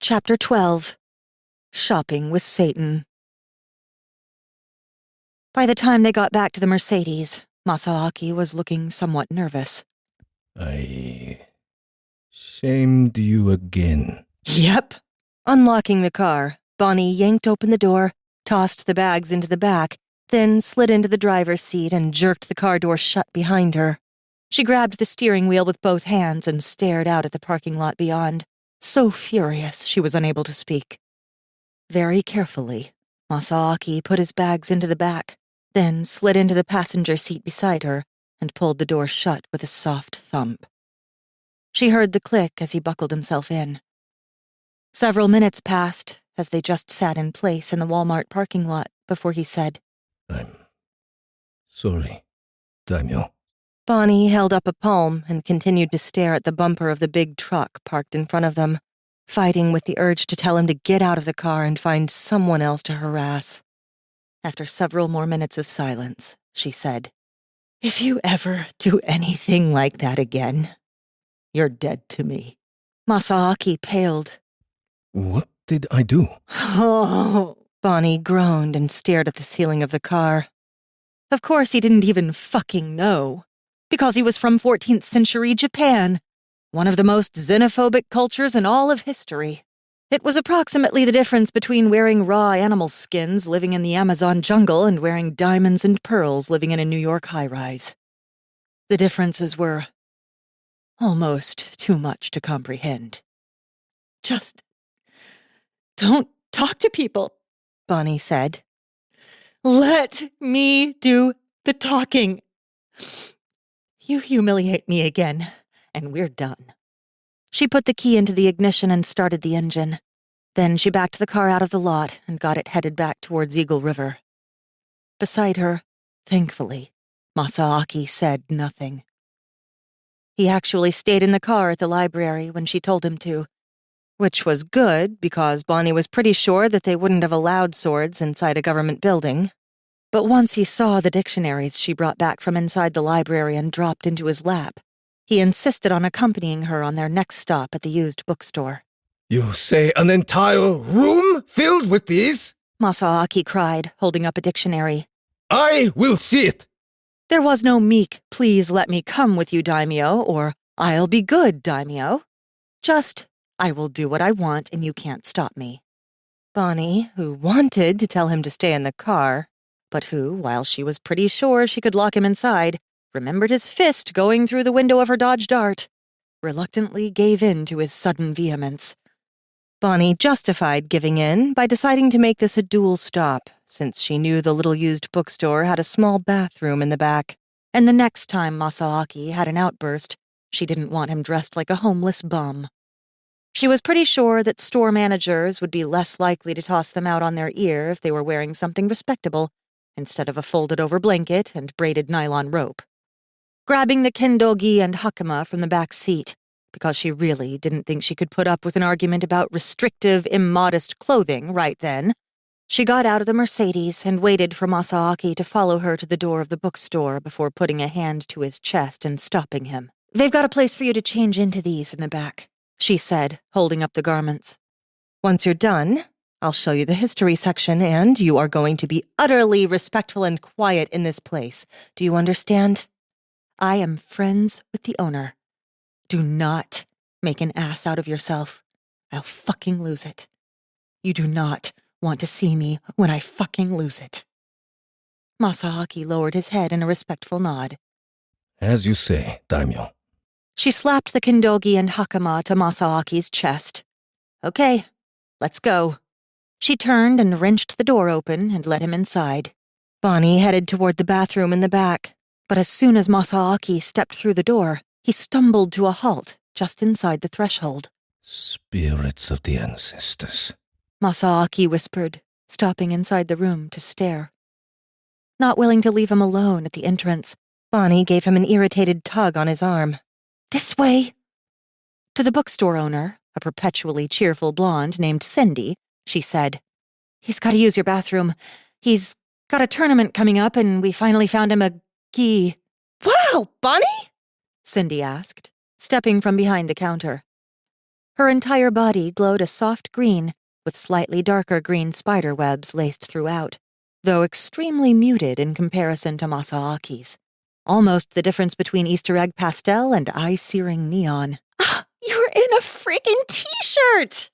Chapter 12. Shopping with Satan. By the time they got back to the Mercedes, Masaaki was looking somewhat nervous. I shamed you again. Yep. Unlocking the car, Bonnie yanked open the door, tossed the bags into the back, then slid into the driver's seat and jerked the car door shut behind her. She grabbed the steering wheel with both hands and stared out at the parking lot beyond, so furious she was unable to speak. Very carefully, Masaaki put his bags into the back, then slid into the passenger seat beside her and pulled the door shut with a soft thump. She heard the click as he buckled himself in. Several minutes passed as they just sat in place in the Walmart parking lot before he said, I'm sorry, Daimyo. Bonnie held up a palm and continued to stare at the bumper of the big truck parked in front of them, fighting with the urge to tell him to get out of the car and find someone else to harass. After several more minutes of silence, she said, "If you ever do anything like that again, you're dead to me." Masaaki paled. What did I do? Oh. Bonnie groaned and stared at the ceiling of the car. Of course he didn't even fucking know, because he was from 14th century Japan, one of the most xenophobic cultures in all of history. It was approximately the difference between wearing raw animal skins living in the Amazon jungle and wearing diamonds and pearls living in a New York high-rise. The differences were almost too much to comprehend. "Just don't talk to people," Bonnie said. "Let me do the talking. You humiliate me again, and we're done." She put the key into the ignition and started the engine. Then she backed the car out of the lot and got it headed back towards Eagle River. Beside her, thankfully, Masaaki said nothing. He actually stayed in the car at the library when she told him to, which was good because Bonnie was pretty sure that they wouldn't have allowed swords inside a government building. But once he saw the dictionaries she brought back from inside the library and dropped into his lap, he insisted on accompanying her on their next stop at the used bookstore. You say an entire room filled with these? Masaaki cried, holding up a dictionary. I will see it. There was no meek, "Please let me come with you, daimyo," or "I'll be good, daimyo." Just, "I will do what I want and you can't stop me." Bonnie, who wanted to tell him to stay in the car, but who, while she was pretty sure she could lock him inside, remembered his fist going through the window of her Dodge Dart, reluctantly gave in to his sudden vehemence. Bonnie justified giving in by deciding to make this a dual stop, since she knew the little used bookstore had a small bathroom in the back, and the next time Masaaki had an outburst, she didn't want him dressed like a homeless bum. She was pretty sure that store managers would be less likely to toss them out on their ear if they were wearing something respectable, instead of a folded-over blanket and braided nylon rope. Grabbing the kendogi and hakama from the back seat, because she really didn't think she could put up with an argument about restrictive, immodest clothing right then, she got out of the Mercedes and waited for Masaaki to follow her to the door of the bookstore before putting a hand to his chest and stopping him. "They've got a place for you to change into these in the back," she said, holding up the garments. "Once you're done, I'll show you the history section, and you are going to be utterly respectful and quiet in this place. Do you understand? I am friends with the owner. Do not make an ass out of yourself. I'll fucking lose it. You do not want to see me when I fucking lose it." Masaaki lowered his head in a respectful nod. As you say, daimyo. She slapped the kendogi and hakama to Masaaki's chest. "Okay, let's go." She turned and wrenched the door open and let him inside. Bonnie headed toward the bathroom in the back, but as soon as Masaaki stepped through the door, he stumbled to a halt just inside the threshold. Spirits of the ancestors, Masaaki whispered, stopping inside the room to stare. Not willing to leave him alone at the entrance, Bonnie gave him an irritated tug on his arm. "This way!" To the bookstore owner, a perpetually cheerful blonde named Cindy, she said, "He's got to use your bathroom. He's got a tournament coming up and we finally found him a gi." "Wow, Bonnie?" Cindy asked, stepping from behind the counter. Her entire body glowed a soft green, with slightly darker green spider webs laced throughout, though extremely muted in comparison to Masaaki's. Almost the difference between Easter egg pastel and eye-searing neon. Ah, you're in a freaking t-shirt!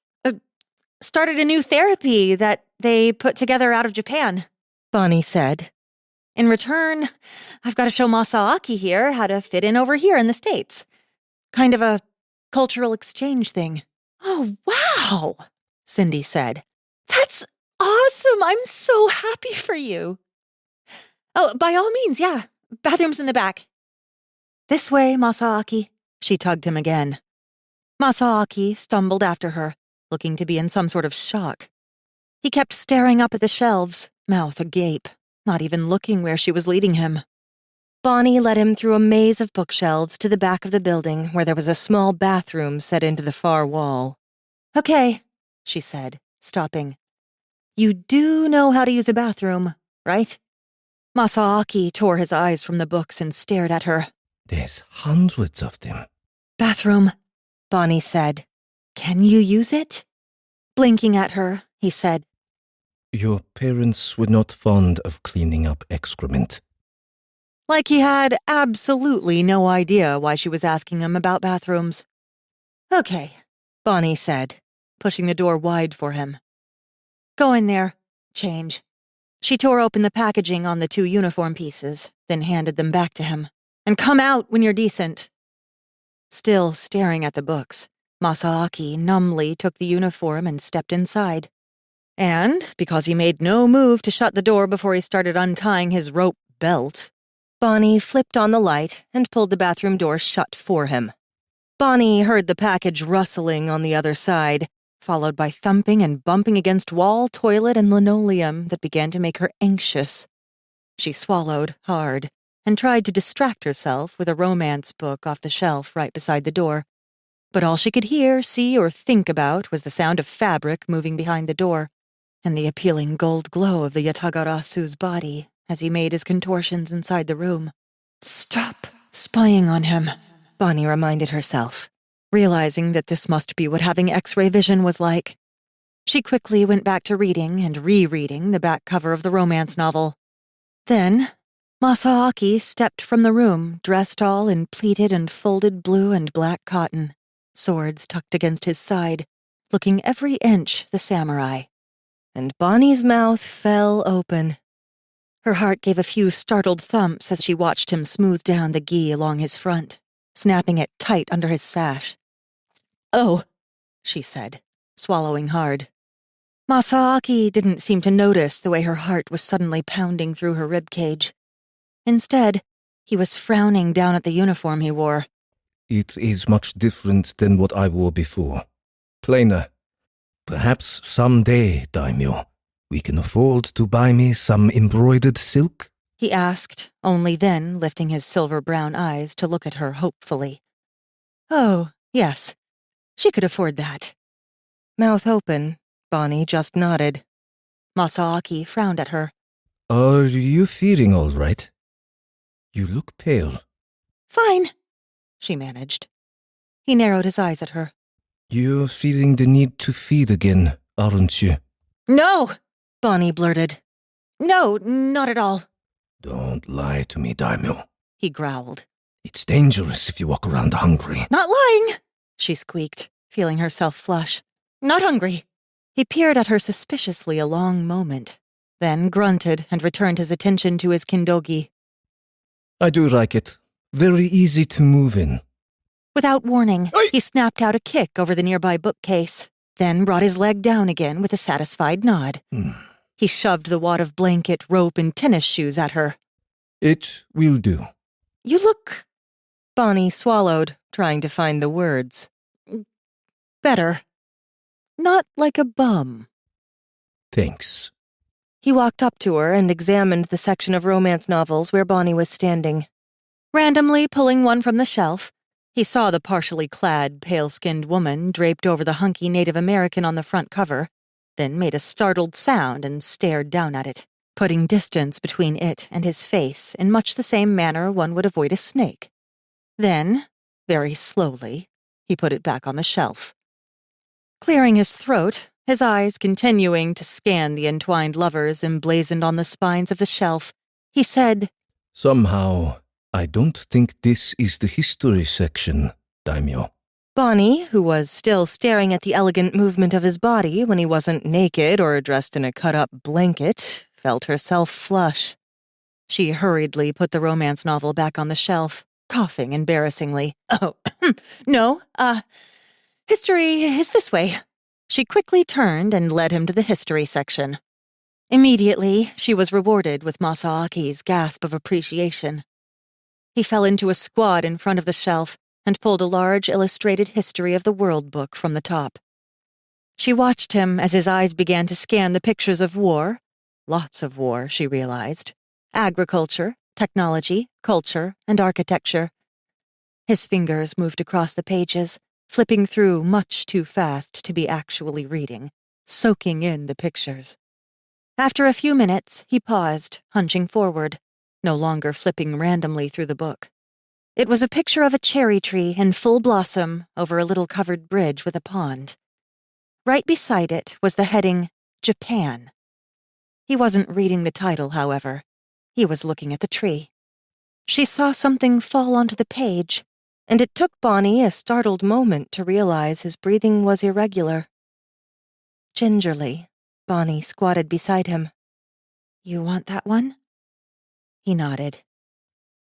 Started a new therapy that they put together out of Japan, Bonnie said. In return, I've got to show Masaaki here how to fit in over here in the States. Kind of a cultural exchange thing. Oh, wow, Cindy said. That's awesome. I'm so happy for you. Oh, by all means, yeah. Bathroom's in the back. This way, Masaaki. She tugged him again. Masaaki stumbled after her, looking to be in some sort of shock. He kept staring up at the shelves, mouth agape, not even looking where she was leading him. Bonnie led him through a maze of bookshelves to the back of the building where there was a small bathroom set into the far wall. Okay, she said, stopping. You do know how to use a bathroom, right? Masaaki tore his eyes from the books and stared at her. There's hundreds of them. Bathroom, Bonnie said. Can you use it? Blinking at her, he said. Your parents were not fond of cleaning up excrement. Like he had absolutely no idea why she was asking him about bathrooms. Okay, Bonnie said, pushing the door wide for him. Go in there. Change. She tore open the packaging on the 2 uniform pieces, then handed them back to him. And come out when you're decent. Still staring at the books, Masaaki numbly took the uniform and stepped inside. And, because he made no move to shut the door before he started untying his rope belt, Bonnie flipped on the light and pulled the bathroom door shut for him. Bonnie heard the package rustling on the other side, followed by thumping and bumping against wall, toilet, and linoleum that began to make her anxious. She swallowed hard and tried to distract herself with a romance book off the shelf right beside the door. But all she could hear, see, or think about was the sound of fabric moving behind the door, and the appealing gold glow of the Yatagarasu's body as he made his contortions inside the room. Stop spying on him, Bonnie reminded herself, realizing that this must be what having X-ray vision was like. She quickly went back to reading and rereading the back cover of the romance novel. Then, Masaaki stepped from the room, dressed all in pleated and folded blue and black cotton, swords tucked against his side, looking every inch the samurai. And Bonnie's mouth fell open. Her heart gave a few startled thumps as she watched him smooth down the gi along his front, snapping it tight under his sash. Oh, she said, swallowing hard. Masaaki didn't seem to notice the way her heart was suddenly pounding through her ribcage. Instead, he was frowning down at the uniform he wore. It is much different than what I wore before. Plainer. Perhaps someday, daimyo, we can afford to buy me some embroidered silk? He asked, only then lifting his silver-brown eyes to look at her hopefully. Oh, yes, she could afford that. Mouth open, Bonnie just nodded. Masaaki frowned at her. Are you feeling all right? You look pale. Fine, she managed. He narrowed his eyes at her. You're feeling the need to feed again, aren't you? No, Bonnie blurted. No, not at all. Don't lie to me, daimyo, he growled. It's dangerous if you walk around hungry. Not lying, she squeaked, feeling herself flush. Not hungry. He peered at her suspiciously a long moment, then grunted and returned his attention to his kindogi. I do like it. Very easy to move in. Without warning, he snapped out a kick over the nearby bookcase, then brought his leg down again with a satisfied nod. He shoved the wad of blanket, rope, and tennis shoes at her. It will do. You look... Bonnie swallowed, trying to find the words. Better. Not like a bum. Thanks. He walked up to her and examined the section of romance novels where Bonnie was standing. Randomly pulling one from the shelf, he saw the partially clad, pale-skinned woman draped over the hunky Native American on the front cover, then made a startled sound and stared down at it, putting distance between it and his face in much the same manner one would avoid a snake. Then, very slowly, he put it back on the shelf. Clearing his throat, his eyes continuing to scan the entwined lovers emblazoned on the spines of the shelf, he said, Somehow, I don't think this is the history section, daimyo. Bonnie, who was still staring at the elegant movement of his body when he wasn't naked or dressed in a cut-up blanket, felt herself flush. She hurriedly put the romance novel back on the shelf, coughing embarrassingly. Oh, no, history is this way. She quickly turned and led him to the history section. Immediately, she was rewarded with Masaaki's gasp of appreciation. He fell into a squat in front of the shelf and pulled a large illustrated history of the world book from the top. She watched him as his eyes began to scan the pictures of war. Lots of war, she realized. Agriculture, technology, culture, and architecture. His fingers moved across the pages, flipping through much too fast to be actually reading, soaking in the pictures. After a few minutes, he paused, hunching forward, no longer flipping randomly through the book. It was a picture of a cherry tree in full blossom over a little covered bridge with a pond. Right beside it was the heading, Japan. He wasn't reading the title, however. He was looking at the tree. She saw something fall onto the page, and it took Bonnie a startled moment to realize his breathing was irregular. Gingerly, Bonnie squatted beside him. You want that one? He nodded.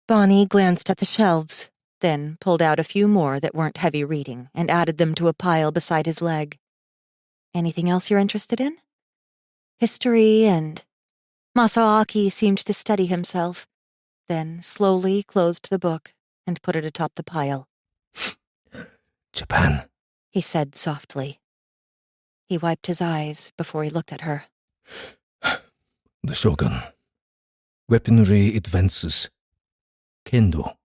Bonnie glanced at the shelves, then pulled out a few more that weren't heavy reading and added them to a pile beside his leg. Anything else you're interested in? History and... Masaaki seemed to steady himself, then slowly closed the book and put it atop the pile. Japan, He said softly. He wiped his eyes before he looked at her. the shogun. Weaponry advances. Kendo.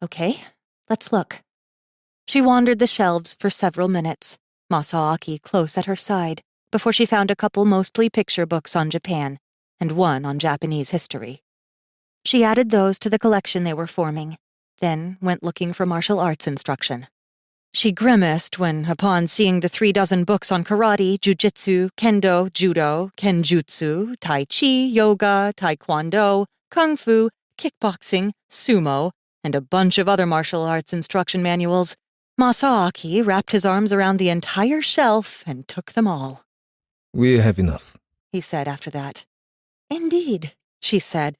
Okay, let's look. She wandered the shelves for several minutes, Masaaki close at her side, before she found a couple mostly picture books on Japan and one on Japanese history. She added those to the collection they were forming, then went looking for martial arts instruction. She grimaced when, upon seeing the 36 books on karate, jujitsu, kendo, judo, kenjutsu, tai chi, yoga, taekwondo, kung fu, kickboxing, sumo, and a bunch of other martial arts instruction manuals, Masaaki wrapped his arms around the entire shelf and took them all. We have enough. He said after that. Indeed, she said,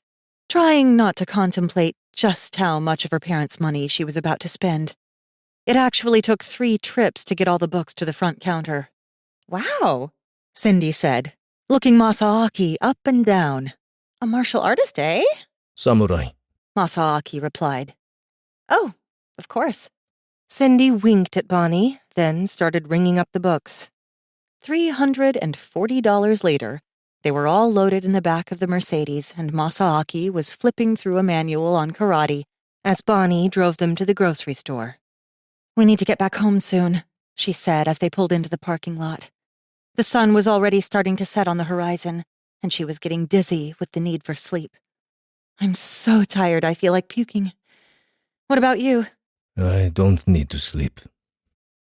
trying not to contemplate just how much of her parents' money she was about to spend. It actually took 3 trips to get all the books to the front counter. Wow, Cindy said, looking Masaaki up and down. A martial artist, eh? Samurai. Masaaki replied. Oh, of course. Cindy winked at Bonnie, then started ringing up the books. $340 later, they were all loaded in the back of the Mercedes, and Masaaki was flipping through a manual on karate as Bonnie drove them to the grocery store. We need to get back home soon, she said as they pulled into the parking lot. The sun was already starting to set on the horizon, and she was getting dizzy with the need for sleep. I'm so tired I feel like puking. What about you? I don't need to sleep.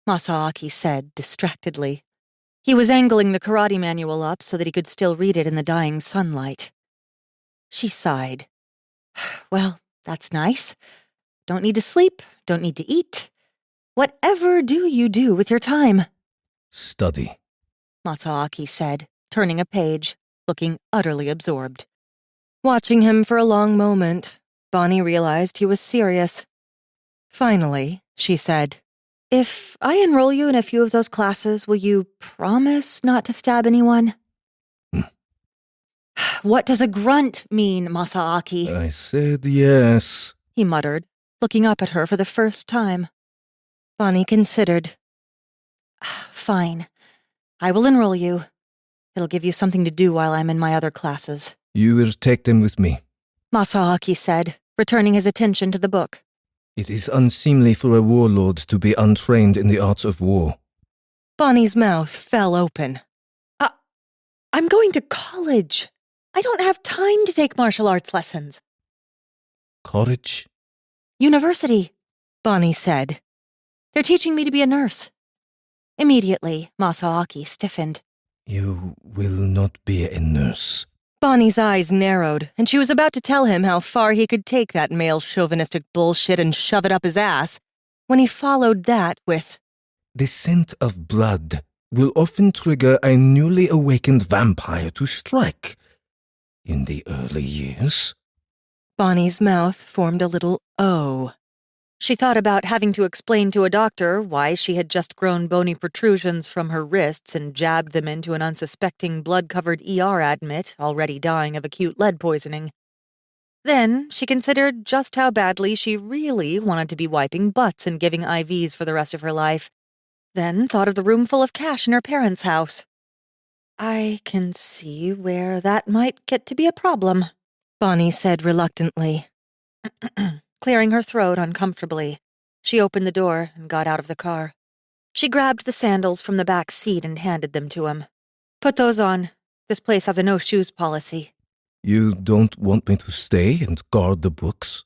Masaaki said distractedly. He was angling the karate manual up so that he could still read it in the dying sunlight. She sighed. Well, that's nice. Don't need to sleep, don't need to eat. Whatever do you do with your time? Study. Masaaki said, turning a page, looking utterly absorbed. Watching him for a long moment, Bonnie realized he was serious. Finally, she said, If I enroll you in a few of those classes, will you promise not to stab anyone? What does a grunt mean, Masaaki? I said yes. He muttered, looking up at her for the first time. Bonnie considered. Fine. I will enroll you. It'll give you something to do while I'm in my other classes. You will take them with me. Masaaki said, returning his attention to the book. It is unseemly for a warlord to be untrained in the arts of war. Bonnie's mouth fell open. I'm going to college. I don't have time to take martial arts lessons. College? University, Bonnie said. They're teaching me to be a nurse. Immediately, Masaaki stiffened. You will not be a nurse. Bonnie's eyes narrowed, and she was about to tell him how far he could take that male chauvinistic bullshit and shove it up his ass, when he followed that with, The scent of blood will often trigger a newly awakened vampire to strike. In the early years. Bonnie's mouth formed a little O. She thought about having to explain to a doctor why she had just grown bony protrusions from her wrists and jabbed them into an unsuspecting blood-covered ER admit already dying of acute lead poisoning. Then she considered just how badly she really wanted to be wiping butts and giving IVs for the rest of her life. Then thought of the room full of cash in her parents' house. I can see where that might get to be a problem, Bonnie said reluctantly. Clearing her throat uncomfortably, she opened the door and got out of the car. She grabbed the sandals from the back seat and handed them to him. Put those on. This place has a no-shoes policy. You don't want me to stay and guard the books?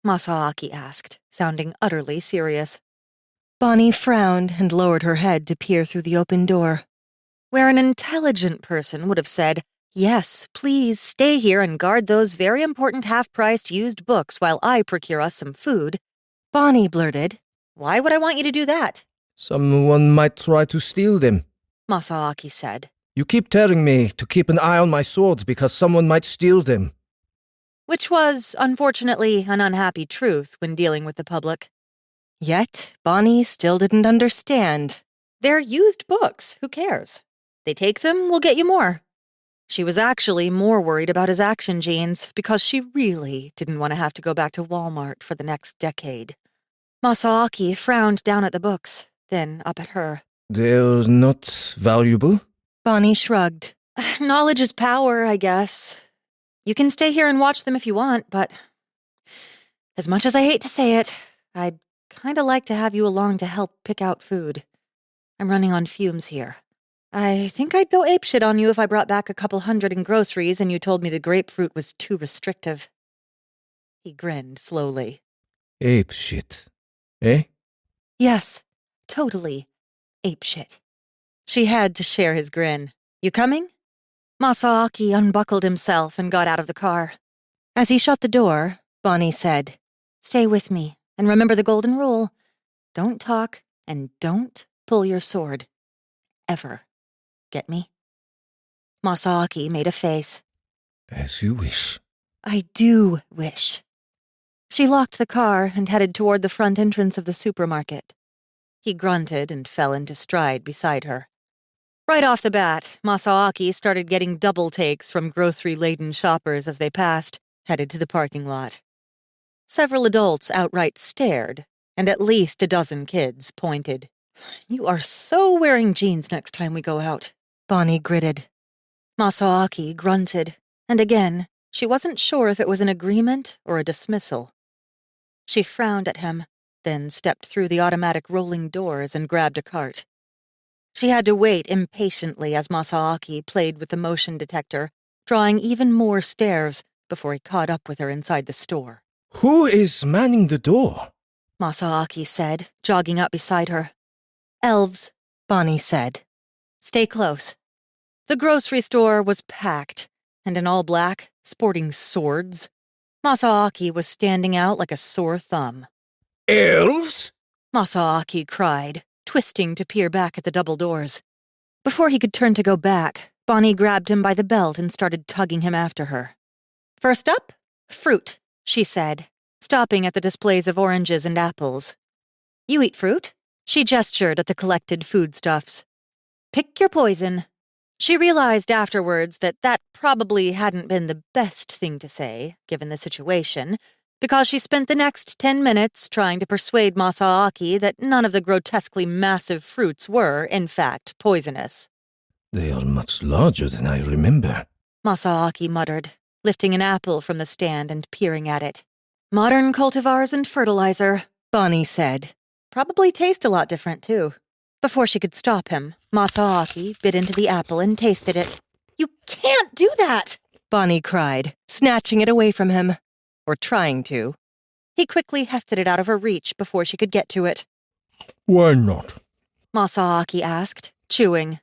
Masaaki asked, sounding utterly serious. Bonnie frowned and lowered her head to peer through the open door. Where an intelligent person would have said, "Yes, please stay here and guard those very important half-priced used books while I procure us some food," Bonnie blurted, "Why would I want you to do that?" Someone might try to steal them. Masaaki said. You keep telling me to keep an eye on my swords because someone might steal them. Which was, unfortunately, an unhappy truth when dealing with the public. Yet, Bonnie still didn't understand. They're used books, who cares? They take them, we'll get you more. She was actually more worried about his action genes because she really didn't want to have to go back to Walmart for the next decade. Masaaki frowned down at the books, then up at her. They're not valuable? Bonnie shrugged. Knowledge is power, I guess. You can stay here and watch them if you want, but as much as I hate to say it, I'd kinda like to have you along to help pick out food. I'm running on fumes here. I think I'd go apeshit on you if I brought back a couple hundred in groceries and you told me the grapefruit was too restrictive. He grinned slowly. Apeshit, eh? Yes, totally. Apeshit. She had to share his grin. You coming? Masaaki unbuckled himself and got out of the car. As he shut the door, Bonnie said, "Stay with me, and remember the golden rule. Don't talk, and don't pull your sword. Ever. Get me?" Masaaki made a face. As you wish. I do wish. She locked the car and headed toward the front entrance of the supermarket. He grunted and fell into stride beside her. Right off the bat, Masaaki started getting double takes from grocery-laden shoppers as they passed, headed to the parking lot. Several adults outright stared, and at least a dozen kids pointed. You are so wearing jeans next time we go out, Bonnie gritted. Masaaki grunted, and again, she wasn't sure if it was an agreement or a dismissal. She frowned at him, then stepped through the automatic rolling doors and grabbed a cart. She had to wait impatiently as Masaaki played with the motion detector, drawing even more stares before he caught up with her inside the store. Who is manning the door? Masaaki said, jogging up beside her. Elves, Bonnie said. Stay close. The grocery store was packed, and in all black, sporting swords. Masaaki was standing out like a sore thumb. Elves? Masaaki cried, twisting to peer back at the double doors. Before he could turn to go back, Bonnie grabbed him by the belt and started tugging him after her. First up, fruit, she said, stopping at the displays of oranges and apples. You eat fruit? She gestured at the collected foodstuffs. Pick your poison. She realized afterwards that that probably hadn't been the best thing to say, given the situation, because she spent the next 10 minutes trying to persuade Masaaki that none of the grotesquely massive fruits were, in fact, poisonous. They are much larger than I remember, Masaaki muttered, lifting an apple from the stand and peering at it. Modern cultivars and fertilizer, Bonnie said. Probably taste a lot different, too. Before she could stop him, Masaaki bit into the apple and tasted it. You can't do that, Bonnie cried, snatching it away from him. Or trying to. He quickly hefted it out of her reach before she could get to it. Why not? Masaaki asked, chewing.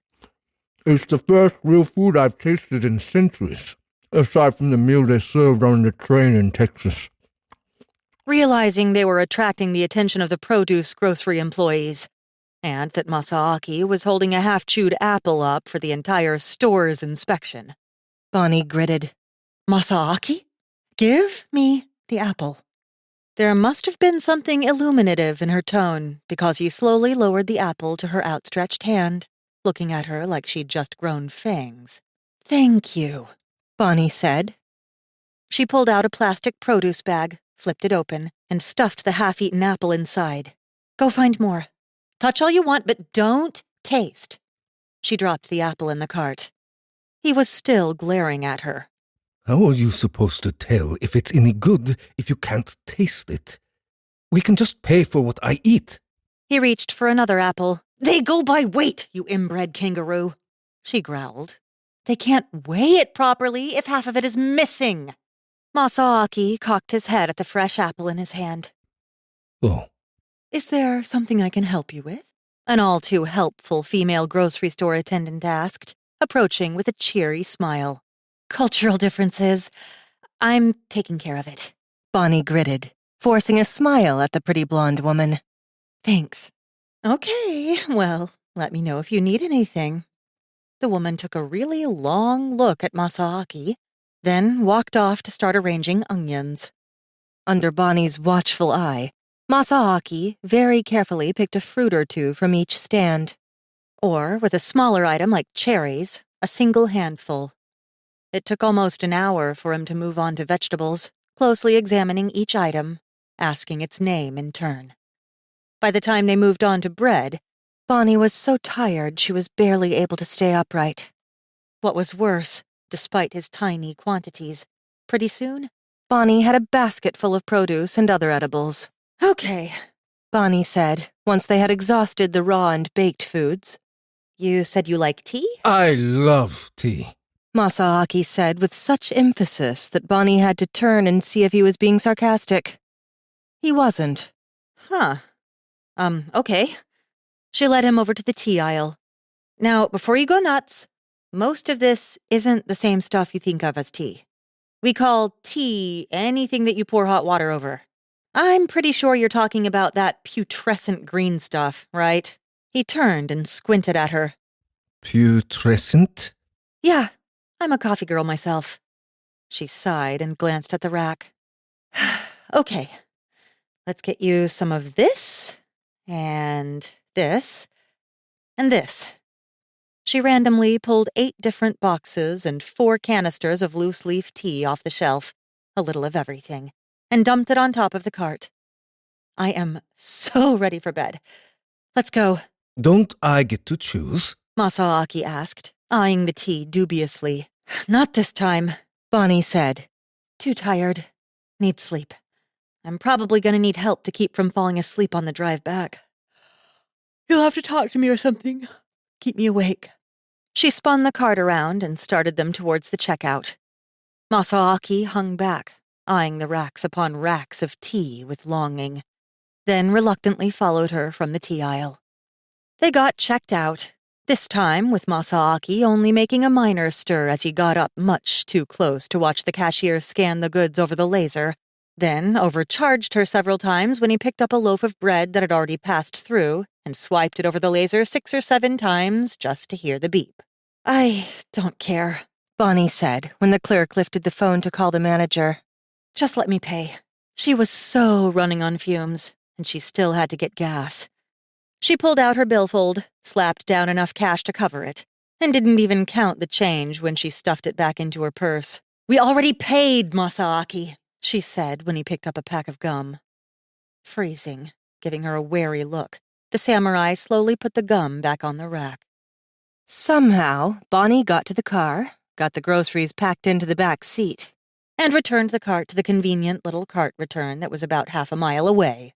It's the first real food I've tasted in centuries, aside from the meal they served on the train in Texas. Realizing they were attracting the attention of the produce grocery employees, and that Masaaki was holding a half-chewed apple up for the entire store's inspection, Bonnie gritted. Masaaki? Give me the apple. There must have been something illuminative in her tone, because he slowly lowered the apple to her outstretched hand, looking at her like she'd just grown fangs. Thank you, Bonnie said. She pulled out a plastic produce bag, flipped it open, and stuffed the half-eaten apple inside. Go find more. Touch all you want, but don't taste. She dropped the apple in the cart. He was still glaring at her. How are you supposed to tell if it's any good if you can't taste it? We can just pay for what I eat. He reached for another apple. They go by weight, you inbred kangaroo, she growled. They can't weigh it properly if half of it is missing. Masaaki cocked his head at the fresh apple in his hand. Oh. Is there something I can help you with? An all-too-helpful female grocery store attendant asked, approaching with a cheery smile. Cultural differences. I'm taking care of it. Bonnie gritted, forcing a smile at the pretty blonde woman. Thanks. Okay, well, let me know if you need anything. The woman took a really long look at Masaaki, then walked off to start arranging onions. Under Bonnie's watchful eye, Masaaki very carefully picked a fruit or two from each stand. Or, with a smaller item like cherries, a single handful. It took almost an hour for him to move on to vegetables, closely examining each item, asking its name in turn. By the time they moved on to bread, Bonnie was so tired she was barely able to stay upright. What was worse, despite his tiny quantities, pretty soon, Bonnie had a basket full of produce and other edibles. Okay, Bonnie said, once they had exhausted the raw and baked foods. You said you like tea? I love tea, Masaaki said with such emphasis that Bonnie had to turn and see if he was being sarcastic. He wasn't. Huh. Okay. She led him over to the tea aisle. Now, before you go nuts, most of this isn't the same stuff you think of as tea. We call tea anything that you pour hot water over. I'm pretty sure you're talking about that putrescent green stuff, right? He turned and squinted at her. Putrescent? Yeah, I'm a coffee girl myself. She sighed and glanced at the rack. Okay, let's get you some of this, and this, and this. She randomly pulled 8 different boxes and 4 canisters of loose-leaf tea off the shelf, a little of everything, and dumped it on top of the cart. I am so ready for bed. Let's go. Don't I get to choose? Masaaki asked, eyeing the tea dubiously. Not this time, Bonnie said. Too tired. Need sleep. I'm probably gonna need help to keep from falling asleep on the drive back. You'll have to talk to me or something. Keep me awake. She spun the cart around and started them towards the checkout. Masaaki hung back, eyeing the racks upon racks of tea with longing, then reluctantly followed her from the tea aisle. They got checked out, this time with Masaaki only making a minor stir as he got up much too close to watch the cashier scan the goods over the laser, then overcharged her several times when he picked up a loaf of bread that had already passed through and swiped it over the laser 6 or 7 times just to hear the beep. I don't care, Bonnie said when the clerk lifted the phone to call the manager. Just let me pay. She was so running on fumes, and she still had to get gas. She pulled out her billfold, slapped down enough cash to cover it, and didn't even count the change when she stuffed it back into her purse. We already paid, Masaaki, she said when he picked up a pack of gum. Freezing, giving her a wary look, the samurai slowly put the gum back on the rack. Somehow, Bonnie got to the car, got the groceries packed into the back seat, and returned the cart to the convenient little cart return that was about half a mile away.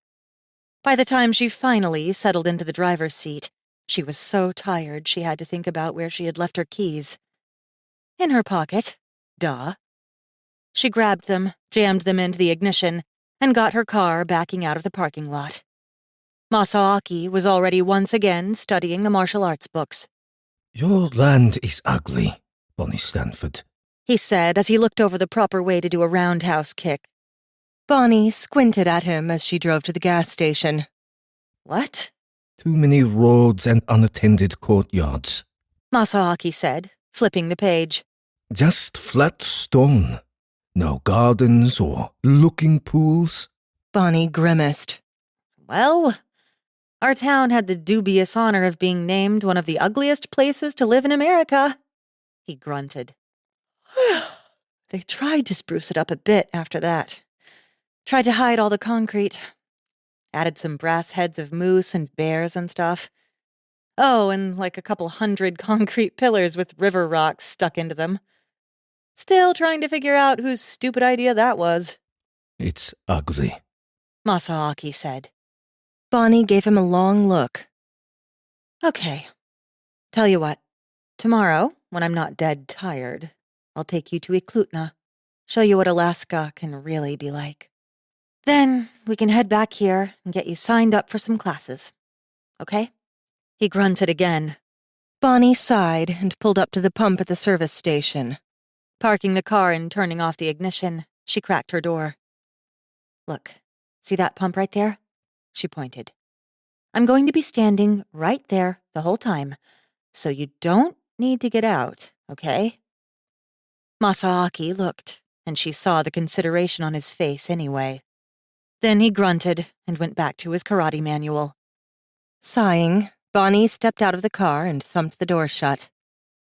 By the time she finally settled into the driver's seat, she was so tired she had to think about where she had left her keys. In her pocket. Duh. She grabbed them, jammed them into the ignition, and got her car backing out of the parking lot. Masaaki was already once again studying the martial arts books. Your land is ugly, Bonnie Stanford, he said as he looked over the proper way to do a roundhouse kick. Bonnie squinted at him as she drove to the gas station. What? Too many roads and unattended courtyards. Masaaki said, flipping the page. Just flat stone. No gardens or looking pools. Bonnie grimaced. Well, our town had the dubious honor of being named one of the ugliest places to live in America. He grunted. They tried to spruce it up a bit after that. Tried to hide all the concrete. Added some brass heads of moose and bears and stuff. Oh, and like a couple hundred concrete pillars with river rocks stuck into them. Still trying to figure out whose stupid idea that was. It's ugly, Masaaki said. Bonnie gave him a long look. Okay. Tell you what. Tomorrow, when I'm not dead tired, I'll take you to Eklutna. Show you what Alaska can really be like. Then we can head back here and get you signed up for some classes. Okay? He grunted again. Bonnie sighed and pulled up to the pump at the service station. Parking the car and turning off the ignition, she cracked her door. Look, see that pump right there? She pointed. I'm going to be standing right there the whole time, so you don't need to get out, okay? Masaaki looked, and she saw the consideration on his face anyway. Then he grunted and went back to his karate manual. Sighing, Bonnie stepped out of the car and thumped the door shut.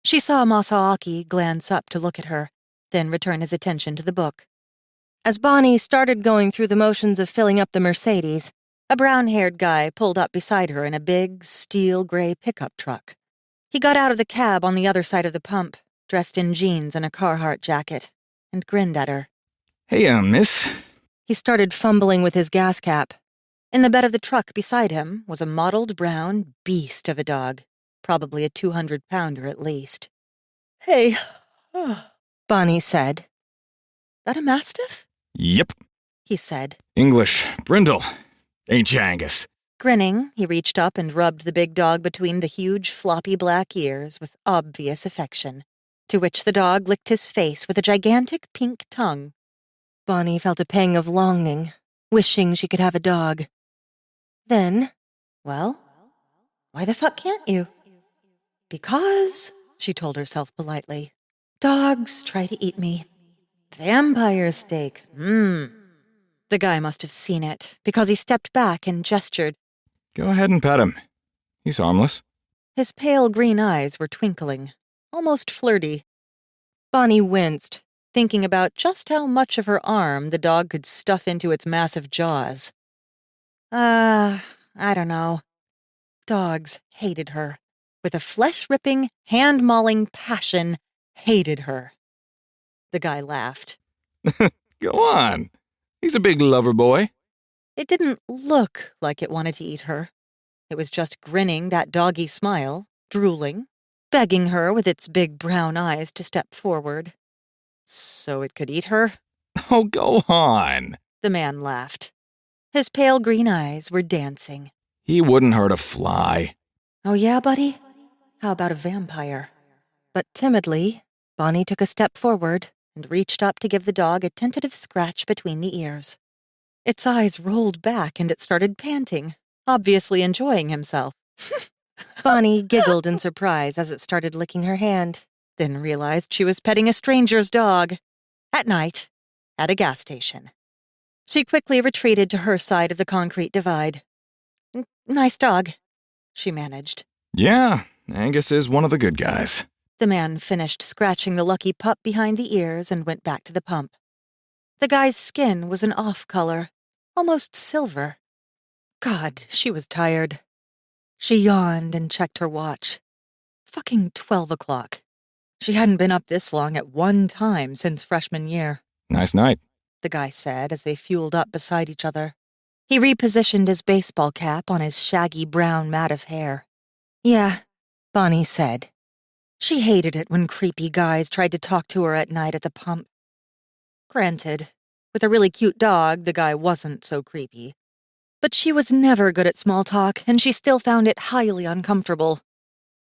She saw Masaaki glance up to look at her, then return his attention to the book. As Bonnie started going through the motions of filling up the Mercedes, a brown-haired guy pulled up beside her in a big, steel-gray pickup truck. He got out of the cab on the other side of the pump, dressed in jeans and a Carhartt jacket, and grinned at her. Hey, miss. He started fumbling with his gas cap. In the bed of the truck beside him was a mottled brown beast of a dog, probably a 200-pounder at least. Hey, Bonnie said. That a mastiff? Yep. He said. English. Brindle. Ain't you, Angus? Grinning, he reached up and rubbed the big dog between the huge floppy black ears with obvious affection, to which the dog licked his face with a gigantic pink tongue. Bonnie felt a pang of longing, wishing she could have a dog. Then, well, why the fuck can't you? Because, she told herself politely, dogs try to eat me. Vampire steak, The guy must have seen it, because he stepped back and gestured. Go ahead and pet him. He's harmless. His pale green eyes were twinkling, almost flirty. Bonnie winced, thinking about just how much of her arm the dog could stuff into its massive jaws. I don't know. Dogs hated her. With a flesh-ripping, hand-mauling passion, hated her. The guy laughed. Go on. He's a big lover boy. It didn't look like it wanted to eat her. It was just grinning that doggy smile, drooling, begging her with its big brown eyes to step forward. So it could eat her? Oh, go on. The man laughed. His pale green eyes were dancing. He wouldn't hurt a fly. Oh yeah, buddy? How about a vampire? But timidly, Bonnie took a step forward and reached up to give the dog a tentative scratch between the ears. Its eyes rolled back and it started panting, obviously enjoying himself. Bonnie giggled in surprise as it started licking her hand, then realized she was petting a stranger's dog. At night, at a gas station. She quickly retreated to her side of the concrete divide. Nice dog, she managed. Yeah, Angus is one of the good guys. The man finished scratching the lucky pup behind the ears and went back to the pump. The guy's skin was an off color, almost silver. God, she was tired. She yawned and checked her watch. Fucking 12 o'clock. She hadn't been up this long at one time since freshman year. Nice night, the guy said as they fueled up beside each other. He repositioned his baseball cap on his shaggy brown mat of hair. Yeah, Bonnie said. She hated it when creepy guys tried to talk to her at night at the pump. Granted, with a really cute dog, the guy wasn't so creepy. But she was never good at small talk, and she still found it highly uncomfortable.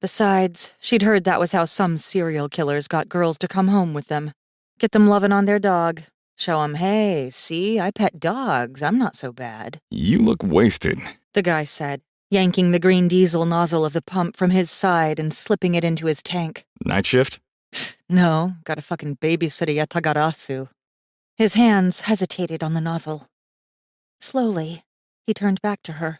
Besides, she'd heard that was how some serial killers got girls to come home with them. Get them loving on their dog. Show them, hey, see, I pet dogs. I'm not so bad. You look wasted. The guy said, yanking the green diesel nozzle of the pump from his side and slipping it into his tank. Night shift? No, gotta fucking babysit a yatagarasu. His hands hesitated on the nozzle. Slowly, he turned back to her.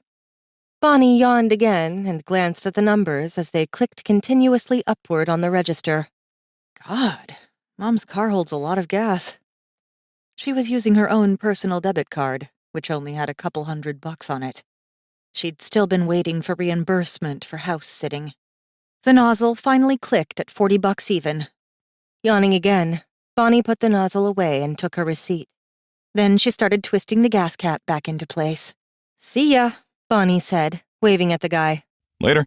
Bonnie yawned again and glanced at the numbers as they clicked continuously upward on the register. God, Mom's car holds a lot of gas. She was using her own personal debit card, which only had a couple $100 on it. She'd still been waiting for reimbursement for house sitting. The nozzle finally clicked at $40 even. Yawning again, Bonnie put the nozzle away and took her receipt. Then she started twisting the gas cap back into place. See ya, Bonnie said, waving at the guy. Later.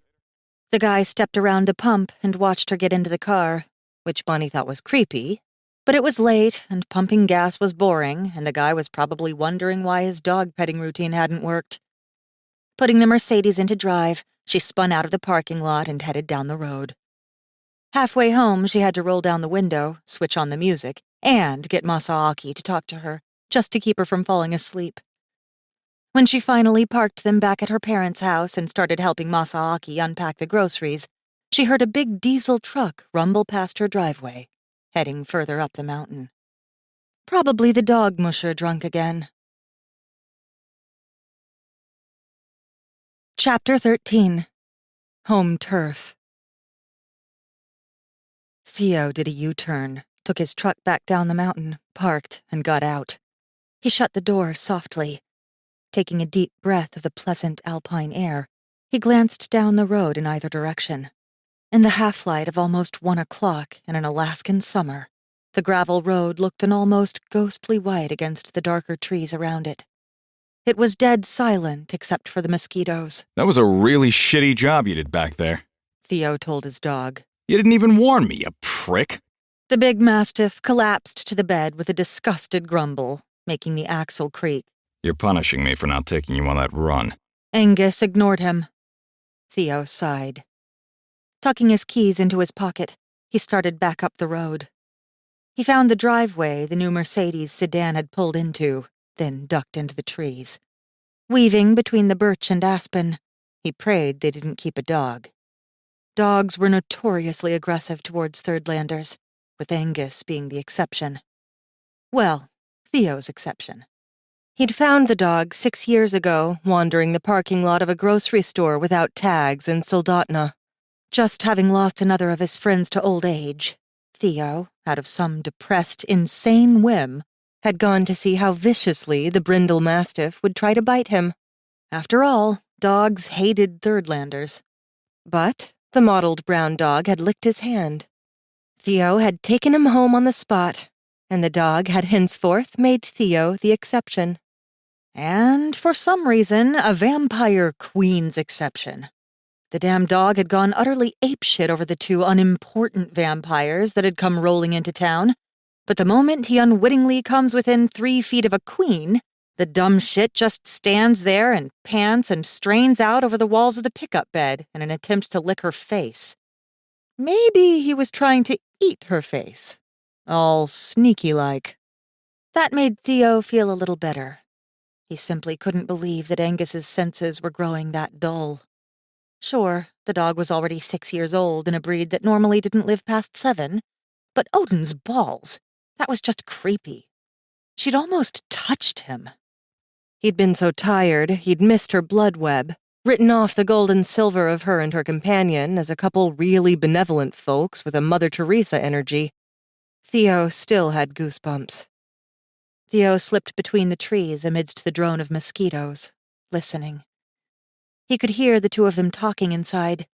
The guy stepped around the pump and watched her get into the car, which Bonnie thought was creepy. But it was late, and pumping gas was boring, and the guy was probably wondering why his dog petting routine hadn't worked. Putting the Mercedes into drive, she spun out of the parking lot and headed down the road. Halfway home, she had to roll down the window, switch on the music, and get Masaaki to talk to her, just to keep her from falling asleep. When she finally parked them back at her parents' house and started helping Masaaki unpack the groceries, she heard a big diesel truck rumble past her driveway, heading further up the mountain. Probably the dog musher drunk again. Chapter 13. Home Turf. Theo did a U-turn, took his truck back down the mountain, parked, and got out. He shut the door softly. Taking a deep breath of the pleasant alpine air, he glanced down the road in either direction. In the half-light of almost 1 o'clock in an Alaskan summer, the gravel road looked an almost ghostly white against the darker trees around it. It was dead silent except for the mosquitoes. That was a really shitty job you did back there. Theo told his dog. You didn't even warn me, you prick. The big mastiff collapsed to the bed with a disgusted grumble, making the axle creak. You're punishing me for not taking you on that run. Angus ignored him. Theo sighed. Tucking his keys into his pocket, he started back up the road. He found the driveway the new Mercedes sedan had pulled into, then ducked into the trees. Weaving between the birch and aspen, he prayed they didn't keep a dog. Dogs were notoriously aggressive towards Thirdlanders, with Angus being the exception. Well, Theo's exception. He'd found the dog 6 years ago, wandering the parking lot of a grocery store without tags in Soldotna. Just having lost another of his friends to old age, Theo, out of some depressed, insane whim, had gone to see how viciously the brindle mastiff would try to bite him. After all, dogs hated Thirdlanders. But the mottled brown dog had licked his hand. Theo had taken him home on the spot, and the dog had henceforth made Theo the exception. And, for some reason, a vampire queen's exception. The damn dog had gone utterly apeshit over the 2 unimportant vampires that had come rolling into town, but the moment he unwittingly comes within 3 feet of a queen, the dumb shit just stands there and pants and strains out over the walls of the pickup bed in an attempt to lick her face. Maybe he was trying to eat her face. All sneaky-like. That made Theo feel a little better. He simply couldn't believe that Angus's senses were growing that dull. Sure, the dog was already 6 years old in a breed that normally didn't live past 7, but Odin's balls, that was just creepy. She'd almost touched him. He'd been so tired, he'd missed her blood web, written off the gold and silver of her and her companion as a couple really benevolent folks with a Mother Teresa energy. Theo still had goosebumps. Theo slipped between the trees amidst the drone of mosquitoes, listening. He could hear the 2 of them talking inside,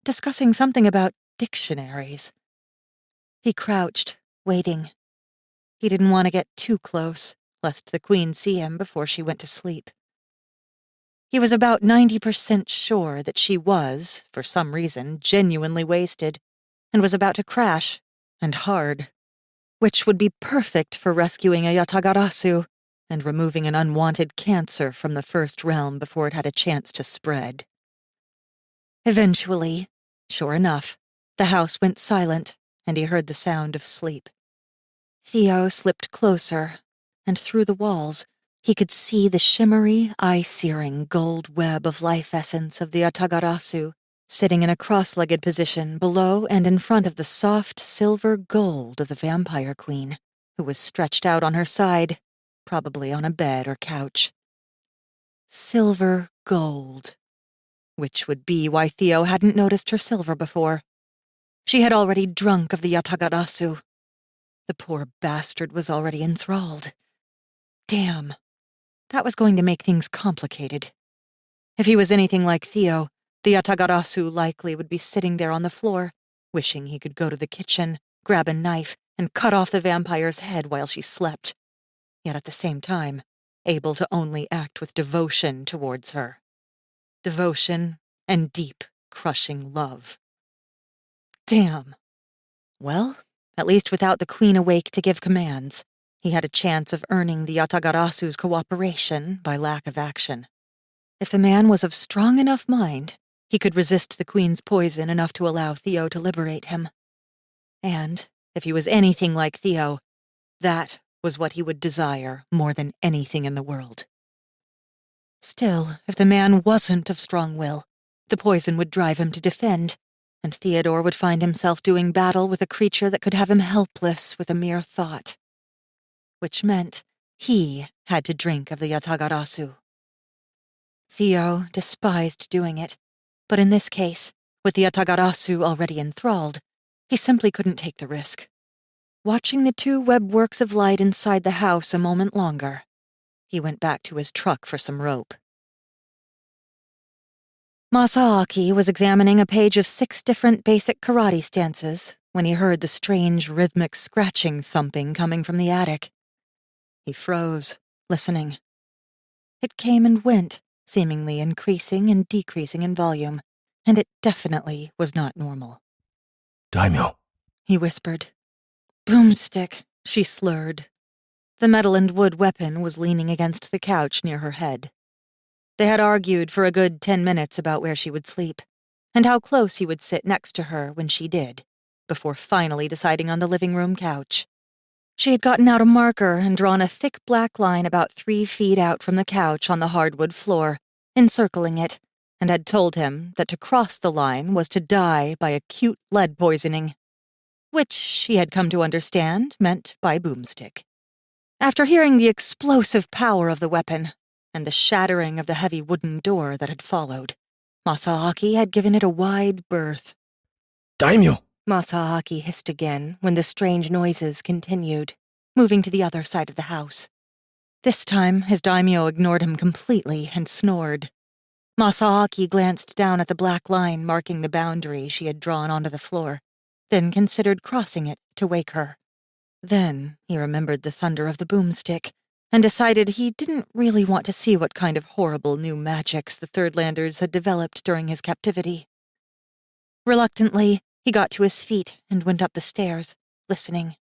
discussing something about dictionaries. He crouched, waiting. He didn't want to get too close, lest the queen see him before she went to sleep. He was about 90% sure that she was, for some reason, genuinely wasted, and was about to crash, and hard, which would be perfect for rescuing a yatagarasu, and removing an unwanted cancer from the first realm before it had a chance to spread. Eventually, sure enough, the house went silent, and he heard the sound of sleep. Theo slipped closer, and through the walls, he could see the shimmery, eye-searing gold web of life essence of the Atagarasu sitting in a cross-legged position below and in front of the soft silver gold of the vampire queen, who was stretched out on her side, probably on a bed or couch. Silver gold. Which would be why Theo hadn't noticed her silver before. She had already drunk of the Atagarasu. The poor bastard was already enthralled. Damn. That was going to make things complicated. If he was anything like Theo, the Atagarasu likely would be sitting there on the floor, wishing he could go to the kitchen, grab a knife, and cut off the vampire's head while she slept, yet at the same time, able to only act with devotion towards her. Devotion and deep, crushing love. Damn. Well, at least without the queen awake to give commands, he had a chance of earning the Atagarasu's cooperation by lack of action. If the man was of strong enough mind, he could resist the queen's poison enough to allow Theo to liberate him. And, if he was anything like Theo, that was what he would desire more than anything in the world. Still, if the man wasn't of strong will, the poison would drive him to defend, and Theodore would find himself doing battle with a creature that could have him helpless with a mere thought. Which meant he had to drink of the Atagarasu. Theo despised doing it, but in this case, with the Atagarasu already enthralled, he simply couldn't take the risk. Watching the two webworks of light inside the house a moment longer, he went back to his truck for some rope. Masaaki was examining a page of 6 different basic karate stances when he heard the strange rhythmic scratching thumping coming from the attic. He froze, listening. It came and went, seemingly increasing and decreasing in volume, and it definitely was not normal. Daimyo. He whispered. Boomstick, she slurred. The metal and wood weapon was leaning against the couch near her head. They had argued for a good 10 minutes about where she would sleep, and how close he would sit next to her when she did, before finally deciding on the living room couch. She had gotten out a marker and drawn a thick black line about 3 feet out from the couch on the hardwood floor, encircling it, and had told him that to cross the line was to die by acute lead poisoning, which he had come to understand meant by boomstick. After hearing the explosive power of the weapon, and the shattering of the heavy wooden door that had followed, Masaaki had given it a wide berth. Daimyo! Masaaki hissed again when the strange noises continued, moving to the other side of the house. This time, his daimyo ignored him completely and snored. Masaaki glanced down at the black line marking the boundary she had drawn onto the floor, then considered crossing it to wake her. Then he remembered the thunder of the boomstick, and decided he didn't really want to see what kind of horrible new magics the Thirdlanders had developed during his captivity. Reluctantly, he got to his feet and went up the stairs, listening.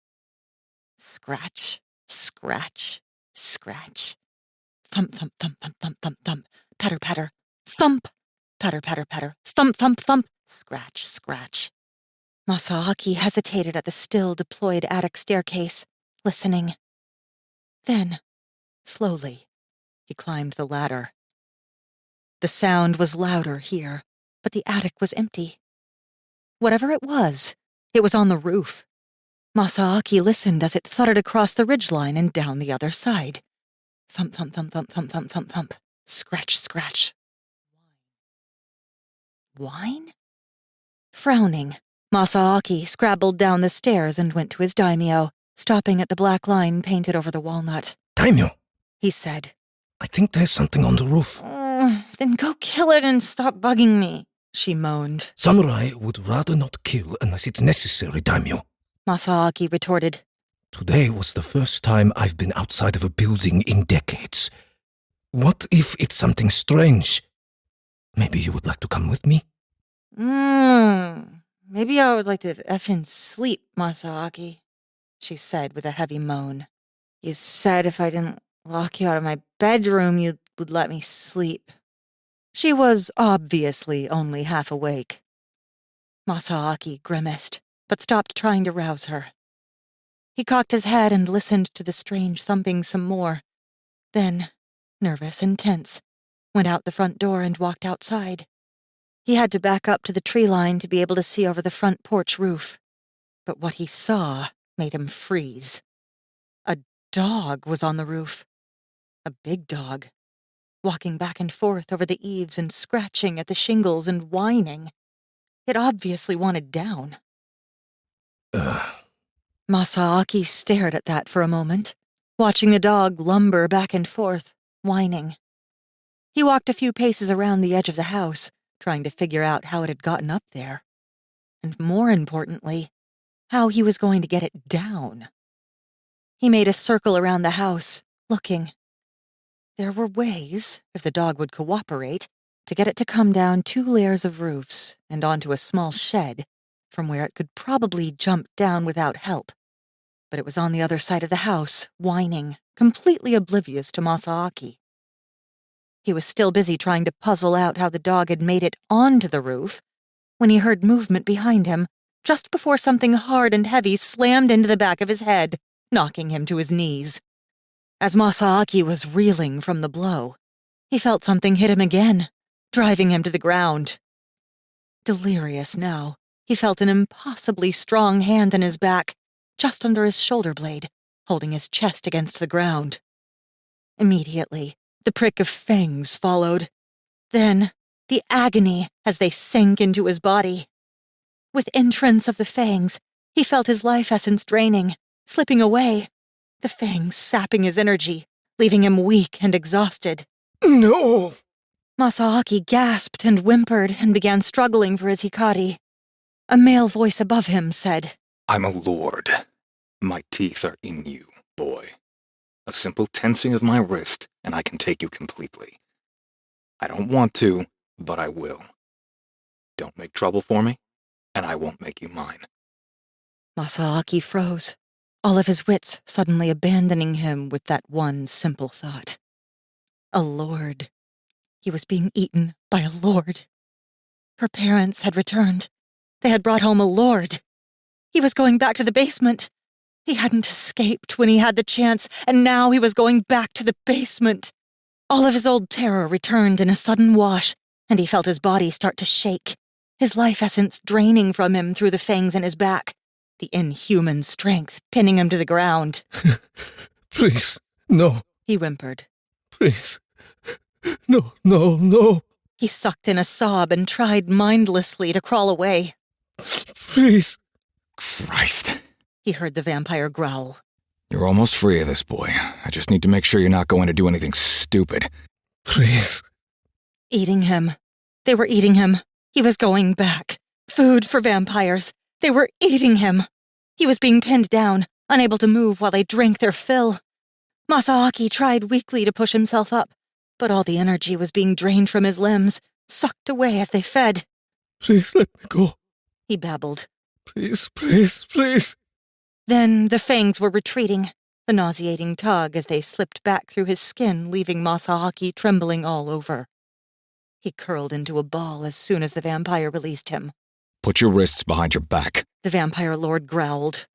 Scratch, scratch, scratch. Thump, thump, thump, thump, thump, thump, thump. Patter, patter. Thump. Patter, patter, patter. Thump, thump, thump. Scratch, scratch. Masaaki hesitated at the still deployed attic staircase, listening. Then, slowly, he climbed the ladder. The sound was louder here, but the attic was empty. Whatever it was on the roof. Masaaki listened as it thudded across the ridgeline and down the other side. Thump, thump, thump, thump, thump, thump, thump, thump. Scratch, scratch. Wine? Frowning, Masaaki scrabbled down the stairs and went to his daimyo, stopping at the black line painted over the walnut. Daimyo! He said. I think there's something on the roof. Then go kill it and stop bugging me, she moaned. Samurai would rather not kill unless it's necessary, Daimyo. Masaaki retorted. Today was the first time I've been outside of a building in decades. What if it's something strange? Maybe you would like to come with me? Maybe I would like to effing sleep, Masaaki, she said with a heavy moan. You said if I didn't Lock you out of my bedroom, you would let me sleep. She was obviously only half awake. Masaaki grimaced, but stopped trying to rouse her. He cocked his head and listened to the strange thumping some more. Then, nervous and tense, went out the front door and walked outside. He had to back up to the tree line to be able to see over the front porch roof. But what he saw made him freeze. A dog was on the roof. A big dog, walking back and forth over the eaves and scratching at the shingles and whining. It obviously wanted down. Masaaki stared at that for a moment, watching the dog lumber back and forth, whining. He walked a few paces around the edge of the house, trying to figure out how it had gotten up there. And more importantly, how he was going to get it down. He made a circle around the house, looking. There were ways, if the dog would cooperate, to get it to come down 2 layers of roofs and onto a small shed, from where it could probably jump down without help. But it was on the other side of the house, whining, completely oblivious to Masaaki. He was still busy trying to puzzle out how the dog had made it onto the roof when he heard movement behind him, just before something hard and heavy slammed into the back of his head, knocking him to his knees. As Masaaki was reeling from the blow, he felt something hit him again, driving him to the ground. Delirious now, he felt an impossibly strong hand in his back, just under his shoulder blade, holding his chest against the ground. Immediately, the prick of fangs followed. Then, the agony as they sank into his body. With entrance of the fangs, he felt his life essence draining, slipping away, the fangs sapping his energy, leaving him weak and exhausted. No! Masaaki gasped and whimpered and began struggling for his hikari. A male voice above him said, I'm a lord. My teeth are in you, boy. A simple tensing of my wrist, and I can take you completely. I don't want to, but I will. Don't make trouble for me, and I won't make you mine. Masaaki froze, all of his wits suddenly abandoning him with that one simple thought. A lord. He was being eaten by a lord. Her parents had returned. They had brought home a lord. He was going back to the basement. He hadn't escaped when he had the chance, and now he was going back to the basement. All of his old terror returned in a sudden wash, and he felt his body start to shake, his life essence draining from him through the fangs in his back, the inhuman strength pinning him to the ground. Please, no. He whimpered. Please. No, no, no. He sucked in a sob and tried mindlessly to crawl away. Please. Christ. He heard the vampire growl. You're almost free of this, boy. I just need to make sure you're not going to do anything stupid. Please. Eating him. They were eating him. He was going back. Food for vampires. They were eating him. He was being pinned down, unable to move while they drank their fill. Masaaki tried weakly to push himself up, but all the energy was being drained from his limbs, sucked away as they fed. Please let me go. He babbled. Please, please, please. Then the fangs were retreating, the nauseating tug as they slipped back through his skin, leaving Masaaki trembling all over. He curled into a ball as soon as the vampire released him. Put your wrists behind your back. The vampire lord growled.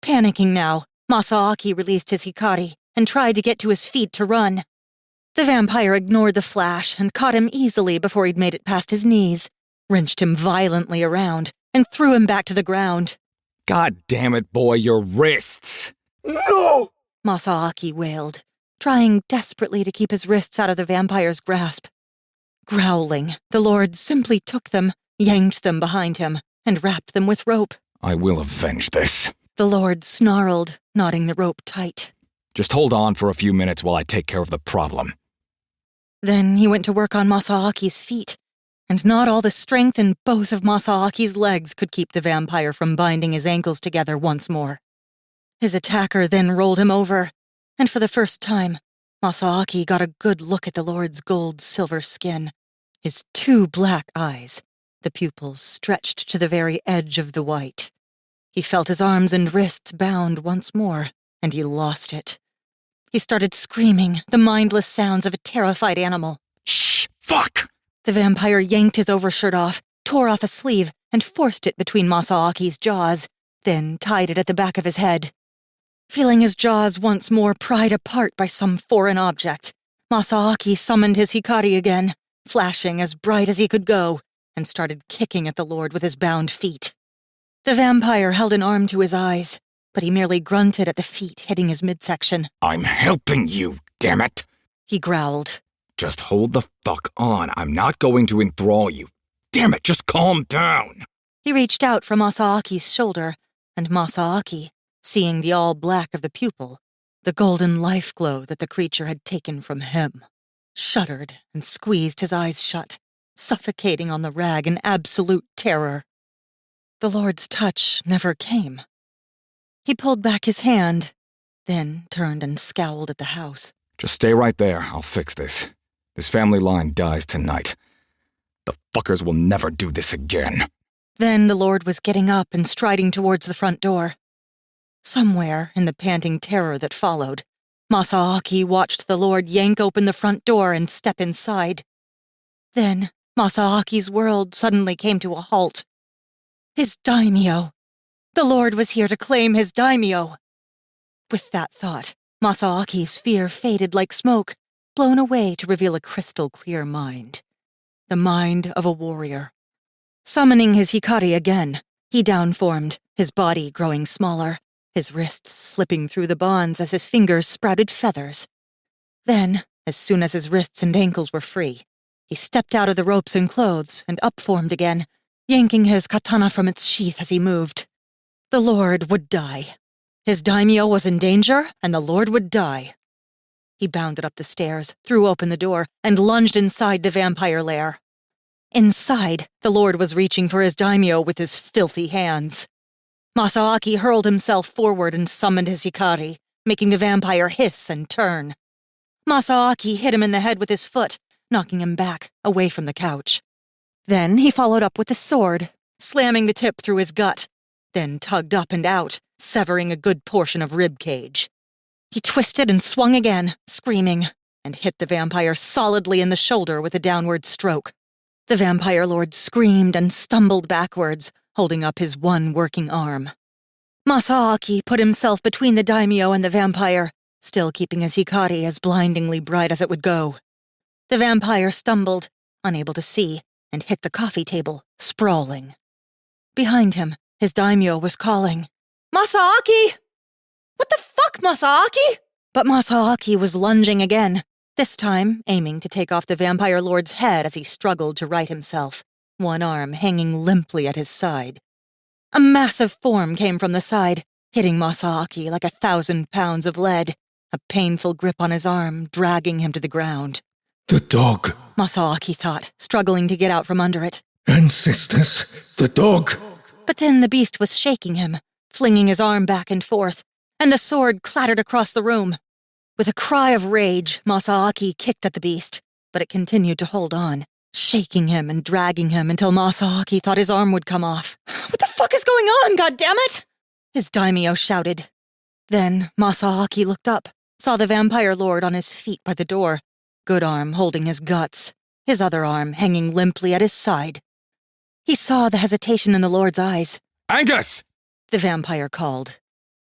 Panicking now, Masaaki released his hikari and tried to get to his feet to run. The vampire ignored the flash and caught him easily before he'd made it past his knees, wrenched him violently around, and threw him back to the ground. God damn it, boy, your wrists! No! Masaaki wailed, trying desperately to keep his wrists out of the vampire's grasp. Growling, the lord simply took them, yanked them behind him, and wrapped them with rope. I will avenge this. The lord snarled, knotting the rope tight. Just hold on for a few minutes while I take care of the problem. Then he went to work on Masaaki's feet, and not all the strength in both of Masaaki's legs could keep the vampire from binding his ankles together once more. His attacker then rolled him over, and for the first time, Masaaki got a good look at the lord's gold-silver skin, his 2 black eyes, the pupils stretched to the very edge of the white. He felt his arms and wrists bound once more, and he lost it. He started screaming, the mindless sounds of a terrified animal. Shh! Fuck! The vampire yanked his overshirt off, tore off a sleeve, and forced it between Masaaki's jaws, then tied it at the back of his head. Feeling his jaws once more pried apart by some foreign object, Masaaki summoned his Hikari again, flashing as bright as he could go, and started kicking at the Lord with his bound feet. The vampire held an arm to his eyes, but he merely grunted at the feet hitting his midsection. I'm helping you, damn it! He growled. Just hold the fuck on. I'm not going to enthrall you. Damn it, just calm down. He reached out from Masaaki's shoulder, and Masaaki, seeing the all-black of the pupil, the golden life glow that the creature had taken from him, shuddered and squeezed his eyes shut, suffocating on the rag in absolute terror. The Lord's touch never came. He pulled back his hand, then turned and scowled at the house. Just stay right there. I'll fix this. This family line dies tonight. The fuckers will never do this again. Then the Lord was getting up and striding towards the front door. Somewhere in the panting terror that followed, Masaaki watched the Lord yank open the front door and step inside. Then Masaaki's world suddenly came to a halt. His daimyo. The Lord was here to claim his daimyo. With that thought, Masaaki's fear faded like smoke, blown away to reveal a crystal-clear mind. The mind of a warrior. Summoning his Hikari again, he downformed, his body growing smaller, his wrists slipping through the bonds as his fingers sprouted feathers. Then, as soon as his wrists and ankles were free, he stepped out of the ropes and clothes and upformed again, yanking his katana from its sheath as he moved. The Lord would die. His daimyo was in danger, and the Lord would die. He bounded up the stairs, threw open the door, and lunged inside the vampire lair. Inside, the Lord was reaching for his daimyo with his filthy hands. Masaaki hurled himself forward and summoned his Hikari, making the vampire hiss and turn. Masaaki hit him in the head with his foot, knocking him back, away from the couch. Then he followed up with the sword, slamming the tip through his gut, then tugged up and out, severing a good portion of rib cage. He twisted and swung again, screaming, and hit the vampire solidly in the shoulder with a downward stroke. The vampire lord screamed and stumbled backwards, holding up his one working arm. Masaaki put himself between the daimyo and the vampire, still keeping his Hikari as blindingly bright as it would go. The vampire stumbled, unable to see, and hit the coffee table, sprawling. Behind him, his daimyo was calling, "Masaaki! What the fuck, Masaaki?" But Masaaki was lunging again, this time aiming to take off the vampire lord's head as he struggled to right himself, one arm hanging limply at his side. A massive form came from the side, hitting Masaaki like 1,000 pounds of lead, a painful grip on his arm dragging him to the ground. The dog. Masaaki thought, struggling to get out from under it. Ancestors, the dog. But then the beast was shaking him, flinging his arm back and forth, and the sword clattered across the room. With a cry of rage, Masaaki kicked at the beast, but it continued to hold on, shaking him and dragging him until Masaaki thought his arm would come off. "What the fuck is going on, goddammit?" his daimyo shouted. Then Masaaki looked up, saw the vampire lord on his feet by the door, good arm holding his guts, his other arm hanging limply at his side. He saw the hesitation in the lord's eyes. Angus! The vampire called.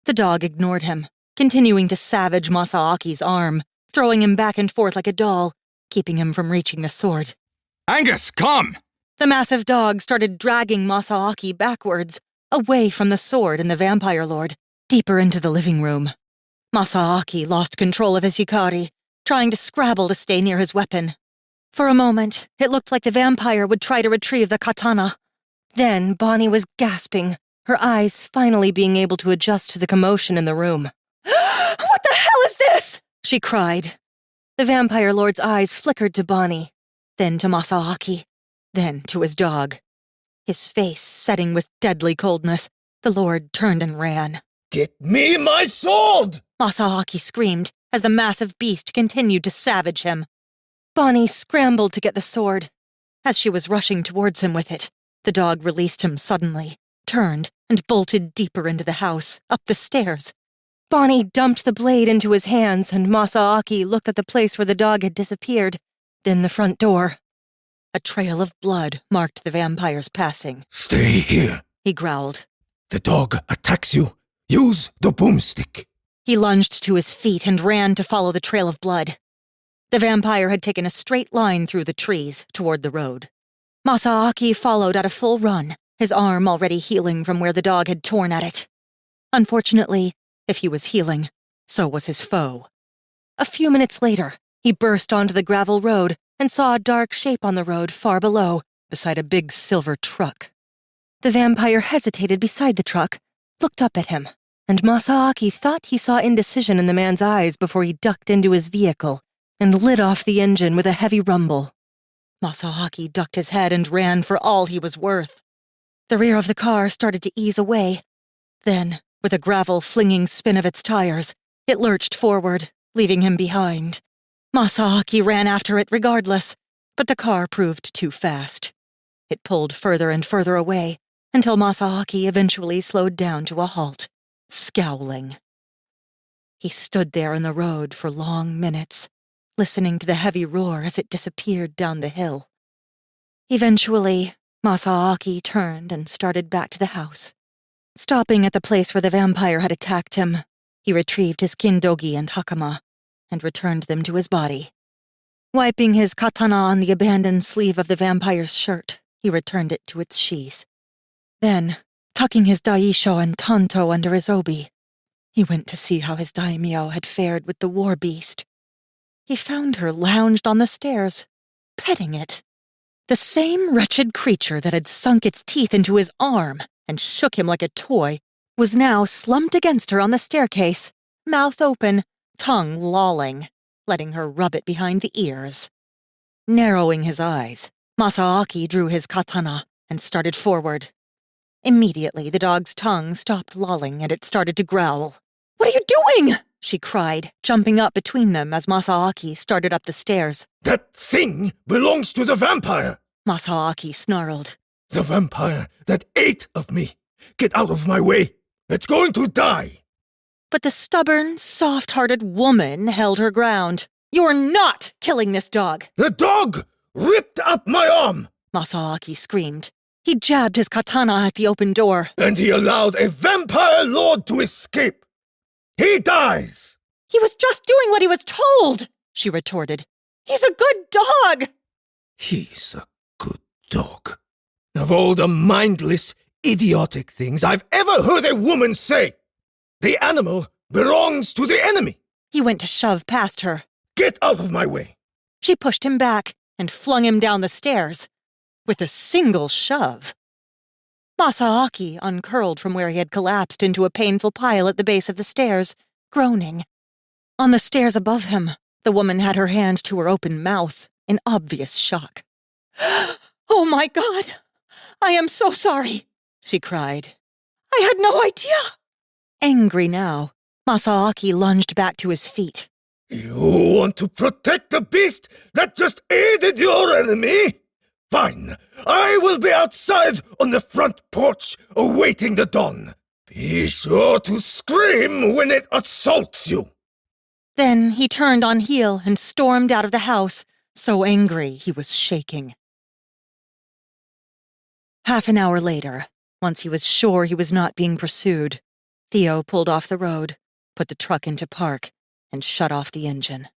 The dog ignored him, continuing to savage Masaaki's arm, throwing him back and forth like a doll, keeping him from reaching the sword. Angus, come! The massive dog started dragging Masaaki backwards, away from the sword and the vampire lord, deeper into the living room. Masaaki lost control of his Hikari, trying to scrabble to stay near his weapon. For a moment, it looked like the vampire would try to retrieve the katana. Then Bonnie was gasping, her eyes finally being able to adjust to the commotion in the room. "What the hell is this?" she cried. The vampire lord's eyes flickered to Bonnie, then to Masaaki, then to his dog. His face setting with deadly coldness, the lord turned and ran. Get me my sword! Masaaki screamed as the massive beast continued to savage him. Bonnie scrambled to get the sword. As she was rushing towards him with it, the dog released him suddenly, turned, and bolted deeper into the house, up the stairs. Bonnie dumped the blade into his hands, and Masaaki looked at the place where the dog had disappeared, then the front door. A trail of blood marked the vampire's passing. Stay here, He growled. the dog attacks you. Use the boomstick. He lunged to his feet and ran to follow the trail of blood. The vampire had taken a straight line through the trees toward the road. Masaaki followed at a full run, his arm already healing from where the dog had torn at it. Unfortunately, if he was healing, so was his foe. A few minutes later, he burst onto the gravel road and saw a dark shape on the road far below, beside a big silver truck. The vampire hesitated beside the truck, looked up at him, and Masaaki thought he saw indecision in the man's eyes before he ducked into his vehicle and lit off the engine with a heavy rumble. Masaaki ducked his head and ran for all he was worth. The rear of the car started to ease away. Then, with a gravel-flinging spin of its tires, it lurched forward, leaving him behind. Masaaki ran after it regardless, but the car proved too fast. It pulled further and further away, until Masaaki eventually slowed down to a halt, scowling. He stood there in the road for long minutes, listening to the heavy roar as it disappeared down the hill. Eventually, Masaaki turned and started back to the house. Stopping at the place where the vampire had attacked him, he retrieved his kindogi and hakama and returned them to his body. Wiping his katana on the abandoned sleeve of the vampire's shirt, he returned it to its sheath. Then, tucking his daisho and tanto under his obi, he went to see how his daimyo had fared with the war beast. He found her lounged on the stairs, petting it. The same wretched creature that had sunk its teeth into his arm and shook him like a toy was now slumped against her on the staircase, mouth open, tongue lolling, letting her rub it behind the ears. Narrowing his eyes, Masaaki drew his katana and started forward. Immediately, the dog's tongue stopped lolling and it started to growl. "What are you doing?" she cried, jumping up between them as Masaaki started up the stairs. That thing belongs to the vampire. Masaaki snarled. The vampire that ate of me. Get out of my way. It's going to die. But the stubborn, soft-hearted woman held her ground. "You're not killing this dog!" The dog ripped up my arm. Masaaki screamed. He jabbed his katana at the open door. And he allowed a vampire lord to escape. He dies. "He was just doing what he was told," she retorted. "He's a good dog." He's a good dog. Of all the mindless, idiotic things I've ever heard a woman say, the animal belongs to the enemy. He went to shove past her. Get out of my way. She pushed him back and flung him down the stairs with a single shove. Masaaki uncurled from where he had collapsed into a painful pile at the base of the stairs, groaning. On the stairs above him, the woman had her hand to her open mouth, in obvious shock. "Oh my God! I am so sorry," she cried. "I had no idea." Angry now, Masaaki lunged back to his feet. You want to protect the beast that just aided your enemy? Fine, I will be outside on the front porch awaiting the dawn. Be sure to scream when it assaults you. Then he turned on heel and stormed out of the house, so angry he was shaking. Half an hour later, once he was sure he was not being pursued, Theo pulled off the road, put the truck into park, and shut off the engine.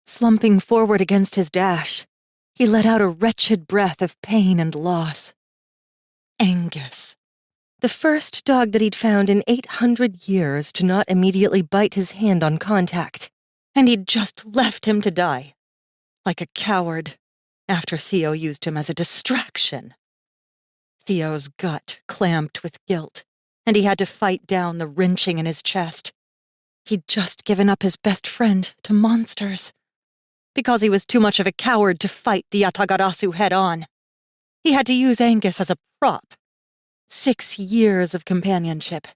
Slumping forward against his dash, he let out a wretched breath of pain and loss. Angus. The first dog that he'd found in 800 years to not immediately bite his hand on contact, and he'd just left him to die. Like a coward, after Theo used him as a distraction. Theo's gut clamped with guilt, and he had to fight down the wrenching in his chest. He'd just given up his best friend to monsters. Because he was too much of a coward to fight the Yatagarasu head-on. He had to use Angus as a prop. 6 years of companionship,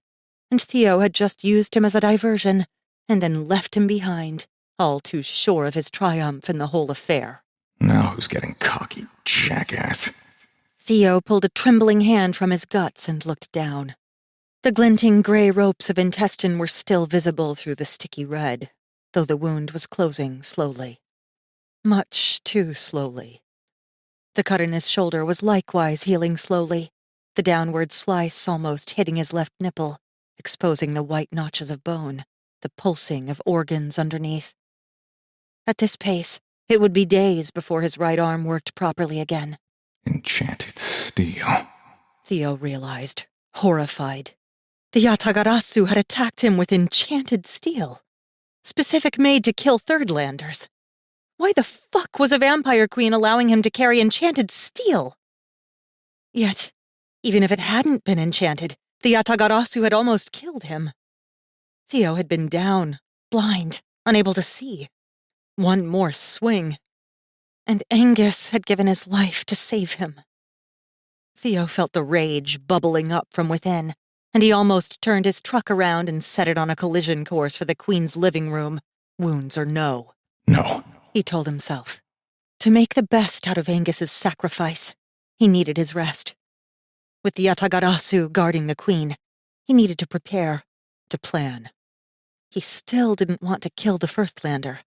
and Theo had just used him as a diversion, and then left him behind, all too sure of his triumph in the whole affair. Now who's getting cocky, jackass? Theo pulled a trembling hand from his guts and looked down. The glinting gray ropes of intestine were still visible through the sticky red, though the wound was closing slowly. Much too slowly. The cut in his shoulder was likewise healing slowly, the downward slice almost hitting his left nipple, exposing the white notches of bone, the pulsing of organs underneath. At this pace, it would be days before his right arm worked properly again. Enchanted steel. Theo realized, horrified. The Yatagarasu had attacked him with enchanted steel, specific made to kill Thirdlanders. Why the fuck was a vampire queen allowing him to carry enchanted steel? Yet, even if it hadn't been enchanted, the Yatagarasu had almost killed him. Theo had been down, blind, unable to see. One more swing, and Angus had given his life to save him. Theo felt the rage bubbling up from within, and he almost turned his truck around and set it on a collision course for the Queen's living room, wounds or no. No. He told himself. To make the best out of Angus's sacrifice, he needed his rest. With the Yatagarasu guarding the Queen, he needed to prepare, to plan. He still didn't want to kill the Firstlander,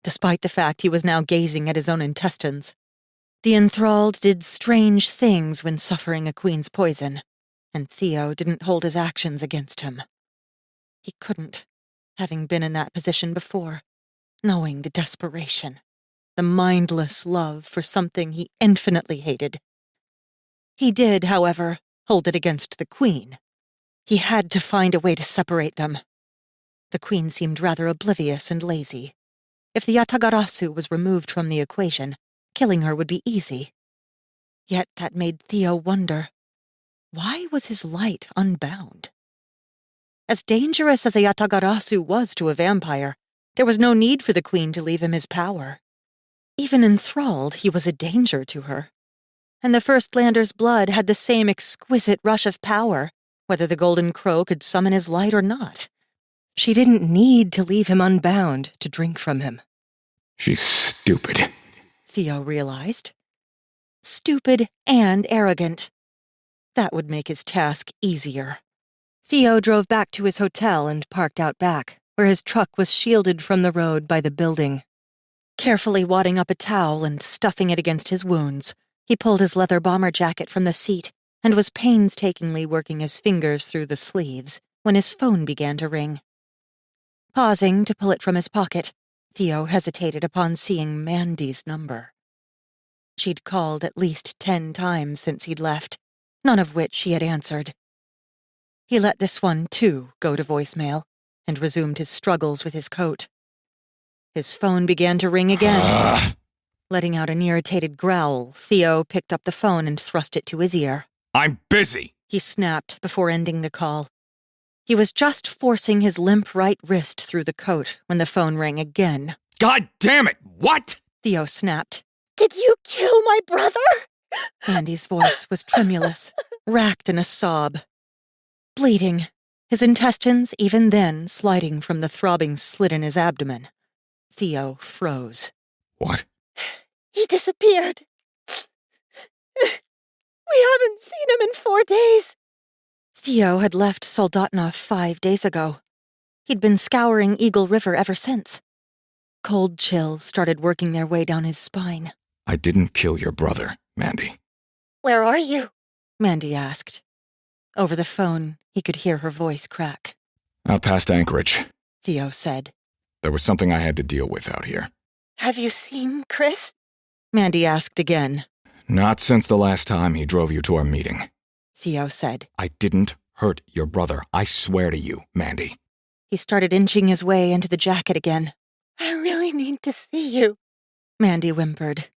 despite the fact he was now gazing at his own intestines. The enthralled did strange things when suffering a Queen's poison, and Theo didn't hold his actions against him. He couldn't, having been in that position before, knowing the desperation, the mindless love for something he infinitely hated. He did, however, hold it against the Queen. He had to find a way to separate them. The Queen seemed rather oblivious and lazy. If the Yatagarasu was removed from the equation, killing her would be easy. Yet that made Theo wonder, why was his light unbound? As dangerous as a Yatagarasu was to a vampire, there was no need for the Queen to leave him his power. Even enthralled, he was a danger to her. And the Firstlander's blood had the same exquisite rush of power, whether the Golden Crow could summon his light or not. She didn't need to leave him unbound to drink from him. She's stupid, Theo realized. Stupid and arrogant. That would make his task easier. Theo drove back to his hotel and parked out back, where his truck was shielded from the road by the building. Carefully wadding up a towel and stuffing it against his wounds, he pulled his leather bomber jacket from the seat and was painstakingly working his fingers through the sleeves when his phone began to ring. Pausing to pull it from his pocket, Theo hesitated upon seeing Mandy's number. She'd called at least 10 times since he'd left, none of which she had answered. He let this one, too, go to voicemail and resumed his struggles with his coat. His phone began to ring again. Letting out an irritated growl, Theo picked up the phone and thrust it to his ear. I'm busy, He snapped before ending the call. He was just forcing his limp right wrist through the coat when the phone rang again. God damn it, what? Theo snapped. Did you kill my brother? Andy's voice was tremulous, racked in a sob. Bleeding, his intestines even then sliding from the throbbing slit in his abdomen. Theo froze. What? He disappeared. We haven't seen him in 4 days. Theo had left Soldatna 5 days ago. He'd been scouring Eagle River ever since. Cold chills started working their way down his spine. I didn't kill your brother, Mandy. Where are you? Mandy asked. Over the phone, he could hear her voice crack. Out past Anchorage. Theo said. There was something I had to deal with out here. Have you seen Chris? Mandy asked again. Not since the last time he drove you to our meeting. Theo said. I didn't hurt your brother. I swear to you, Mandy. He started inching his way into the jacket again. I really need to see you. Mandy whimpered.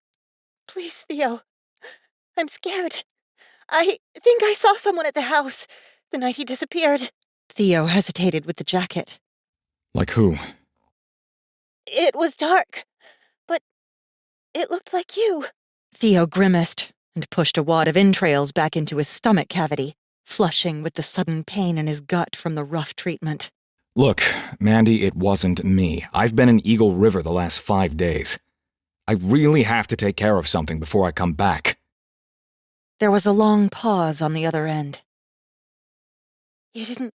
Please, Theo. I'm scared. I think I saw someone at the house the night he disappeared. Theo hesitated with the jacket. Like who? It was dark, but it looked like you. Theo grimaced and pushed a wad of entrails back into his stomach cavity, flushing with the sudden pain in his gut from the rough treatment. Look, Mandy, it wasn't me. I've been in Eagle River the last 5 days. I really have to take care of something before I come back. There was a long pause on the other end. You didn't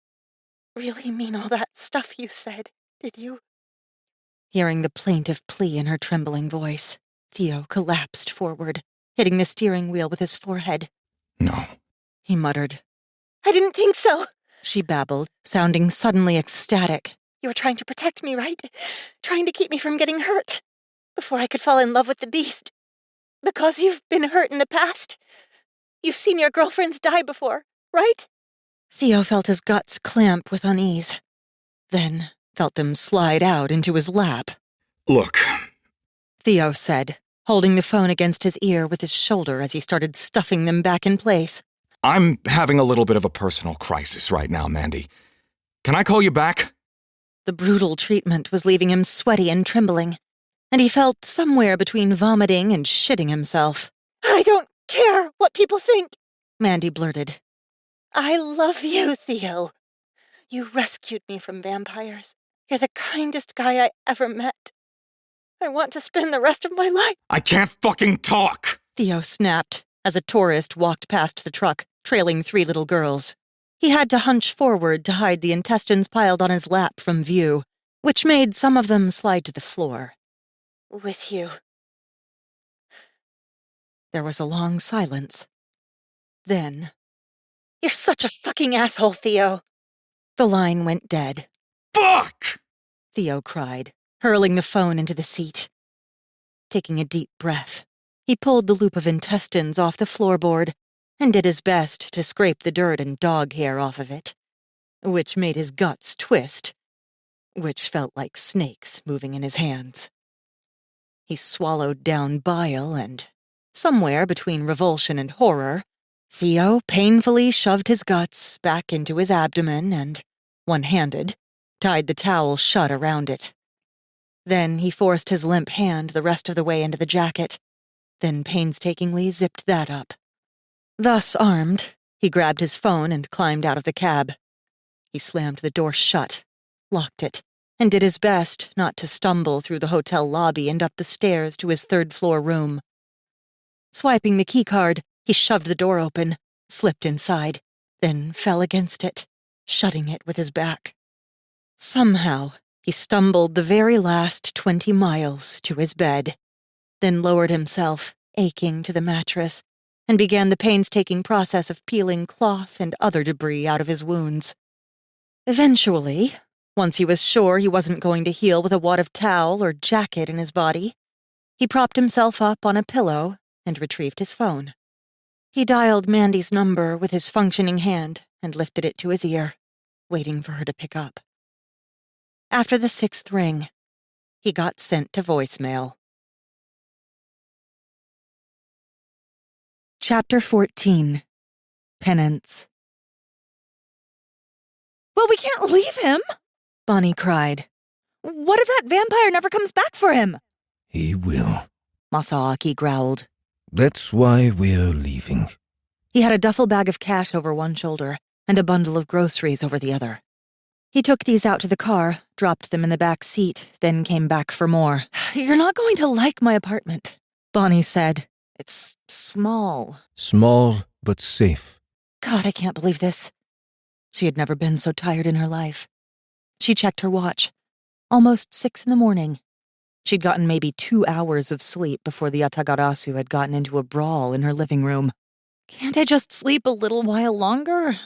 really mean all that stuff you said, did you? Hearing the plaintive plea in her trembling voice, Theo collapsed forward, hitting the steering wheel with his forehead. No. He muttered. I didn't think so. She babbled, sounding suddenly ecstatic. You were trying to protect me, right? Trying to keep me from getting hurt. Before I could fall in love with the beast. Because you've been hurt in the past. You've seen your girlfriends die before, right? Theo felt his guts clamp with unease. Then felt them slide out into his lap. Look, Theo said, holding the phone against his ear with his shoulder as he started stuffing them back in place. I'm having a little bit of a personal crisis right now, Mandy. Can I call you back? The brutal treatment was leaving him sweaty and trembling, and he felt somewhere between vomiting and shitting himself. I don't care what people think. Mandy blurted. I love you, Theo. You rescued me from vampires. You're the kindest guy I ever met. I want to spend the rest of my life. I can't fucking talk! Theo snapped as a tourist walked past the truck, trailing 3 little girls. He had to hunch forward to hide the intestines piled on his lap from view, which made some of them slide to the floor. With you. There was a long silence. Then, You're such a fucking asshole, Theo. the line went dead. Fuck! Theo cried, hurling the phone into the seat. Taking a deep breath, he pulled the loop of intestines off the floorboard and did his best to scrape the dirt and dog hair off of it, which made his guts twist, which felt like snakes moving in his hands. He swallowed down bile and, somewhere between revulsion and horror, Theo painfully shoved his guts back into his abdomen and, one-handed, tied the towel shut around it. Then he forced his limp hand the rest of the way into the jacket, then painstakingly zipped that up. Thus armed, he grabbed his phone and climbed out of the cab. He slammed the door shut, locked it, and did his best not to stumble through the hotel lobby and up the stairs to his 3rd-floor room. Swiping the keycard, he shoved the door open, slipped inside, then fell against it, shutting it with his back. Somehow, he stumbled the very last 20 miles to his bed, then lowered himself, aching, to the mattress, and began the painstaking process of peeling cloth and other debris out of his wounds. Eventually, once he was sure he wasn't going to heal with a wad of towel or jacket in his body, he propped himself up on a pillow and retrieved his phone. He dialed Mandy's number with his functioning hand and lifted it to his ear, waiting for her to pick up. After the 6th ring, he got sent to voicemail. Chapter 14. Penance. Well, we can't leave him, Bonnie cried. What if that vampire never comes back for him? He will. Masaaki growled. That's why we're leaving. He had a duffel bag of cash over one shoulder and a bundle of groceries over the other. He took these out to the car, dropped them in the back seat, then came back for more. You're not going to like my apartment, Bonnie said. It's small. Small, but safe. God, I can't believe this. She had never been so tired in her life. She checked her watch. Almost 6 a.m. She'd gotten maybe 2 hours of sleep before the Yatagarasu had gotten into a brawl in her living room. Can't I just sleep a little while longer?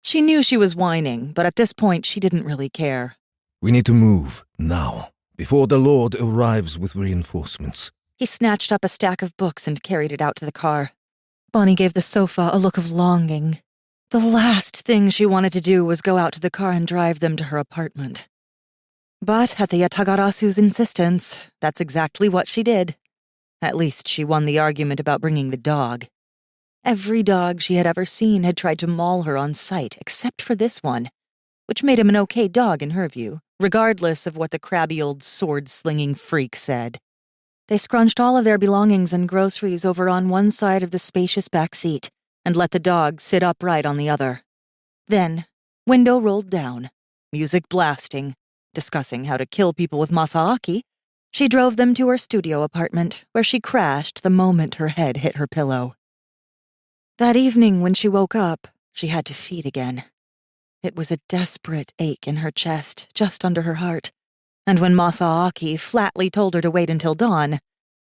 She knew she was whining, but at this point she didn't really care. We need to move, now, before the Lord arrives with reinforcements. He snatched up a stack of books and carried it out to the car. Bonnie gave the sofa a look of longing. The last thing she wanted to do was go out to the car and drive them to her apartment. But at the Yatagarasu's insistence, that's exactly what she did. At least she won the argument about bringing the dog. Every dog she had ever seen had tried to maul her on sight, except for this one, which made him an okay dog in her view, regardless of what the crabby old sword-slinging freak said. They scrunched all of their belongings and groceries over on one side of the spacious back seat and let the dog sit upright on the other. Then, window rolled down, music blasting, discussing how to kill people with Masaaki, she drove them to her studio apartment, where she crashed the moment her head hit her pillow. That evening when she woke up, she had to feed again. It was a desperate ache in her chest, just under her heart. And when Masaaki flatly told her to wait until dawn,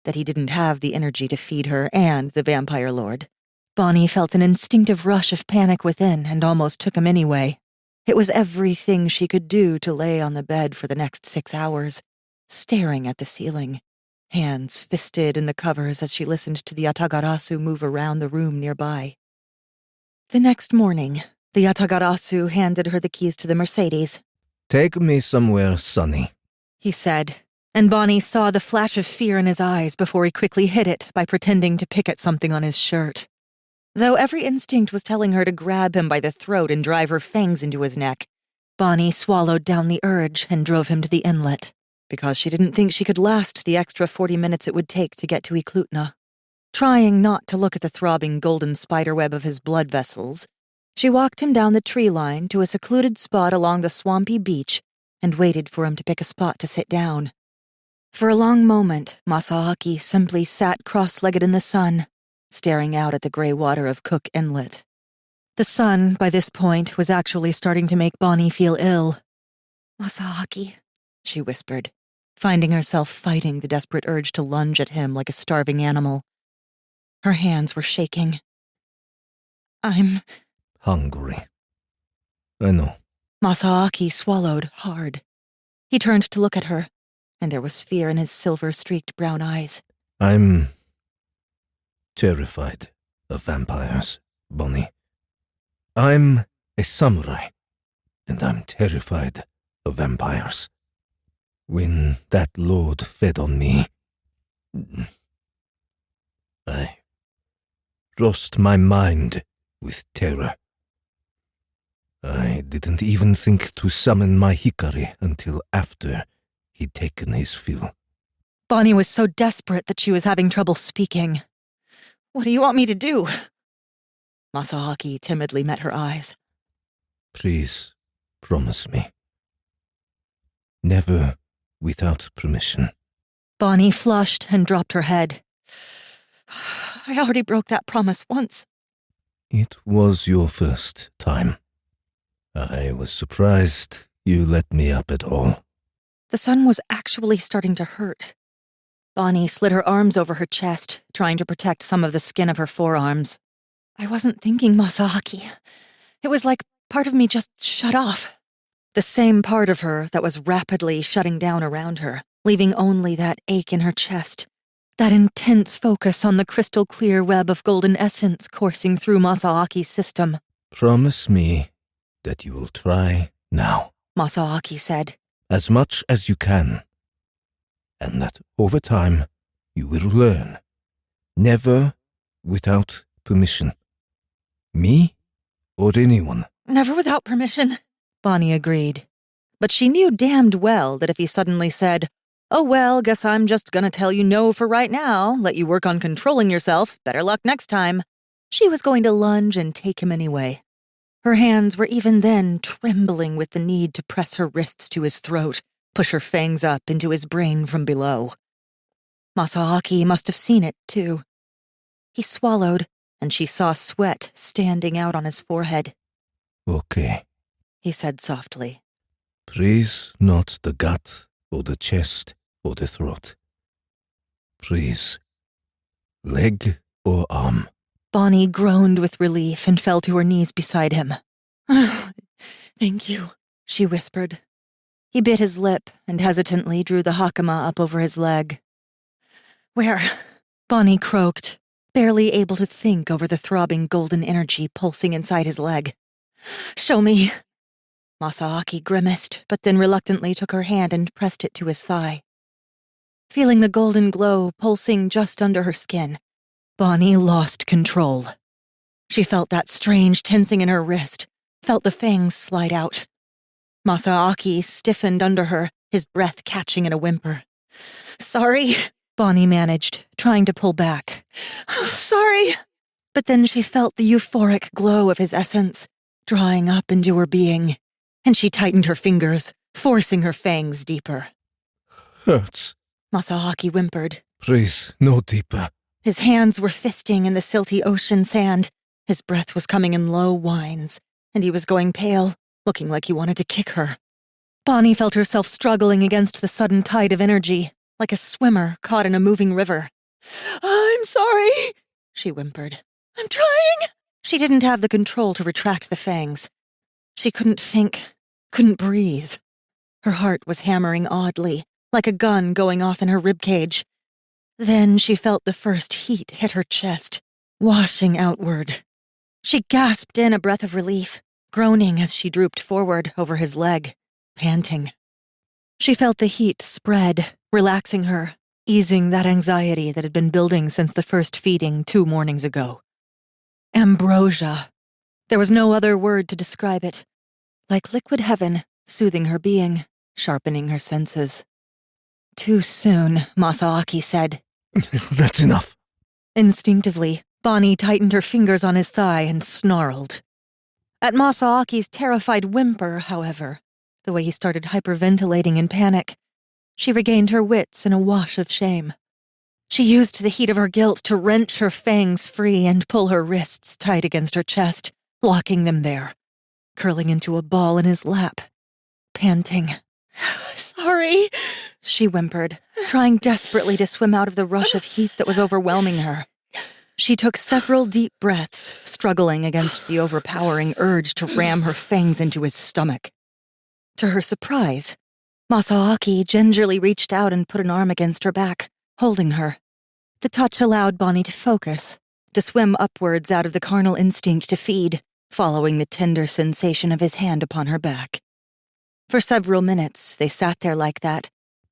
that he didn't have the energy to feed her and the vampire lord, Bonnie felt an instinctive rush of panic within and almost took him anyway. It was everything she could do to lay on the bed for the next 6 hours, staring at the ceiling, hands fisted in the covers as she listened to the Yatagarasu move around the room nearby. The next morning, the Yatagarasu handed her the keys to the Mercedes. Take me somewhere sunny, He said, and Bonnie saw the flash of fear in his eyes before he quickly hid it by pretending to pick at something on his shirt. Though every instinct was telling her to grab him by the throat and drive her fangs into his neck, Bonnie swallowed down the urge and drove him to the inlet, because she didn't think she could last the extra 40 minutes it would take to get to Eklutna. Trying not to look at the throbbing golden spiderweb of his blood vessels, she walked him down the tree line to a secluded spot along the swampy beach and waited for him to pick a spot to sit down. For a long moment, Masaaki simply sat cross-legged in the sun, staring out at the gray water of Cook Inlet. The sun, by this point, was actually starting to make Bonnie feel ill. "Masaaki," she whispered, finding herself fighting the desperate urge to lunge at him like a starving animal. Her hands were shaking. "I'm hungry. I know. Masaaki swallowed hard. He turned to look at her, and there was fear in his silver-streaked brown eyes. I'm terrified of vampires, Bonnie. I'm a samurai, and I'm terrified of vampires. When that lord fed on me, I lost my mind with terror. I didn't even think to summon my hikari until after he'd taken his fill. Bonnie was so desperate that she was having trouble speaking. "What do you want me to do?" Masaaki timidly met her eyes. Please, promise me. Never without permission. Bonnie flushed and dropped her head. "I already broke that promise once." It was your first time. I was surprised you let me up at all. The sun was actually starting to hurt. Bonnie slid her arms over her chest, trying to protect some of the skin of her forearms. "I wasn't thinking, Masaaki. It was like part of me just shut off." The same part of her that was rapidly shutting down around her, leaving only that ache in her chest, that intense focus on the crystal-clear web of golden essence coursing through Masaaki's system. Promise me that you will try now. Masaaki said. As much as you can. And that over time you will learn. Never without permission. Me or anyone. "Never without permission," Bonnie agreed. But she knew damned well that if he suddenly said, "Oh well, guess I'm just gonna tell you no for right now, let you work on controlling yourself, better luck next time," she was going to lunge and take him anyway. Her hands were even then trembling with the need to press her wrists to his throat, push her fangs up into his brain from below. Masaaki must have seen it, too. He swallowed, and she saw sweat standing out on his forehead. Okay, He said softly. Please not the gut or the chest or the throat. Please, leg or arm. Bonnie groaned with relief and fell to her knees beside him. "Thank you," she whispered. He bit his lip and hesitantly drew the hakama up over his leg. "Where?" Bonnie croaked, barely able to think over the throbbing golden energy pulsing inside his leg. "Show me." Masaaki grimaced, but then reluctantly took her hand and pressed it to his thigh. Feeling the golden glow pulsing just under her skin, Bonnie lost control. She felt that strange tensing in her wrist, felt the fangs slide out. Masaaki stiffened under her, his breath catching in a whimper. "Sorry," Bonnie managed, trying to pull back. "Sorry." But then she felt the euphoric glow of his essence, drawing up into her being, and she tightened her fingers, forcing her fangs deeper. Hurts. Masaaki whimpered. Please, no deeper. His hands were fisting in the silty ocean sand. His breath was coming in low whines, and he was going pale, looking like he wanted to kick her. Bonnie felt herself struggling against the sudden tide of energy, like a swimmer caught in a moving river. I'm sorry, she whimpered. I'm trying. She didn't have the control to retract the fangs. She couldn't think, couldn't breathe. Her heart was hammering oddly, like a gun going off in her ribcage. Then she felt the first heat hit her chest, washing outward. She gasped in a breath of relief, groaning as she drooped forward over his leg, panting. She felt the heat spread, relaxing her, easing that anxiety that had been building since the first feeding 2 mornings ago. Ambrosia. There was no other word to describe it. Like liquid heaven, soothing her being, sharpening her senses. Too soon, Masaaki said. That's enough. Instinctively, Bonnie tightened her fingers on his thigh and snarled. At Masaaki's terrified whimper, however, the way he started hyperventilating in panic, she regained her wits in a wash of shame. She used the heat of her guilt to wrench her fangs free and pull her wrists tight against her chest, locking them there, curling into a ball in his lap, panting. Sorry, she whimpered, trying desperately to swim out of the rush of heat that was overwhelming her. She took several deep breaths, struggling against the overpowering urge to ram her fangs into his stomach. To her surprise, Masaaki gingerly reached out and put an arm against her back, holding her. The touch allowed Bonnie to focus, to swim upwards out of the carnal instinct to feed, following the tender sensation of his hand upon her back. For several minutes, they sat there like that,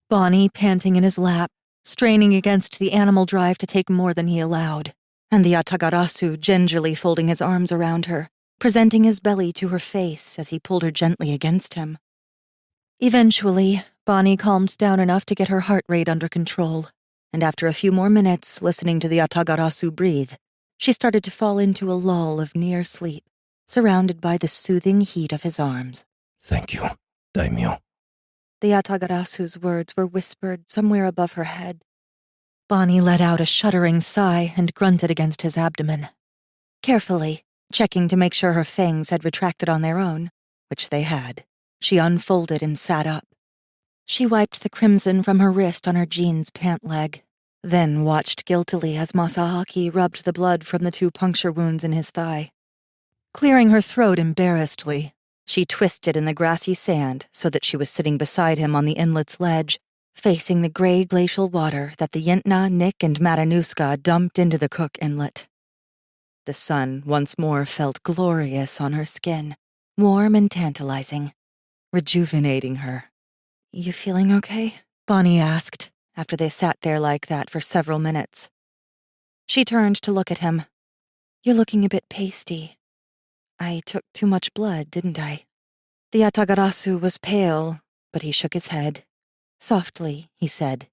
Bonnie panting in his lap, straining against the animal drive to take more than he allowed, and the Atagarasu gingerly folding his arms around her, presenting his belly to her face as he pulled her gently against him. Eventually, Bonnie calmed down enough to get her heart rate under control, and after a few more minutes listening to the Atagarasu breathe, she started to fall into a lull of near sleep, surrounded by the soothing heat of his arms. Thank you, Daimyo. The Atagarasu's words were whispered somewhere above her head. Bonnie let out a shuddering sigh and grunted against his abdomen. Carefully, checking to make sure her fangs had retracted on their own, which they had, she unfolded and sat up. She wiped the crimson from her wrist on her jeans pant leg, then watched guiltily as Masaaki rubbed the blood from the 2 puncture wounds in his thigh. Clearing her throat embarrassedly, she twisted in the grassy sand so that she was sitting beside him on the inlet's ledge, facing the gray glacial water that the Yentna, Nick, and Matanuska dumped into the Cook Inlet. The sun once more felt glorious on her skin, warm and tantalizing, rejuvenating her. You feeling okay? Bonnie asked, after they sat there like that for several minutes. She turned to look at him. You're looking a bit pasty. I took too much blood, didn't I? The Atagarasu was pale, but he shook his head. Softly, he said,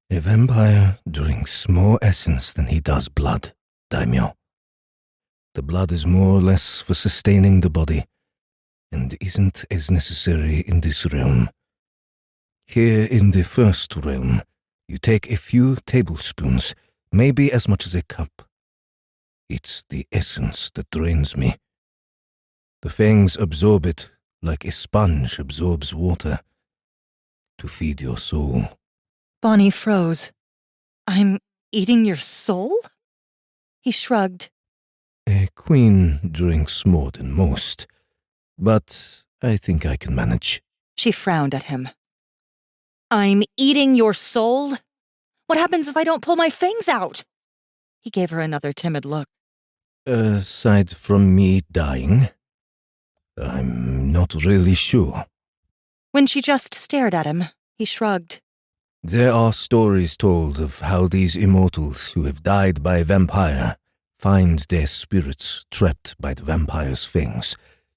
A vampire drinks more essence than he does blood, Daimyo. The blood is more or less for sustaining the body, and isn't as necessary in this realm. Here in the first realm, you take a few tablespoons, maybe as much as a cup. It's the essence that drains me. The fangs absorb it like a sponge absorbs water, to feed your soul. Bonnie froze. I'm eating your soul? He shrugged. A queen drinks more than most, but I think I can manage. She frowned at him. I'm eating your soul? What happens if I don't pull my fangs out? He gave her another timid look. Aside from me dying, I'm not really sure. When she just stared at him, he shrugged. There are stories told of how these immortals who have died by a vampire find their spirits trapped by the vampire's fangs,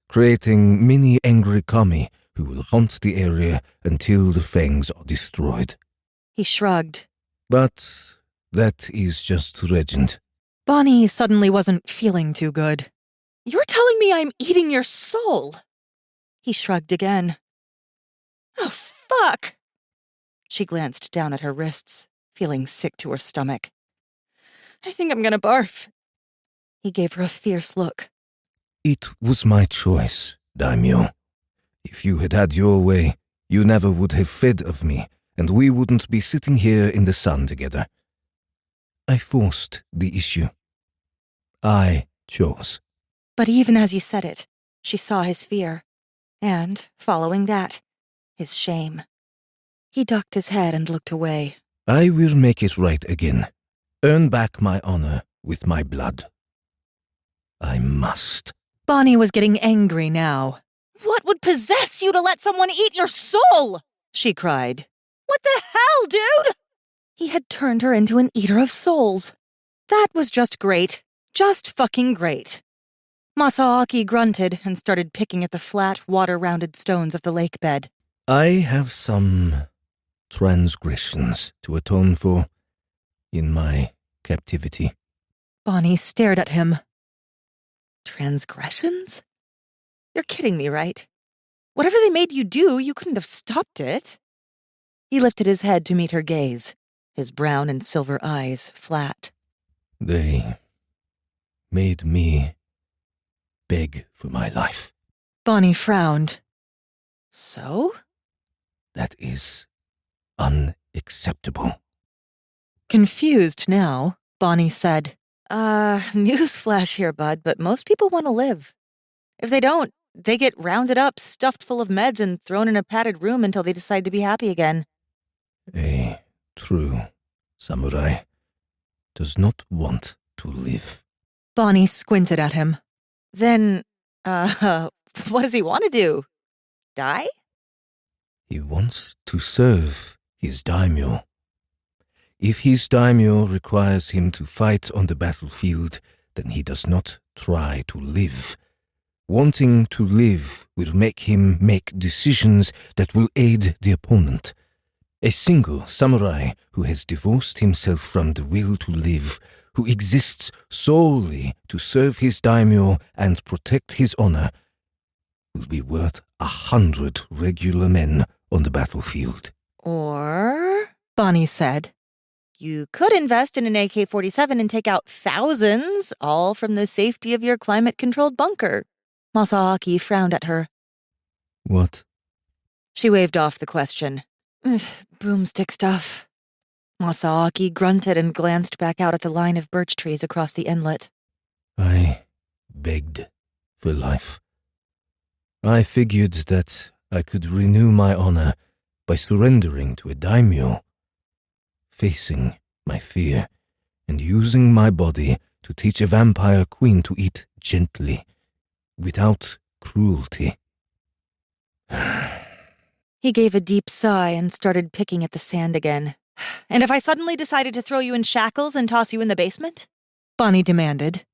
creating many angry kami who will haunt the area until the fangs are destroyed. He shrugged. But that is just legend. Bonnie suddenly wasn't feeling too good. You're telling me I'm eating your soul? He shrugged again. Oh, fuck! She glanced down at her wrists, feeling sick to her stomach. I think I'm gonna barf. He gave her a fierce look. It was my choice, Daimyo. If you had had your way, you never would have fed of me, and we wouldn't be sitting here in the sun together. I forced the issue. I chose. But even as he said it, she saw his fear, and, following that, his shame. He ducked his head and looked away. I will make it right again. Earn back my honor with my blood. I must. Bonnie was getting angry now. What would possess you to let someone eat your soul? She cried. What the hell, dude? He had turned her into an eater of souls. That was just great. Just fucking great. Masaaki grunted and started picking at the flat, water-rounded stones of the lake bed. I have some transgressions to atone for in my captivity. Bonnie stared at him. Transgressions? You're kidding me, right? Whatever they made you do, you couldn't have stopped it. He lifted his head to meet her gaze, his brown and silver eyes flat. They made me beg for my life. Bonnie frowned. So? That is unacceptable. Confused now, Bonnie said, newsflash here, bud, but most people want to live. If they don't, they get rounded up, stuffed full of meds, and thrown in a padded room until they decide to be happy again. A true samurai does not want to live. Bonnie squinted at him. Then, what does he want to do? Die? He wants to serve his daimyo. If his daimyo requires him to fight on the battlefield, then he does not try to live. Wanting to live will make him make decisions that will aid the opponent. A single samurai who has divorced himself from the will to live, who exists solely to serve his daimyo and protect his honor, will be worth 100 regular men on the battlefield. Or, Bonnie said, you could invest in an AK-47 and take out thousands, all from the safety of your climate-controlled bunker. Masaaki frowned at her. What? She waved off the question. Boomstick stuff. Masaaki grunted and glanced back out at the line of birch trees across the inlet. I begged for life. I figured that I could renew my honor by surrendering to a daimyo, facing my fear, and using my body to teach a vampire queen to eat gently, without cruelty. He gave a deep sigh and started picking at the sand again. And if I suddenly decided to throw you in shackles and toss you in the basement? Bonnie demanded.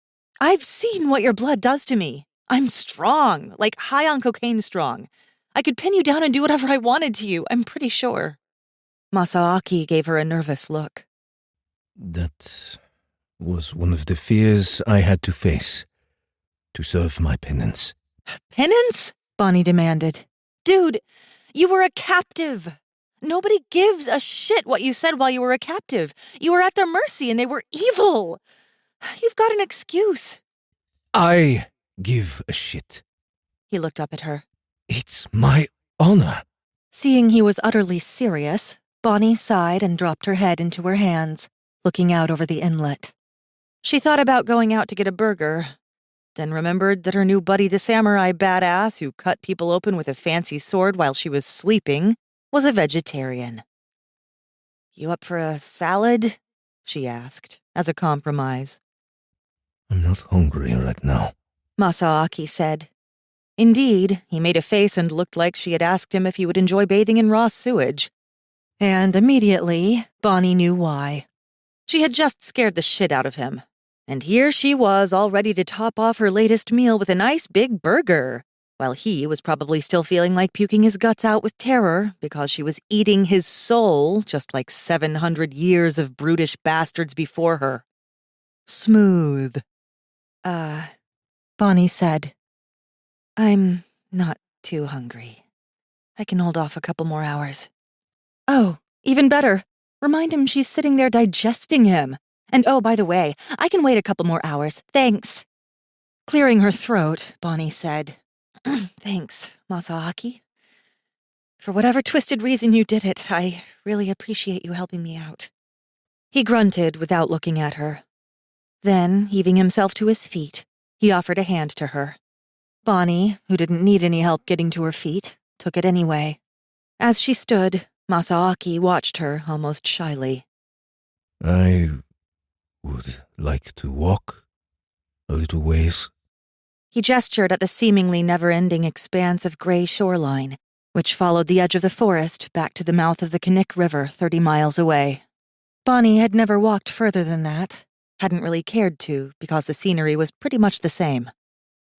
I've seen what your blood does to me. I'm strong, like high on cocaine strong. I could pin you down and do whatever I wanted to you, I'm pretty sure. Masaaki gave her a nervous look. That was one of the fears I had to face, to serve my penance. Penance? Bonnie demanded. Dude, you were a captive. Nobody gives a shit what you said while you were a captive. You were at their mercy and they were evil. You've got an excuse. I give a shit. He looked up at her. It's my honor. Seeing he was utterly serious, Bonnie sighed and dropped her head into her hands, looking out over the inlet. She thought about going out to get a burger, then remembered that her new buddy the samurai badass who cut people open with a fancy sword while she was sleeping was a vegetarian. You up for a salad? She asked, as a compromise. I'm not hungry right now, Masaaki said. Indeed, he made a face and looked like she had asked him if he would enjoy bathing in raw sewage. And immediately, Bonnie knew why. She had just scared the shit out of him. And here she was, all ready to top off her latest meal with a nice big burger, while he was probably still feeling like puking his guts out with terror because she was eating his soul, just like 700 years of brutish bastards before her. Smooth. Bonnie said. I'm not too hungry. I can hold off a couple more hours. Oh, even better. Remind him she's sitting there digesting him. And oh, by the way, I can wait a couple more hours. Thanks. Clearing her throat, Bonnie said, Thanks, Masaaki. For whatever twisted reason you did it, I really appreciate you helping me out. He grunted without looking at her. Then, heaving himself to his feet, he offered a hand to her. Bonnie, who didn't need any help getting to her feet, took it anyway. As she stood, Masaaki watched her almost shyly. I would like to walk a little ways. He gestured at the seemingly never-ending expanse of gray shoreline, which followed the edge of the forest back to the mouth of the Kinnick River 30 miles away. Bonnie had never walked further than that, hadn't really cared to because the scenery was pretty much the same.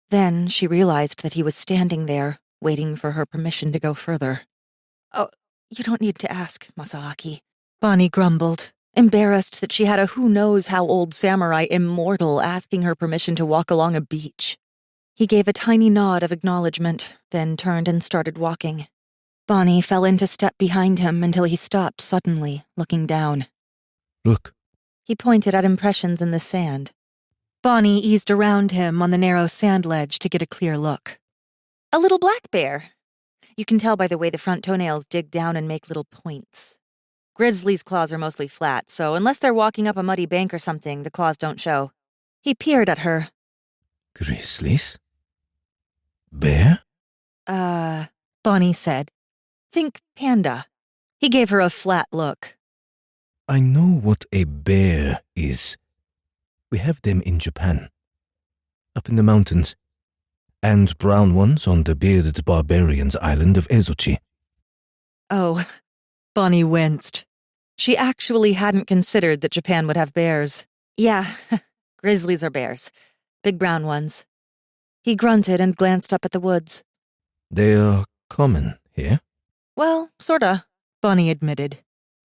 Then she realized that he was standing there, waiting for her permission to go further. Oh, you don't need to ask, Masaaki. Bonnie grumbled, embarrassed that she had a who-knows-how-old samurai immortal asking her permission to walk along a beach. He gave a tiny nod of acknowledgement, then turned and started walking. Bonnie fell into step behind him until he stopped suddenly, looking down. Look. He pointed at impressions in the sand. Bonnie eased around him on the narrow sand ledge to get a clear look. A little black bear. You can tell by the way the front toenails dig down and make little points. Grizzly's claws are mostly flat, so unless they're walking up a muddy bank or something, the claws don't show. He peered at her. Grizzlies? Bear? Bonnie said. Think panda. He gave her a flat look. I know what a bear is. We have them in Japan. Up in the mountains. And brown ones on the bearded barbarians island of Ezochi. Oh, Bonnie winced. She actually hadn't considered that Japan would have bears. Yeah, grizzlies are bears. Big brown ones. He grunted and glanced up at the woods. They are common here? Well, sorta, Bonnie admitted.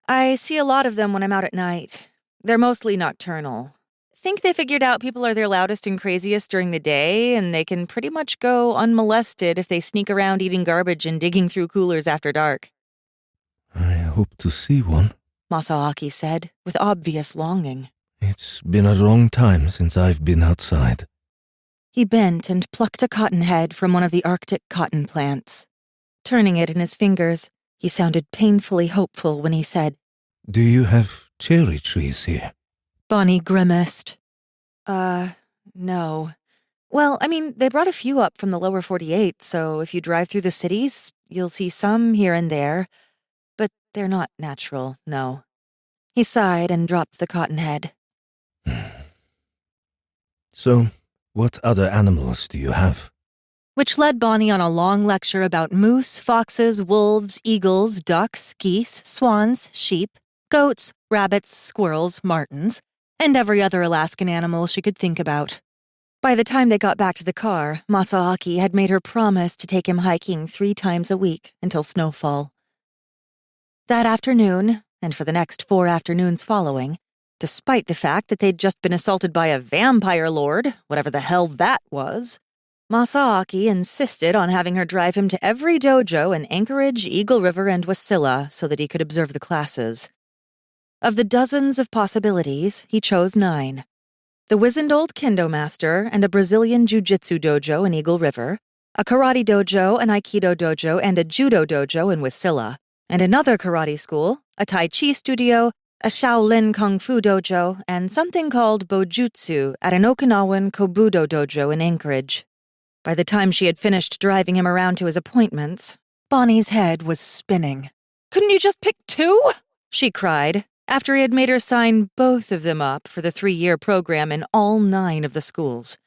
I see a lot of them when I'm out at night. They're mostly nocturnal. Think they figured out people are their loudest and craziest during the day, and they can pretty much go unmolested if they sneak around eating garbage and digging through coolers after dark. I hope to see one, Masaaki said, with obvious longing. It's been a long time since I've been outside. He bent and plucked a cotton head from one of the Arctic cotton plants. Turning it in his fingers, he sounded painfully hopeful when he said, Do you have cherry trees here? Bonnie grimaced. No. Well, I mean, they brought a few up from the lower 48, so if you drive through the cities, you'll see some here and there. But they're not natural, no. He sighed and dropped the cotton head. So, what other animals do you have? Which led Bonnie on a long lecture about moose, foxes, wolves, eagles, ducks, geese, swans, sheep, goats, rabbits, squirrels, martens, and every other Alaskan animal she could think about. By the time they got back to the car, Masaaki had made her promise to take him hiking 3 times a week until snowfall. That afternoon, and for the next 4 afternoons following, despite the fact that they'd just been assaulted by a vampire lord, whatever the hell that was, Masaaki insisted on having her drive him to every dojo in Anchorage, Eagle River, and Wasilla so that he could observe the classes. Of the dozens of possibilities, he chose 9. The wizened old kendo master and a Brazilian jiu-jitsu dojo in Eagle River, a karate dojo, an aikido dojo, and a judo dojo in Wasilla, and another karate school, a tai chi studio, a Shaolin Kung Fu dojo, and something called Bojutsu at an Okinawan Kobudo dojo in Anchorage. By the time she had finished driving him around to his appointments, Bonnie's head was spinning. Couldn't you just pick 2? She cried, after he had made her sign both of them up for the 3-year program in all 9 of the schools.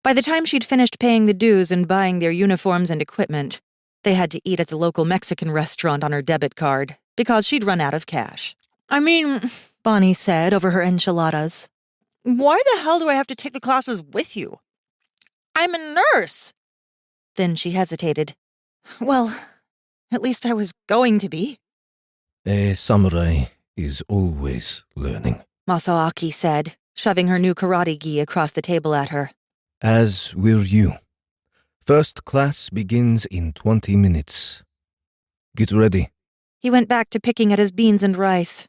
By the time she'd finished paying the dues and buying their uniforms and equipment, they had to eat at the local Mexican restaurant on her debit card, because she'd run out of cash. I mean, Bonnie said over her enchiladas. Why the hell do I have to take the classes with you? I'm a nurse. Then she hesitated. Well, at least I was going to be. A samurai is always learning, Masaaki said, shoving her new karate gi across the table at her. As will you. First class begins in 20 minutes. Get ready. He went back to picking at his beans and rice.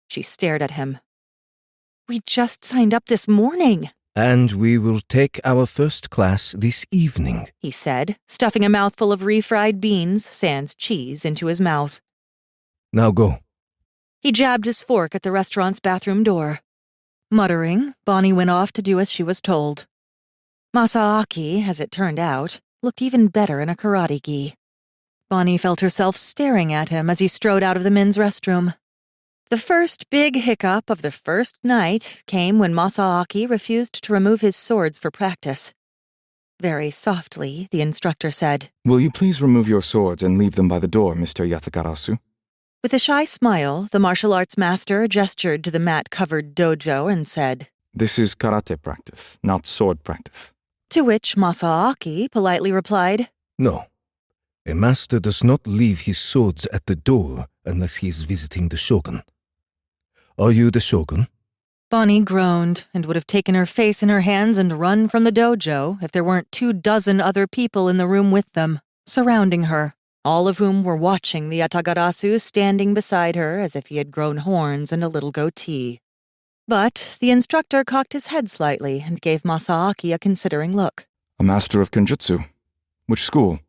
She stared at him. We just signed up this morning. And we will take our first class this evening, he said, stuffing a mouthful of refried beans, sans cheese, into his mouth. Now go. He jabbed his fork at the restaurant's bathroom door. Muttering, Bonnie went off to do as she was told. Masaaki, as it turned out, looked even better in a karate gi. Bonnie felt herself staring at him as he strode out of the men's restroom. The first big hiccup of the first night came when Masaaki refused to remove his swords for practice. Very softly, the instructor said, Will you please remove your swords and leave them by the door, Mr. Yatagarasu? With a shy smile, the martial arts master gestured to the mat-covered dojo and said, This is karate practice, not sword practice. To which Masaaki politely replied, No. A master does not leave his swords at the door unless he is visiting the shogun. Are you the shogun? Bonnie groaned and would have taken her face in her hands and run from the dojo if there weren't 24 other people in the room with them, surrounding her, all of whom were watching the Yatagarasu standing beside her as if he had grown horns and a little goatee. But the instructor cocked his head slightly and gave Masaaki a considering look. A master of Kenjutsu. Which school?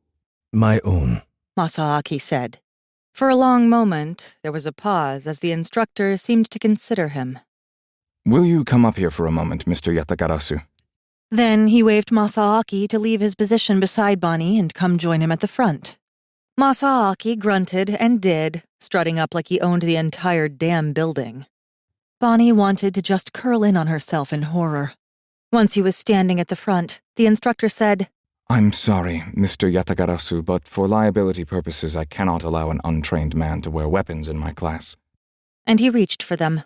My own, Masaaki said. For a long moment, there was a pause as the instructor seemed to consider him. Will you come up here for a moment, Mr. Yatagarasu? Then he waved Masaaki to leave his position beside Bonnie and come join him at the front. Masaaki grunted and did, strutting up like he owned the entire damn building. Bonnie wanted to just curl in on herself in horror. Once he was standing at the front, the instructor said, I'm sorry, Mr. Yatagarasu, but for liability purposes I cannot allow an untrained man to wear weapons in my class. And he reached for them.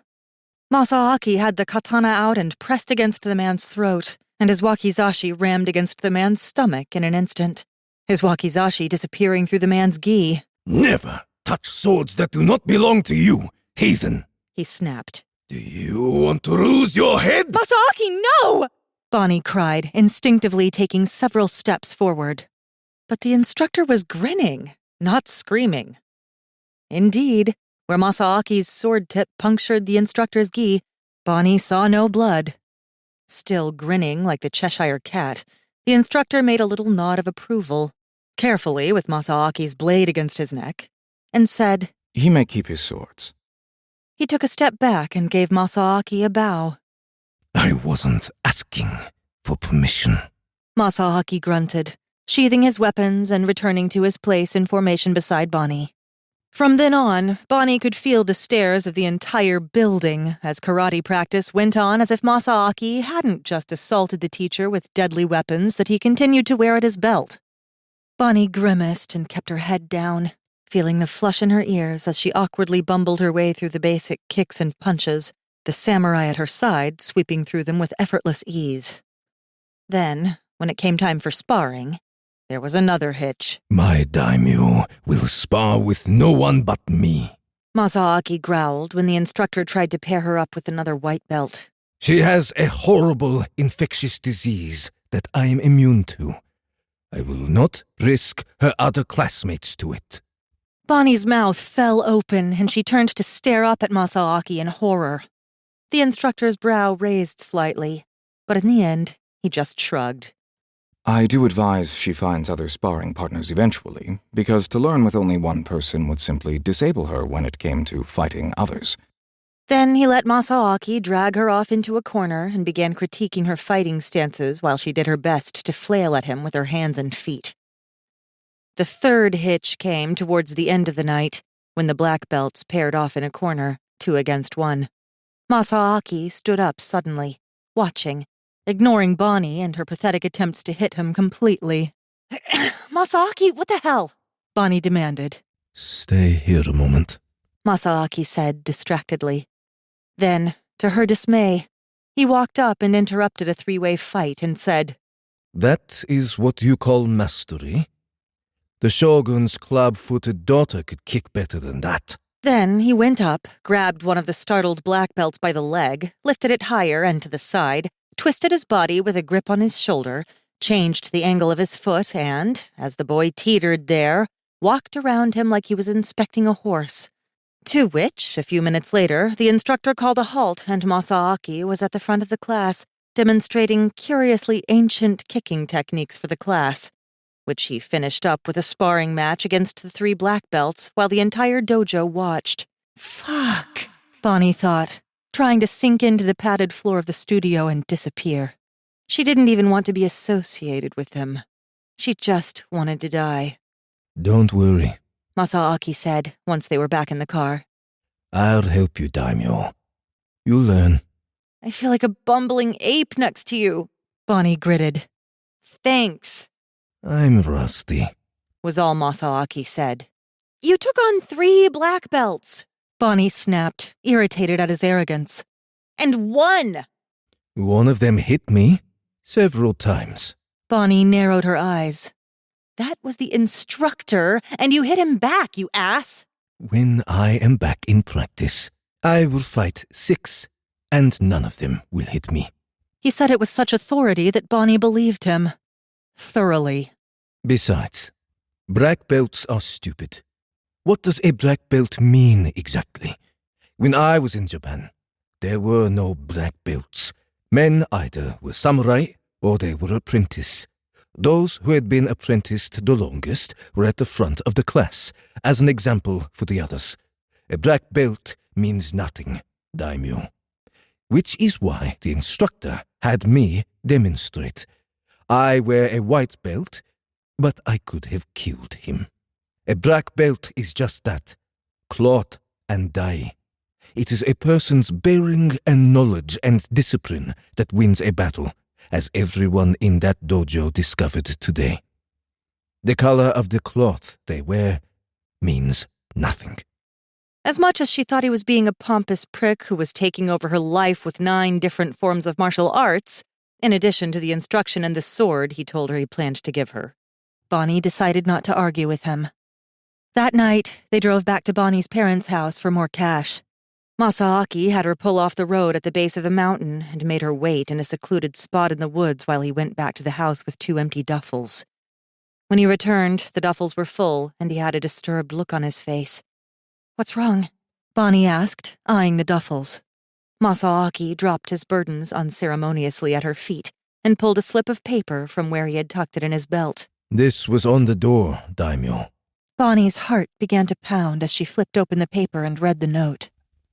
Masaaki had the katana out and pressed against the man's throat, and his wakizashi rammed against the man's stomach in an instant, his wakizashi disappearing through the man's gi. Never touch swords that do not belong to you, heathen! He snapped. Do you want to lose your head? Masaaki, no! Bonnie cried, instinctively taking several steps forward. But the instructor was grinning, not screaming. Indeed, where Masaaki's sword tip punctured the instructor's gi, Bonnie saw no blood. Still grinning like the Cheshire Cat, the instructor made a little nod of approval, carefully with Masaaki's blade against his neck, and said, He may keep his swords. He took a step back and gave Masaaki a bow. I wasn't asking for permission. Masaaki grunted, sheathing his weapons and returning to his place in formation beside Bonnie. From then on, Bonnie could feel the stares of the entire building as karate practice went on as if Masaaki hadn't just assaulted the teacher with deadly weapons that he continued to wear at his belt. Bonnie grimaced and kept her head down, feeling the flush in her ears as she awkwardly bumbled her way through the basic kicks and punches, the samurai at her side sweeping through them with effortless ease. Then, when it came time for sparring, there was another hitch. My daimyo will spar with no one but me. Masaaki growled when the instructor tried to pair her up with another white belt. She has a horrible infectious disease that I am immune to. I will not risk her other classmates to it. Bonnie's mouth fell open and she turned to stare up at Masaaki in horror. The instructor's brow raised slightly, but in the end, he just shrugged. I do advise she finds other sparring partners eventually, because to learn with only one person would simply disable her when it came to fighting others. Then he let Masaaki drag her off into a corner and began critiquing her fighting stances while she did her best to flail at him with her hands and feet. The third hitch came towards the end of the night, when the black belts paired off in a corner, 2 against 1. Masaaki stood up suddenly, watching, ignoring Bonnie and her pathetic attempts to hit him completely. Masaaki, what the hell? Bonnie demanded. Stay here a moment, Masaaki said distractedly. Then, to her dismay, he walked up and interrupted a 3-way fight and said, That is what you call mastery? The shogun's club-footed daughter could kick better than that. Then he went up, grabbed one of the startled black belts by the leg, lifted it higher and to the side, twisted his body with a grip on his shoulder, changed the angle of his foot and, as the boy teetered there, walked around him like he was inspecting a horse. To which, a few minutes later, the instructor called a halt and Masaaki was at the front of the class, demonstrating curiously ancient kicking techniques for the class, which he finished up with a sparring match against the 3 black belts while the entire dojo watched. Fuck, Bonnie thought, trying to sink into the padded floor of the studio and disappear. She didn't even want to be associated with him. She just wanted to die. Don't worry. Masaaki said once they were back in the car. I'll help you, Daimyo. You'll learn. I feel like a bumbling ape next to you, Bonnie gritted. Thanks, I'm rusty. was all Masaaki said. You took on 3 black belts, Bonnie snapped, irritated at his arrogance. And won! One of them hit me several times. Bonnie narrowed her eyes. That was the instructor, and you hit him back, you ass! When I am back in practice, I will fight 6, and none of them will hit me. He said it with such authority that Bonnie believed him. Thoroughly. Besides, black belts are stupid. What does a black belt mean exactly? When I was in Japan, there were no black belts. Men either were samurai or they were apprentice. Those who had been apprenticed the longest were at the front of the class, as an example for the others. A black belt means nothing, daimyo. Which is why the instructor had me demonstrate. I wear a white belt, but I could have killed him. A black belt is just that, cloth and dye. It is a person's bearing and knowledge and discipline that wins a battle, as everyone in that dojo discovered today. The color of the cloth they wear means nothing. As much as she thought he was being a pompous prick who was taking over her life with 9 different forms of martial arts, in addition to the instruction and the sword he told her he planned to give her, Bonnie decided not to argue with him. That night, they drove back to Bonnie's parents' house for more cash. Masaaki had her pull off the road at the base of the mountain and made her wait in a secluded spot in the woods while he went back to the house with 2 empty duffels. When he returned, the duffels were full and he had a disturbed look on his face. What's wrong? Bonnie asked, eyeing the duffels. Masaaki dropped his burdens unceremoniously at her feet and pulled a slip of paper from where he had tucked it in his belt. This was on the door, daimyo. Bonnie's heart began to pound as she flipped open the paper and read the note.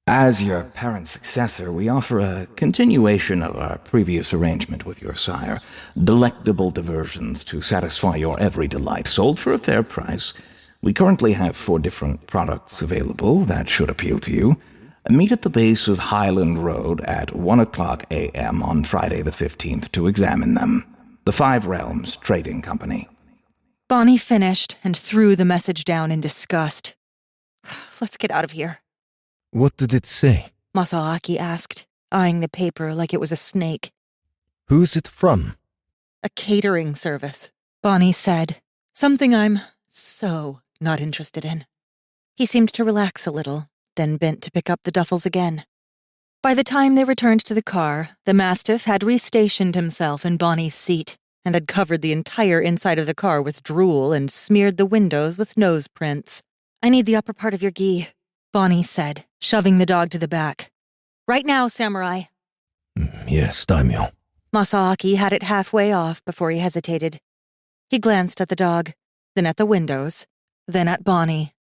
As your parent's successor, we offer a continuation of our previous arrangement with your sire. Delectable diversions to satisfy your every delight, sold for a fair price. We currently have 4 different products available that should appeal to you. Meet at the base of Highland Road at 1:00 a.m. on Friday the 15th to examine them. The 5 Realms Trading Company. Bonnie finished and threw the message down in disgust. Let's get out of here, What did it say? Masaaki asked, eyeing the paper like it was a snake. Who's it from? A catering service, Bonnie said. Something I'm so not interested in. He seemed to relax a little, then bent to pick up the duffels again. By the time they returned to the car, the Mastiff had restationed himself in Bonnie's seat and had covered the entire inside of the car with drool and smeared the windows with nose prints. I need the upper part of your gi, Bonnie said, shoving the dog to the back. Right now, Samurai. Yes, daimyo. Masaaki had it halfway off before he hesitated. He glanced at the dog, then at the windows, then at Bonnie.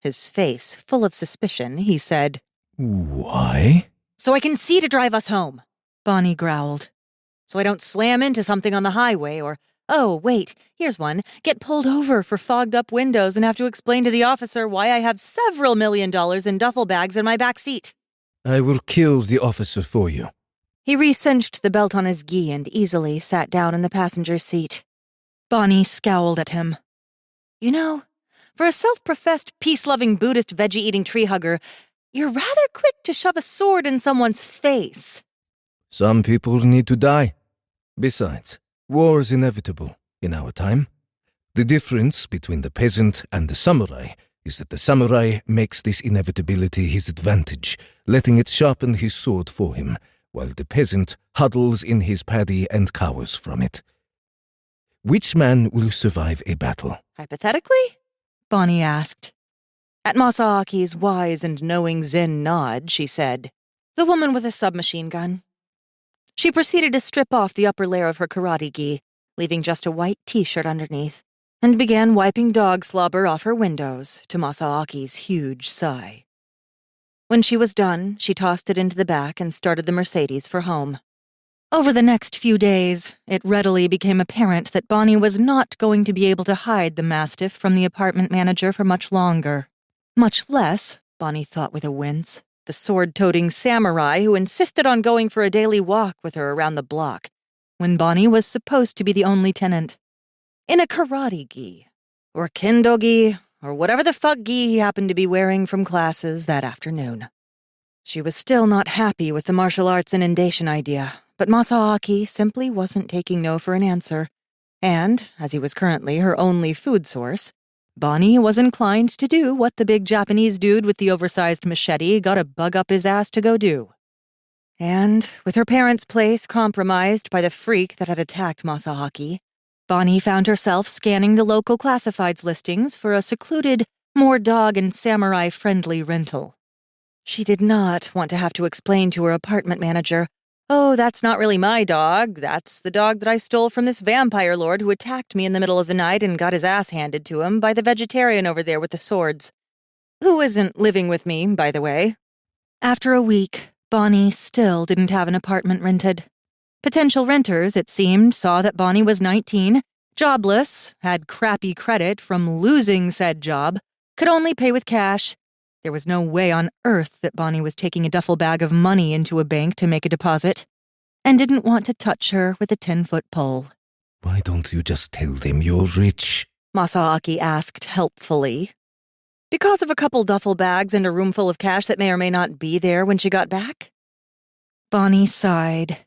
His face full of suspicion, he said, Why? So I can see to drive us home, Bonnie growled. So I don't slam into something on the highway or, oh, wait, here's one, get pulled over for fogged-up windows and have to explain to the officer why I have several $1 million in duffel bags in my back seat. I will kill the officer for you. He re-cinched the belt on his gi and easily sat down in the passenger seat. Bonnie scowled at him. You know, for a self-professed peace-loving Buddhist veggie-eating tree-hugger, you're rather quick to shove a sword in someone's face. Some people need to die. Besides, war is inevitable in our time. The difference between the peasant and the samurai is that the samurai makes this inevitability his advantage, letting it sharpen his sword for him, while the peasant huddles in his paddy and cowers from it. Which man will survive a battle? Hypothetically? Bonnie asked. At Masaaki's wise and knowing Zen nod, she said, the woman with a submachine gun. She proceeded to strip off the upper layer of her karate gi, leaving just a white t-shirt underneath, and began wiping dog slobber off her windows to Masaaki's huge sigh. When she was done, she tossed it into the back and started the Mercedes for home. Over the next few days, it readily became apparent that Bonnie was not going to be able to hide the Mastiff from the apartment manager for much longer. Much less, Bonnie thought with a wince, the sword-toting samurai who insisted on going for a daily walk with her around the block, when Bonnie was supposed to be the only tenant. In a karate gi, or kendo gi, or whatever the fuck gi he happened to be wearing from classes that afternoon. She was still not happy with the martial arts inundation idea, but Masaaki simply wasn't taking no for an answer, and, as he was currently her only food source, Bonnie was inclined to do what the big Japanese dude with the oversized machete got a bug up his ass to go do. And, with her parents' place compromised by the freak that had attacked Masaaki, Bonnie found herself scanning the local classifieds listings for a secluded, more dog and samurai-friendly rental. She did not want to have to explain to her apartment manager, "Oh, that's not really my dog. That's the dog that I stole from this vampire lord who attacked me in the middle of the night and got his ass handed to him by the vegetarian over there with the swords. Who isn't living with me, by the way." After a week, Bonnie still didn't have an apartment rented. Potential renters, it seemed, saw that Bonnie was 19, jobless, had crappy credit from losing said job, could only pay with cash. There was no way on earth that Bonnie was taking a duffel bag of money into a bank to make a deposit, and didn't want to touch her with a 10-foot pole. Why don't you just tell them you're rich? Masaaki asked helpfully. Because of a couple duffel bags and a room full of cash that may or may not be there when she got back? Bonnie sighed.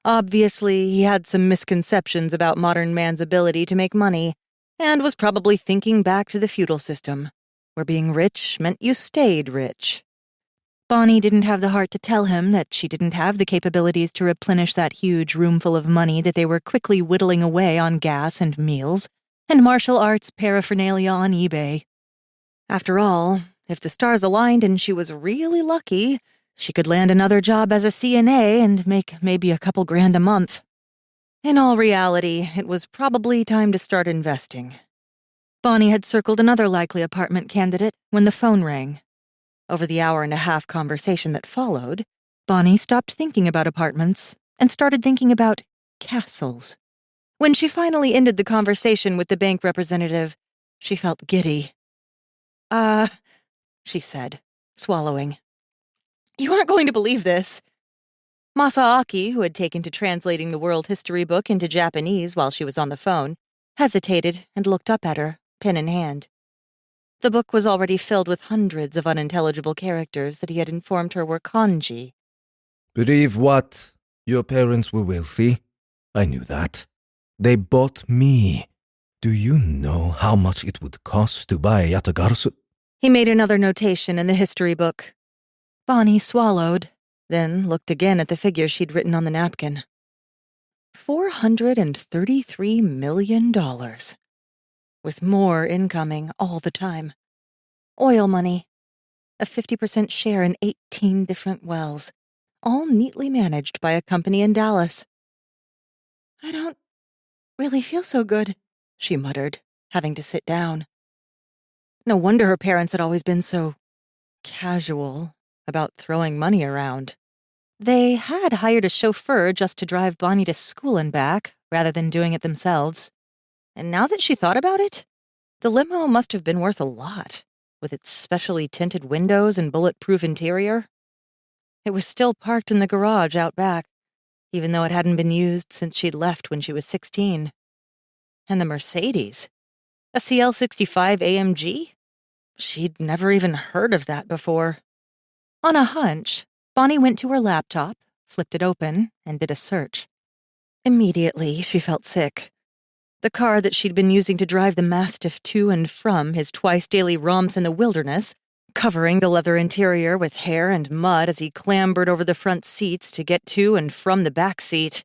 Obviously, he had some misconceptions about modern man's ability to make money, and was probably thinking back to the feudal system, where being rich meant you stayed rich. Bonnie didn't have the heart to tell him that she didn't have the capabilities to replenish that huge roomful of money that they were quickly whittling away on gas and meals, and martial arts paraphernalia on eBay. After all, if the stars aligned and she was really lucky, she could land another job as a CNA and make maybe a couple grand a month. In all reality, it was probably time to start investing. Bonnie had circled another likely apartment candidate when the phone rang. Over the hour-and-a-half conversation that followed, Bonnie stopped thinking about apartments and started thinking about castles. When she finally ended the conversation with the bank representative, she felt giddy. She said, swallowing. "You aren't going to believe this." Masaaki, who had taken to translating the world history book into Japanese while she was on the phone, hesitated and looked up at her, pen in hand. The book was already filled with hundreds of unintelligible characters that he had informed her were kanji. Believe what? Your parents were wealthy? I knew that. They bought me. Do you know how much it would cost to buy a yatagarasu? He made another notation in the history book. Bonnie swallowed, then looked again at the figure she'd written on the napkin. $433 million. With more incoming all the time. Oil money. A 50% share in 18 different wells, all neatly managed by a company in Dallas. "I don't really feel so good," she muttered, having to sit down. No wonder her parents had always been so casual about throwing money around. They had hired a chauffeur just to drive Bonnie to school and back, rather than doing it themselves. And now that she thought about it, the limo must have been worth a lot, with its specially tinted windows and bulletproof interior. It was still parked in the garage out back, even though it hadn't been used since she'd left when she was 16. And the Mercedes, a CL65 AMG? She'd never even heard of that before. On a hunch, Bonnie went to her laptop, flipped it open, and did a search. Immediately, she felt sick. The car that she'd been using to drive the Mastiff to and from his twice-daily romps in the wilderness, covering the leather interior with hair and mud as he clambered over the front seats to get to and from the back seat,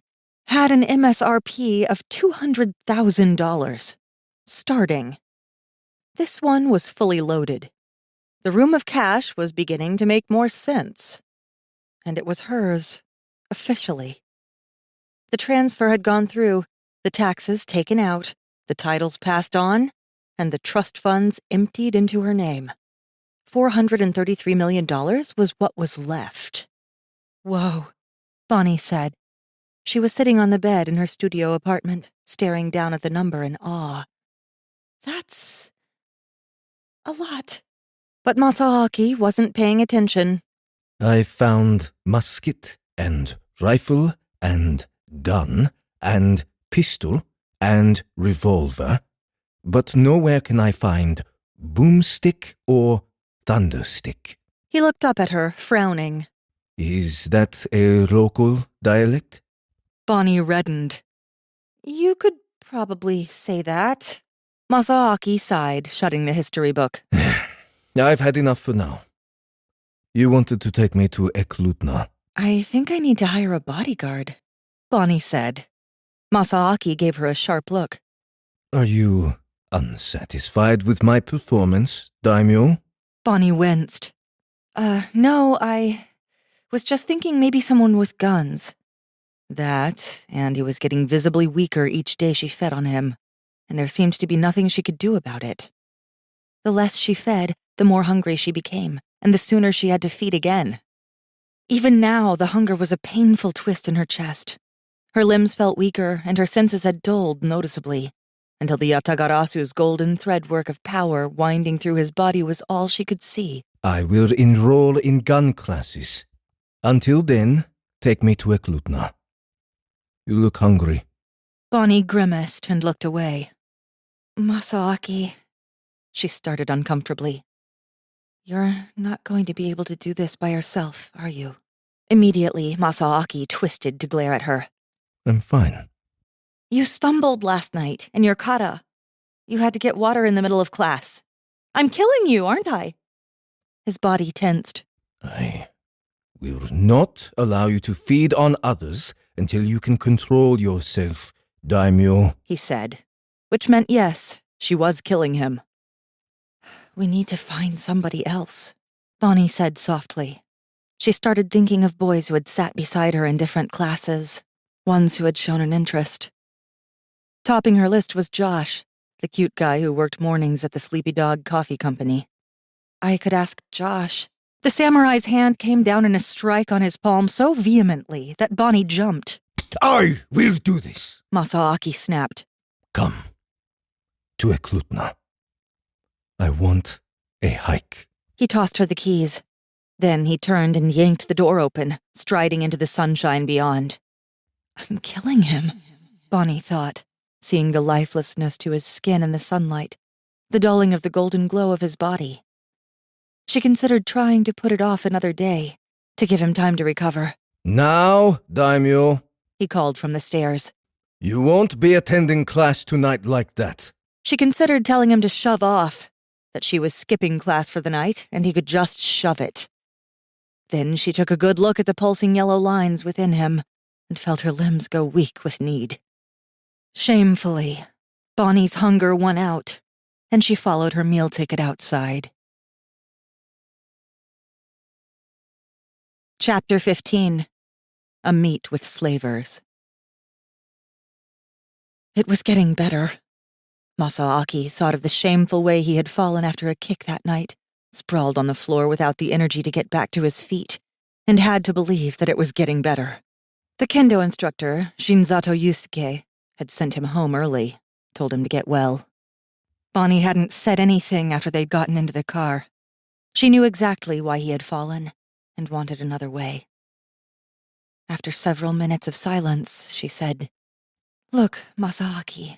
had an MSRP of $200,000. Starting. This one was fully loaded. The room of cash was beginning to make more sense. And it was hers, officially. The transfer had gone through, the taxes taken out, the titles passed on, and the trust funds emptied into her name. $433 million was what was left. Whoa, Bonnie said. She was sitting on the bed in her studio apartment, staring down at the number in awe. That's a lot. But Masaaki wasn't paying attention. I found musket and rifle and gun and pistol and revolver, but nowhere can I find boomstick or thunderstick. He looked up at her, frowning. Is that a local dialect? Bonnie reddened. You could probably say that. Masaaki sighed, shutting the history book. I've had enough for now. You wanted to take me to Eklutna. I think I need to hire a bodyguard, Bonnie said. Masaaki gave her a sharp look. Are you unsatisfied with my performance, Daimyo? Bonnie winced. No, I was just thinking maybe someone with guns. That, and he was getting visibly weaker each day she fed on him, and there seemed to be nothing she could do about it. The less she fed, the more hungry she became, and the sooner she had to feed again. Even now, the hunger was a painful twist in her chest. Her limbs felt weaker, and her senses had dulled noticeably, until the Yatagarasu's golden threadwork of power winding through his body was all she could see. I will enroll in gun classes. Until then, take me to Eklutna. You look hungry. Bonnie grimaced and looked away. Masaaki, she started uncomfortably. You're not going to be able to do this by yourself, are you? Immediately, Masaaki twisted to glare at her. I'm fine. You stumbled last night, in your kata. You had to get water in the middle of class. I'm killing you, aren't I? His body tensed. I will not allow you to feed on others until you can control yourself, Daimyo, he said, which meant yes, she was killing him. We need to find somebody else, Bonnie said softly. She started thinking of boys who had sat beside her in different classes, ones who had shown an interest. Topping her list was Josh, the cute guy who worked mornings at the Sleepy Dog Coffee Company. I could ask Josh. The samurai's hand came down in a strike on his palm so vehemently that Bonnie jumped. I will do this. Masaaki snapped. Come to Eklutna. I want a hike. He tossed her the keys. Then he turned and yanked the door open, striding into the sunshine beyond. I'm killing him, Bonnie thought, seeing the lifelessness to his skin in the sunlight, the dulling of the golden glow of his body. She considered trying to put it off another day, to give him time to recover. Now, Daimyo, he called from the stairs. You won't be attending class tonight like that. She considered telling him to shove off, that she was skipping class for the night and he could just shove it. Then she took a good look at the pulsing yellow lines within him and felt her limbs go weak with need. Shamefully, Bonnie's hunger won out, and she followed her meal ticket outside. Chapter 15. A Meet with Slavers. It was getting better. Masaaki thought of the shameful way he had fallen after a kick that night, sprawled on the floor without the energy to get back to his feet, and had to believe that it was getting better. The kendo instructor, Shinzato Yusuke, had sent him home early, told him to get well. Bonnie hadn't said anything after they'd gotten into the car. She knew exactly why he had fallen, and wanted another way. After several minutes of silence, she said, Look, Masaaki,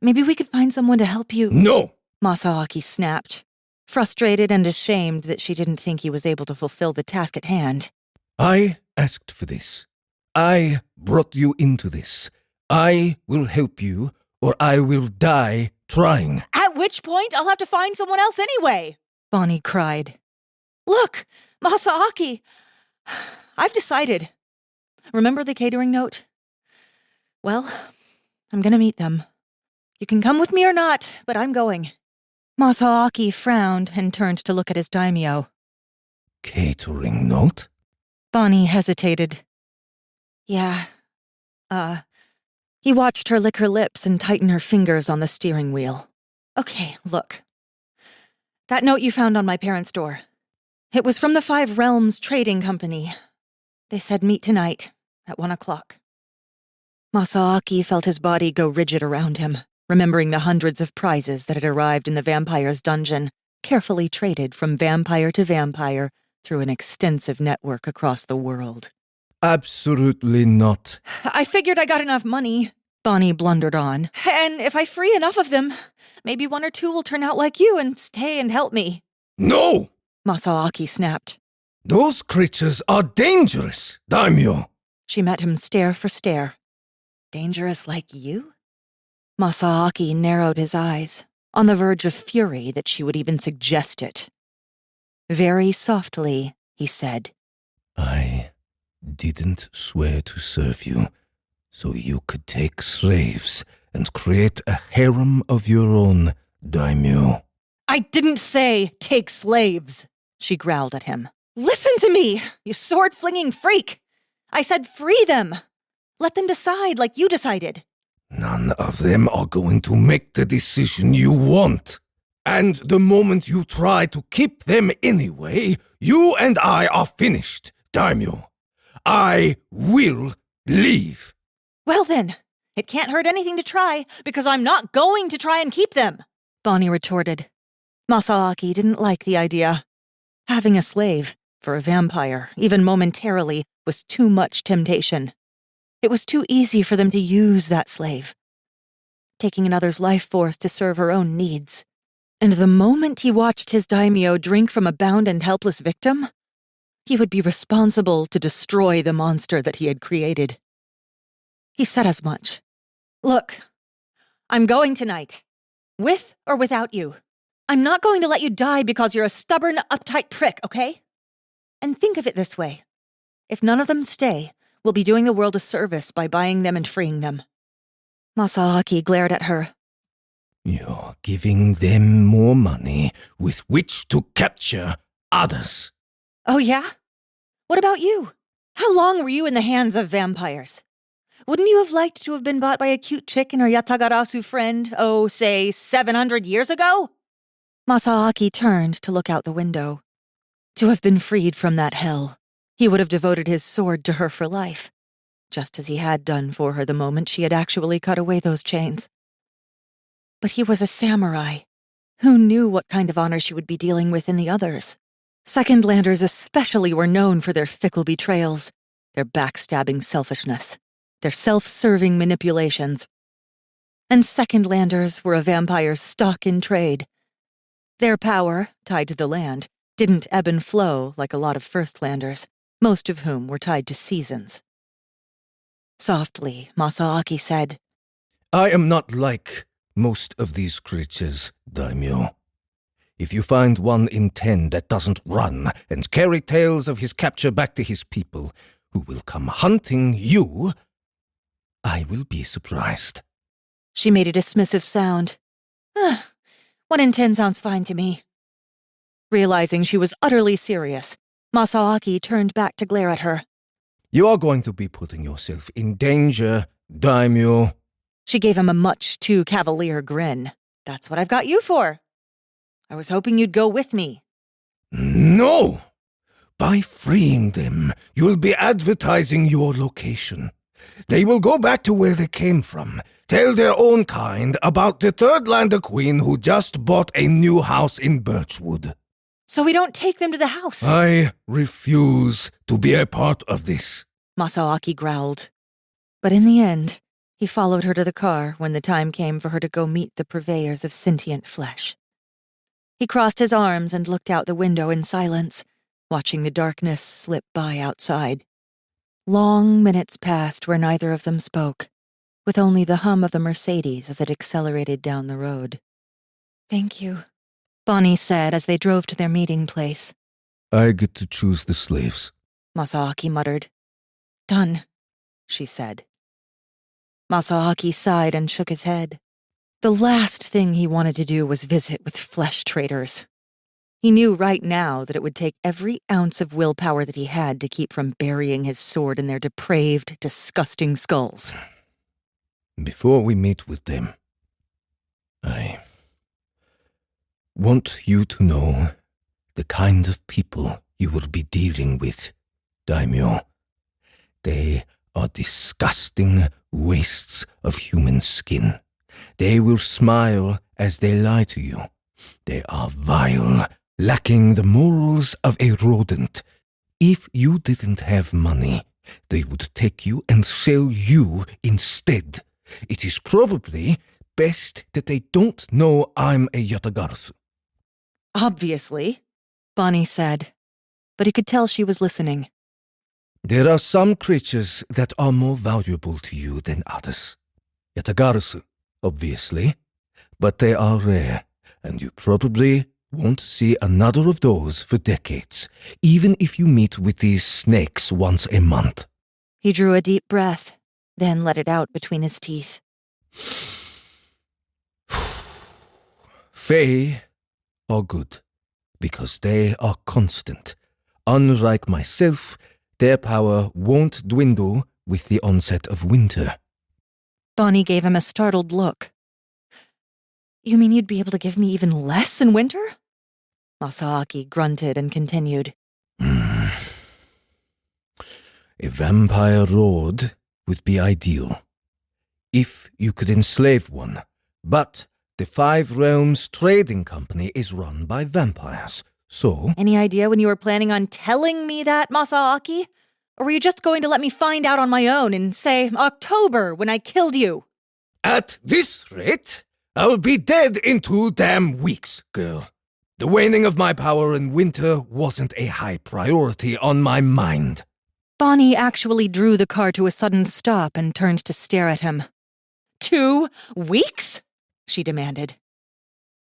maybe we could find someone to help you. No! Masaaki snapped, frustrated and ashamed that she didn't think he was able to fulfill the task at hand. I asked for this. I brought you into this. I will help you, or I will die trying. At which point, I'll have to find someone else anyway, Bonnie cried. Look, Masaaki, I've decided. Remember the catering note? Well, I'm gonna meet them. You can come with me or not, but I'm going. Masaaki frowned and turned to look at his daimyo. Catering note? Bonnie hesitated. Yeah, He watched her lick her lips and tighten her fingers on the steering wheel. Okay, look. That note you found on my parents' door. It was from the Five Realms Trading Company. They said meet tonight, at 1 o'clock. Masaaki felt his body go rigid around him, remembering the hundreds of prizes that had arrived in the vampire's dungeon, carefully traded from vampire to vampire through an extensive network across the world. Absolutely not. I figured I got enough money, Bonnie blundered on. And if I free enough of them, maybe one or two will turn out like you and stay and help me. No! Masaaki snapped. Those creatures are dangerous, daimyo. She met him stare for stare. Dangerous like you? Masaaki narrowed his eyes, on the verge of fury that she would even suggest it. Very softly, he said, I didn't swear to serve you, so you could take slaves and create a harem of your own, daimyo. I didn't say take slaves, she growled at him. Listen to me, you sword-flinging freak! I said free them! Let them decide like you decided. None of them are going to make the decision you want. And the moment you try to keep them anyway, you and I are finished, daimyo. I will leave. Well then, it can't hurt anything to try, because I'm not going to try and keep them, Bonnie retorted. Masaaki didn't like the idea. Having a slave, for a vampire, even momentarily, was too much temptation. It was too easy for them to use that slave, taking another's life force to serve her own needs. And the moment he watched his daimyo drink from a bound and helpless victim, he would be responsible to destroy the monster that he had created. He said as much. Look, I'm going tonight, with or without you. I'm not going to let you die because you're a stubborn, uptight prick, okay? And think of it this way. If none of them stay, we'll be doing the world a service by buying them and freeing them. Masaaki glared at her. You're giving them more money with which to capture others. Oh yeah? What about you? How long were you in the hands of vampires? Wouldn't you have liked to have been bought by a cute chick and her Yatagarasu friend, say, 700 years ago? Masaaki turned to look out the window. To have been freed from that hell, he would have devoted his sword to her for life, just as he had done for her the moment she had actually cut away those chains. But he was a samurai. Who knew what kind of honor she would be dealing with in the others? Secondlanders especially were known for their fickle betrayals, their backstabbing selfishness, their self-serving manipulations. And Secondlanders were a vampire's stock in trade. Their power, tied to the land, didn't ebb and flow like a lot of Firstlanders, most of whom were tied to seasons. Softly, Masaaki said, I am not like most of these creatures, daimyo. If you find 1 in 10 that doesn't run and carry tales of his capture back to his people, who will come hunting you, I will be surprised. She made a dismissive sound. 1 in 10 sounds fine to me. Realizing she was utterly serious, Masaaki turned back to glare at her. You are going to be putting yourself in danger, daimyo. She gave him a much too cavalier grin. That's what I've got you for. I was hoping you'd go with me. No! By freeing them, you'll be advertising your location. They will go back to where they came from, tell their own kind about the Third Lander Queen who just bought a new house in Birchwood. So we don't take them to the house. I refuse to be a part of this, Masaaki growled. But in the end, he followed her to the car when the time came for her to go meet the purveyors of sentient flesh. He crossed his arms and looked out the window in silence, watching the darkness slip by outside. Long minutes passed where neither of them spoke, with only the hum of the Mercedes as it accelerated down the road. Thank you, Bonnie said as they drove to their meeting place. I get to choose the slaves, Masaaki muttered. Done, she said. Masaaki sighed and shook his head. The last thing he wanted to do was visit with flesh traders. He knew right now that it would take every ounce of willpower that he had to keep from burying his sword in their depraved, disgusting skulls. Before we meet with them, I want you to know the kind of people you will be dealing with, Daimyo. They are disgusting wastes of human skin. They will smile as they lie to you. They are vile, lacking the morals of a rodent. If you didn't have money, they would take you and sell you instead. It is probably best that they don't know I'm a Yatagarasu. Obviously, Bonnie said, but he could tell she was listening. There are some creatures that are more valuable to you than others. Yatagarasu, obviously, but they are rare, and you probably won't see another of those for decades, even if you meet with these snakes once a month. He drew a deep breath, then let it out between his teeth. Fae are good, because they are constant. Unlike myself, their power won't dwindle with the onset of winter. Bonnie gave him a startled look. You mean you'd be able to give me even less in winter? Masaaki grunted and continued. A vampire lord would be ideal, if you could enslave one, but the Five Realms Trading Company is run by vampires, so... Any idea when you were planning on telling me that, Masaaki? Or were you just going to let me find out on my own in, say, October when I killed you? At this rate, I'll be dead in 2 damn weeks, girl. The waning of my power in winter wasn't a high priority on my mind. Bonnie actually drew the car to a sudden stop and turned to stare at him. 2 weeks? She demanded.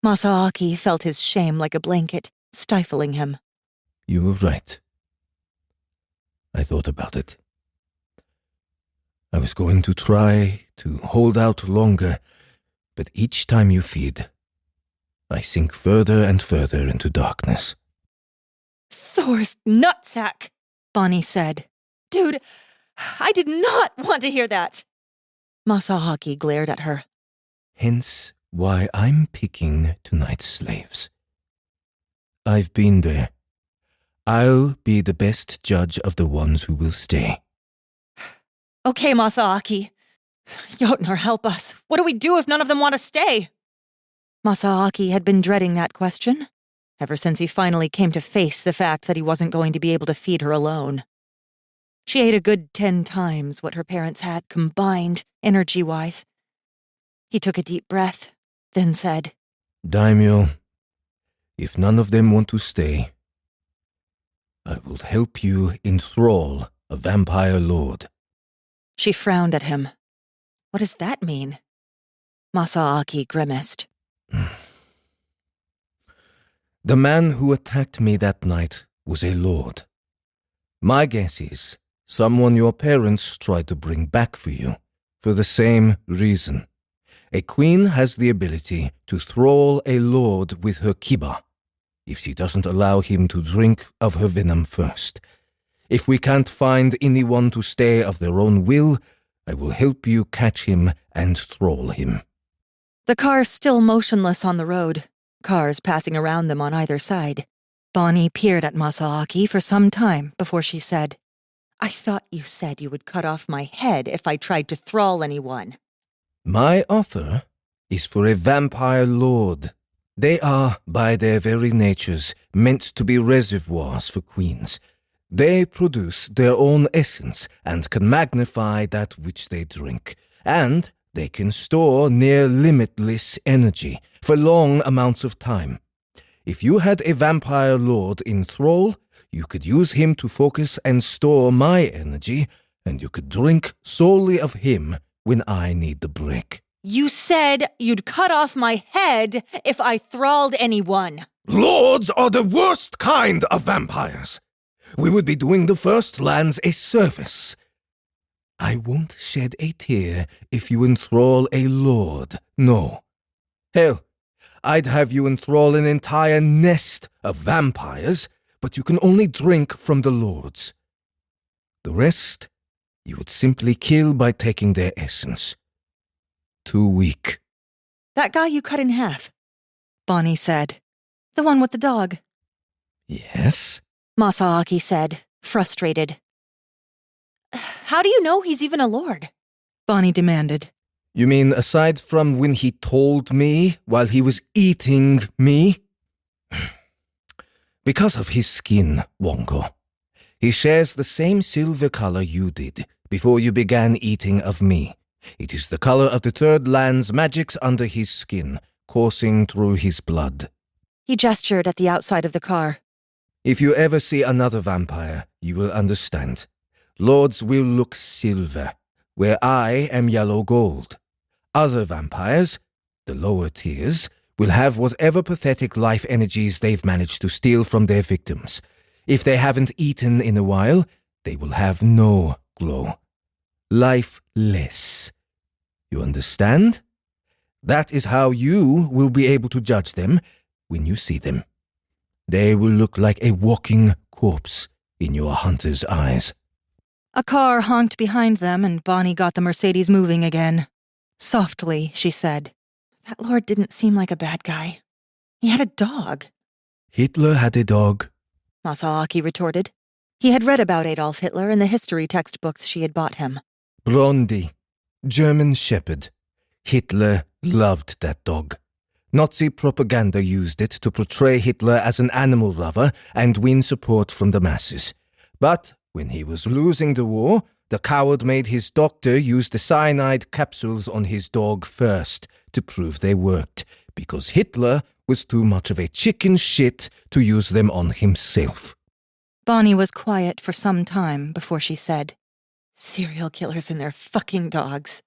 Masaaki felt his shame like a blanket, stifling him. You were right. I thought about it. I was going to try to hold out longer, but each time you feed, I sink further and further into darkness. Thor's nutsack, Bonnie said. Dude, I did not want to hear that. Masaaki glared at her. Hence why I'm picking tonight's slaves. I've been there. I'll be the best judge of the ones who will stay. Okay, Masaaki. Jotnar, help us. What do we do if none of them want to stay? Masaaki had been dreading that question, ever since he finally came to face the fact that he wasn't going to be able to feed her alone. She ate a good 10 times what her parents had combined, energy-wise. He took a deep breath, then said, Daimyo, if none of them want to stay, I will help you enthrall a vampire lord. She frowned at him. What does that mean? Masaaki grimaced. The man who attacked me that night was a lord. My guess is someone your parents tried to bring back for you, for the same reason. A queen has the ability to thrall a lord with her kiba, if she doesn't allow him to drink of her venom first. If we can't find anyone to stay of their own will, I will help you catch him and thrall him. The car still motionless on the road, cars passing around them on either side. Bonnie peered at Masaaki for some time before she said, I thought you said you would cut off my head if I tried to thrall anyone. My offer is for a vampire lord. They are, by their very natures, meant to be reservoirs for queens. They produce their own essence and can magnify that which they drink, and they can store near limitless energy for long amounts of time. If you had a vampire lord in thrall, you could use him to focus and store my energy, and you could drink solely of him when I need the break. You said you'd cut off my head if I thralled anyone. Lords are the worst kind of vampires. We would be doing the First Lands a service. I won't shed a tear if you enthrall a lord, no. Hell, I'd have you enthrall an entire nest of vampires, but you can only drink from the lords. The rest, you would simply kill by taking their essence. Too weak. That guy you cut in half, Bonnie said. The one with the dog. Yes? Masaaki said, frustrated. How do you know he's even a lord? Bonnie demanded. You mean aside from when he told me while he was eating me? Because of his skin, Wongo. He shares the same silver color you did before you began eating of me. It is the color of the Third Land's magics under his skin, coursing through his blood. He gestured at the outside of the car. If you ever see another vampire, you will understand. Lords will look silver, where I am yellow gold. Other vampires, the lower tiers, will have whatever pathetic life energies they've managed to steal from their victims. If they haven't eaten in a while, they will have no glow. Lifeless. You understand? That is how you will be able to judge them when you see them. They will look like a walking corpse in your hunter's eyes. A car honked behind them and Bonnie got the Mercedes moving again. Softly, she said. That lord didn't seem like a bad guy. He had a dog. Hitler had a dog, Masaaki retorted. He had read about Adolf Hitler in the history textbooks she had bought him. Blondie, German Shepherd. Hitler loved that dog. Nazi propaganda used it to portray Hitler as an animal lover and win support from the masses. But when he was losing the war, the coward made his doctor use the cyanide capsules on his dog first to prove they worked, because Hitler was too much of a chicken shit to use them on himself. Bonnie was quiet for some time before she said, Serial killers and their fucking dogs.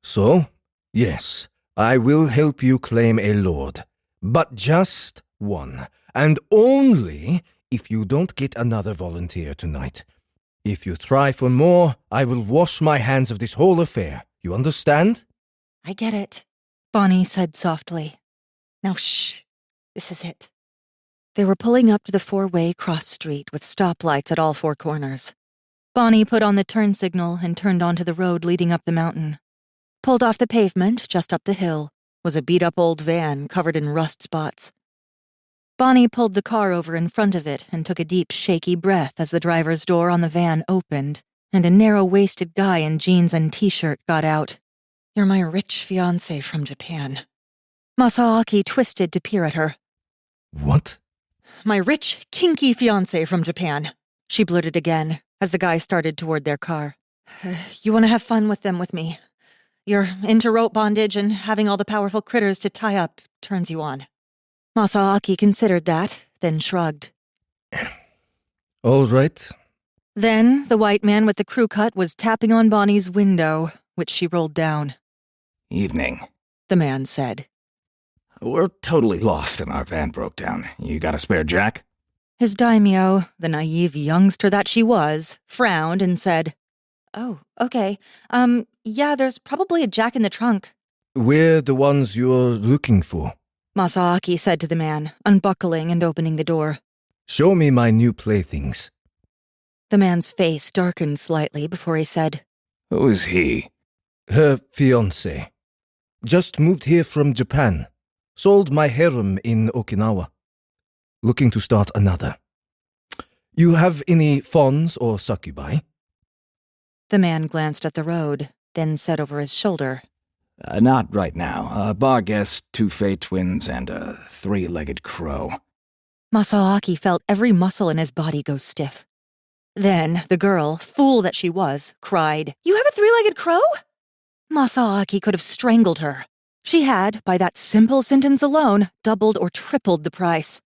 So, yes, I will help you claim a lord, but just one, and only if you don't get another volunteer tonight. If you try for more, I will wash my hands of this whole affair. You understand? I get it, Bonnie said softly. Now shh, this is it. They were pulling up to the four-way cross street with stoplights at all four corners. Bonnie put on the turn signal and turned onto the road leading up the mountain. Pulled off the pavement, just up the hill, was a beat-up old van covered in rust spots. Bonnie pulled the car over in front of it and took a deep, shaky breath as the driver's door on the van opened, and a narrow-waisted guy in jeans and t-shirt got out. You're my rich fiancé from Japan. Masaaki twisted to peer at her. What? My rich, kinky fiancé from Japan, she blurted again as the guy started toward their car. You want to have fun with them with me? You're into rope bondage and having all the powerful critters to tie up turns you on. Masaaki considered that, then shrugged. All right. Then the white man with the crew cut was tapping on Bonnie's window, which she rolled down. Evening. The man said. We're totally lost and our van broke down. You got a spare jack? His daimyo, the naive youngster that she was, frowned and said, Oh, okay. Yeah, there's probably a jack in the trunk. We're the ones you're looking for. Masaaki said to the man, unbuckling and opening the door. Show me my new playthings. The man's face darkened slightly before he said, Who is he? Her fiancé. Just moved here from Japan. Sold my harem in Okinawa. Looking to start another. You have any fawns or succubi? The man glanced at the road, then said over his shoulder, Not right now. A bar guest, 2 Fey twins, and a 3-legged crow. Masaaki felt every muscle in his body go stiff. Then the girl, fool that she was, cried, You have a 3-legged crow? Masaaki could have strangled her. She had, by that simple sentence alone, doubled or tripled the price.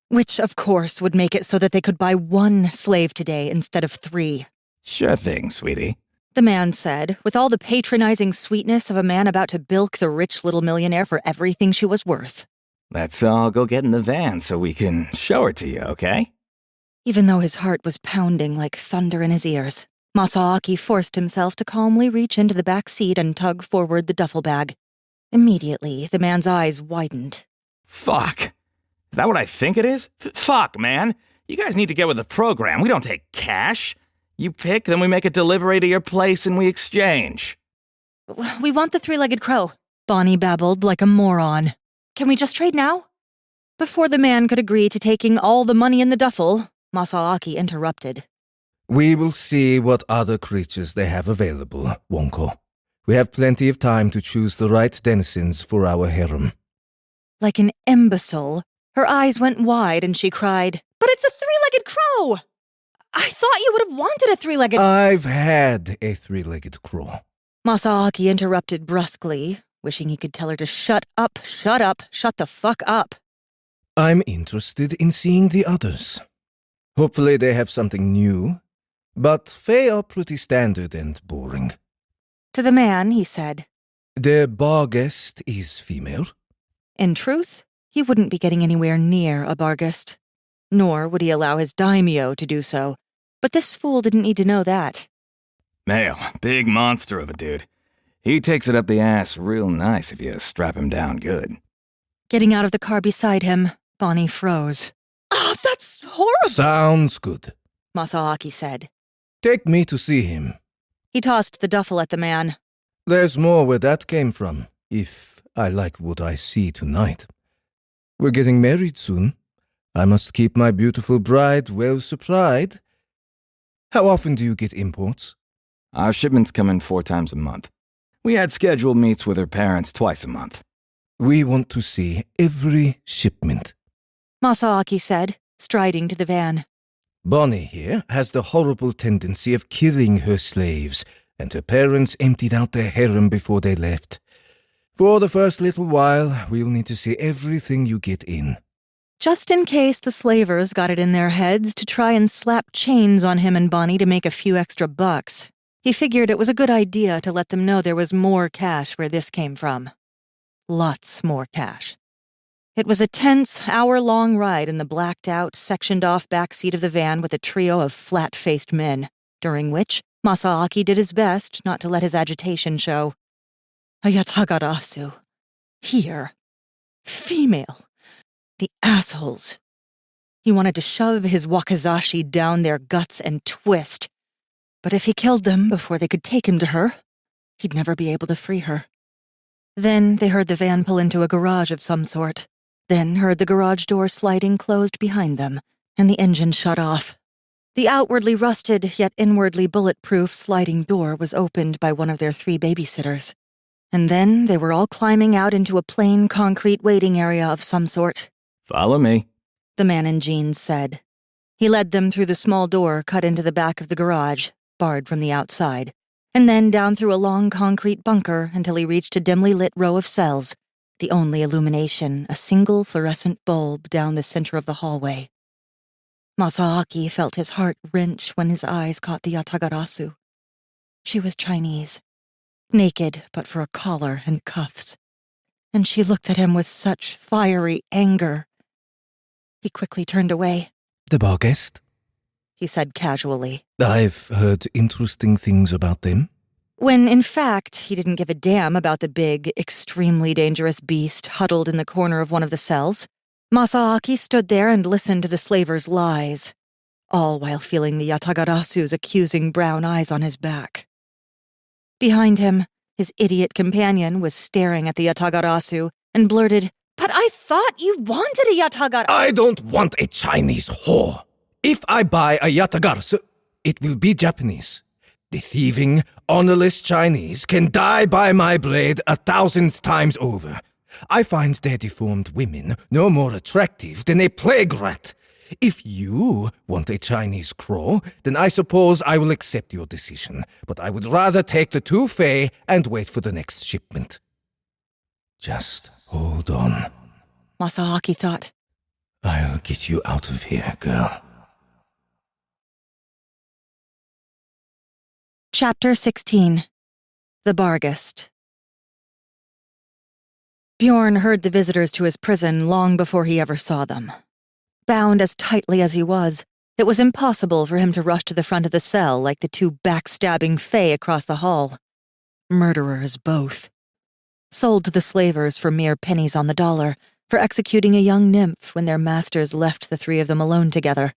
Which, of course, would make it so that they could buy 1 slave today instead of 3. Sure thing, sweetie. The man said, with all the patronizing sweetness of a man about to bilk the rich little millionaire for everything she was worth. Let's all go get in the van so we can show her to you, okay? Even though his heart was pounding like thunder in his ears, Masaaki forced himself to calmly reach into the back seat and tug forward the duffel bag. Immediately, the man's eyes widened. Fuck. Is that what I think it is? Fuck, man. You guys need to get with the program. We don't take cash. You pick, then we make a delivery to your place and we exchange. We want the three-legged crow, Bonnie babbled like a moron. Can we just trade now? Before the man could agree to taking all the money in the duffel, Masaaki interrupted. We will see what other creatures they have available, Wonko. We have plenty of time to choose the right denizens for our harem. Like an imbecile, her eyes went wide and she cried, "But it's a three-legged crow! I thought you would have wanted a three-legged—" I've had a three-legged crow. Masaaki interrupted brusquely, wishing he could tell her to shut up, shut the fuck up. I'm interested in seeing the others. Hopefully they have something new, but Fae are pretty standard and boring. To the man, he said, The bar guest is female. in truth, he wouldn't be getting anywhere near a barghest. Nor would he allow his daimyo to do so. But this fool didn't need to know that. Male, big monster of a dude. He takes it up the ass real nice if you strap him down good. Getting out of the car beside him, Bonnie froze. Oh, that's horrible, Sounds good. Masaaki said. Take me to see him. He tossed the duffel at the man. There's more where that came from, if I like what I see tonight. We're getting married soon. I must keep my beautiful bride well supplied. How often do you get imports? Our shipments come in 4 times a month. We had scheduled meets with her parents twice a month. We want to see every shipment. Masaaki said, striding to the van. Bonnie here has the horrible tendency of killing her slaves, and her parents emptied out their harem before they left. For the first little while, we'll need to see everything you get in. Just in case the slavers got it in their heads to try and slap chains on him and Bonnie to make a few extra bucks, he figured it was a good idea to let them know there was more cash where this came from. Lots more cash. It was a tense, hour-long ride in the blacked-out, sectioned-off backseat of the van with a trio of flat-faced men, during which Masaaki did his best not to let his agitation show. A yatagarasu. Here. Female. The assholes. He wanted to shove his wakizashi down their guts and twist. But if he killed them before they could take him to her, he'd never be able to free her. Then they heard the van pull into a garage of some sort. Then heard the garage door sliding closed behind them, and the engine shut off. The outwardly rusted, yet inwardly bulletproof sliding door was opened by one of their 3 babysitters. And then they were all climbing out into a plain concrete waiting area of some sort. Follow me, The man in jeans said. He led them through the small door cut into the back of the garage, barred from the outside, and then down through a long concrete bunker until he reached a dimly lit row of cells, the only illumination a single fluorescent bulb down the center of the hallway. Masaaki felt his heart wrench when his eyes caught the yatagarasu. She was Chinese, naked but for a collar and cuffs, and she looked at him with such fiery anger. He quickly turned away. The bar guest? He said casually, I've heard interesting things about them. when in fact he didn't give a damn about the big, extremely dangerous beast huddled in the corner of one of the cells. Masaaki stood there and listened to the slaver's lies, all while feeling the yatagarasu's accusing brown eyes on his back. Behind him, his idiot companion was staring at the yatagarasu and blurted, "But I thought you wanted a yatagarasu." I don't want a Chinese whore. If I buy a yatagarasu, it will be Japanese. The thieving, honorless Chinese can die by my blade 1,000 times over. I find their deformed women no more attractive than a plague rat. If you want a Chinese crow, then I suppose I will accept your decision, but I would rather take the 2 Fae and wait for the next shipment. Just hold on. Masaaki thought. I'll get you out of here, girl. Chapter 16. The Barghest. Bjorn heard the visitors to his prison long before he ever saw them. Bound as tightly as he was, it was impossible for him to rush to the front of the cell like the 2 backstabbing Fae across the hall. Murderers both. sold to the slavers for mere pennies on the dollar, for executing a young nymph when their masters left the three of them alone together.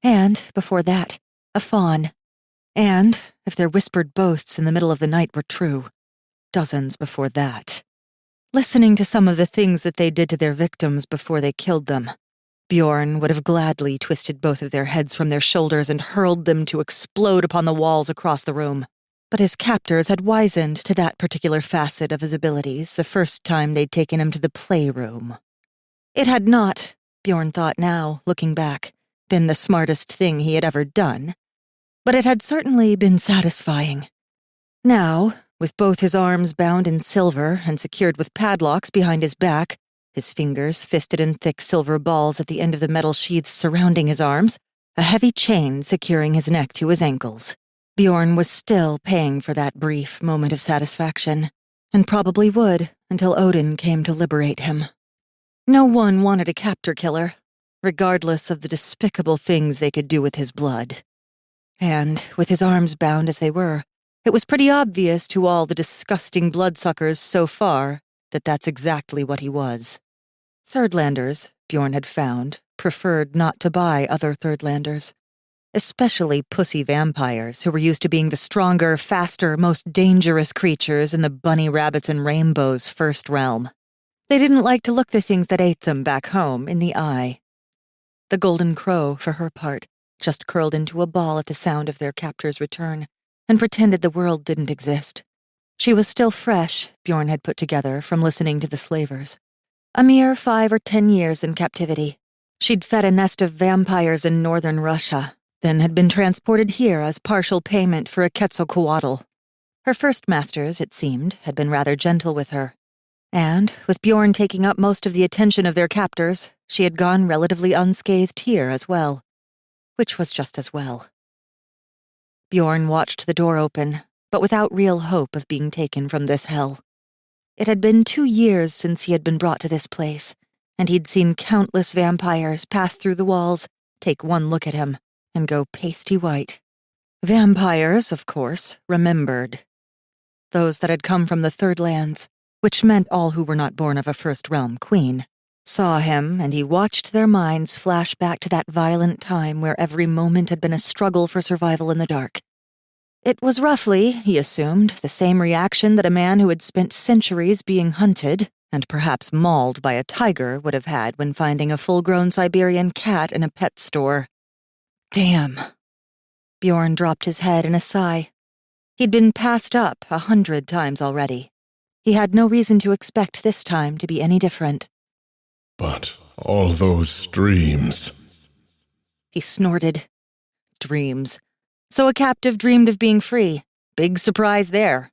And, before that, a faun. And, if their whispered boasts in the middle of the night were true, dozens before that. Listening to some of the things that they did to their victims before they killed them, Bjorn would have gladly twisted both of their heads from their shoulders and hurled them to explode upon the walls across the room. But his captors had wizened to that particular facet of his abilities the first time they'd taken him to the playroom. It had not, Bjorn thought now, looking back, been the smartest thing he had ever done, but it had certainly been satisfying. Now, with both his arms bound in silver and secured with padlocks behind his back, his fingers fisted in thick silver balls at the end of the metal sheaths surrounding his arms, a heavy chain securing his neck to his ankles, Bjorn was still paying for that brief moment of satisfaction, and probably would until Odin came to liberate him. No one wanted a captor killer, regardless of the despicable things they could do with his blood. And, with his arms bound as they were, it was pretty obvious to all the disgusting bloodsuckers so far that that's exactly what he was. Thirdlanders, Bjorn had found, preferred not to buy other Thirdlanders, especially pussy vampires who were used to being the stronger, faster, most dangerous creatures in the bunny rabbits and rainbows first realm. They didn't like to look the things that ate them back home in the eye. The golden crow, for her part, just curled into a ball at the sound of their captor's return and pretended the world didn't exist. She was still fresh, Bjorn had put together from listening to the slavers. A mere 5 or 10 years in captivity. She'd fed a nest of vampires in northern Russia, then had been transported here as partial payment for a Quetzalcoatl. Her first masters, it seemed, had been rather gentle with her. And, with Bjorn taking up most of the attention of their captors, she had gone relatively unscathed here as well. Which was just as well. Bjorn watched the door open, but without real hope of being taken from this hell. It had been 2 years since he had been brought to this place, and he'd seen countless vampires pass through the walls, take one look at him, and go pasty white. Vampires, of course, remembered. Those that had come from the Third Lands, which meant all who were not born of a First Realm queen, saw him, and he watched their minds flash back to that violent time where every moment had been a struggle for survival in the dark. It was roughly, he assumed, the same reaction that a man who had spent centuries being hunted, and perhaps mauled by a tiger, would have had when finding a full-grown Siberian cat in a pet store. Damn. Bjorn dropped his head in a sigh. He'd been passed up 100 times already. He had no reason to expect this time to be any different. But all those dreams... He snorted. Dreams. So a captive dreamed of being free. Big surprise there.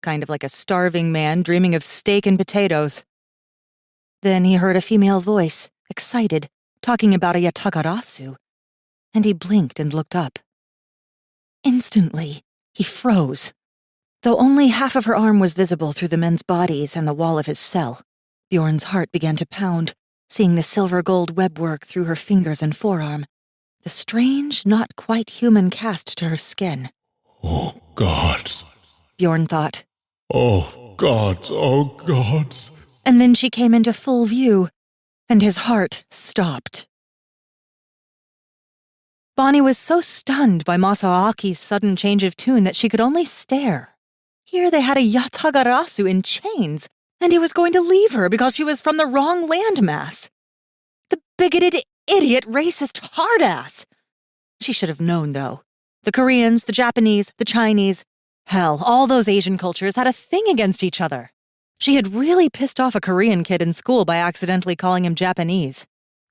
Kind of like a starving man dreaming of steak and potatoes. Then he heard a female voice, excited, talking about a yatagarasu, and he blinked and looked up. Instantly, he froze. Though only half of her arm was visible through the men's bodies and the wall of his cell, Bjorn's heart began to pound, seeing the silver-gold webwork through her fingers and forearm, the strange, not quite human cast to her skin. Oh, gods. Bjorn thought. Oh, gods, oh, gods. And then she came into full view, and his heart stopped. Bonnie was so stunned by Masaaki's sudden change of tune that she could only stare. Here they had a yatagarasu in chains, and he was going to leave her because she was from the wrong landmass. The bigoted, idiot, racist hard-ass. She should have known, though. The Koreans, the Japanese, the Chinese, hell, all those Asian cultures had a thing against each other. She had really pissed off a Korean kid in school by accidentally calling him Japanese.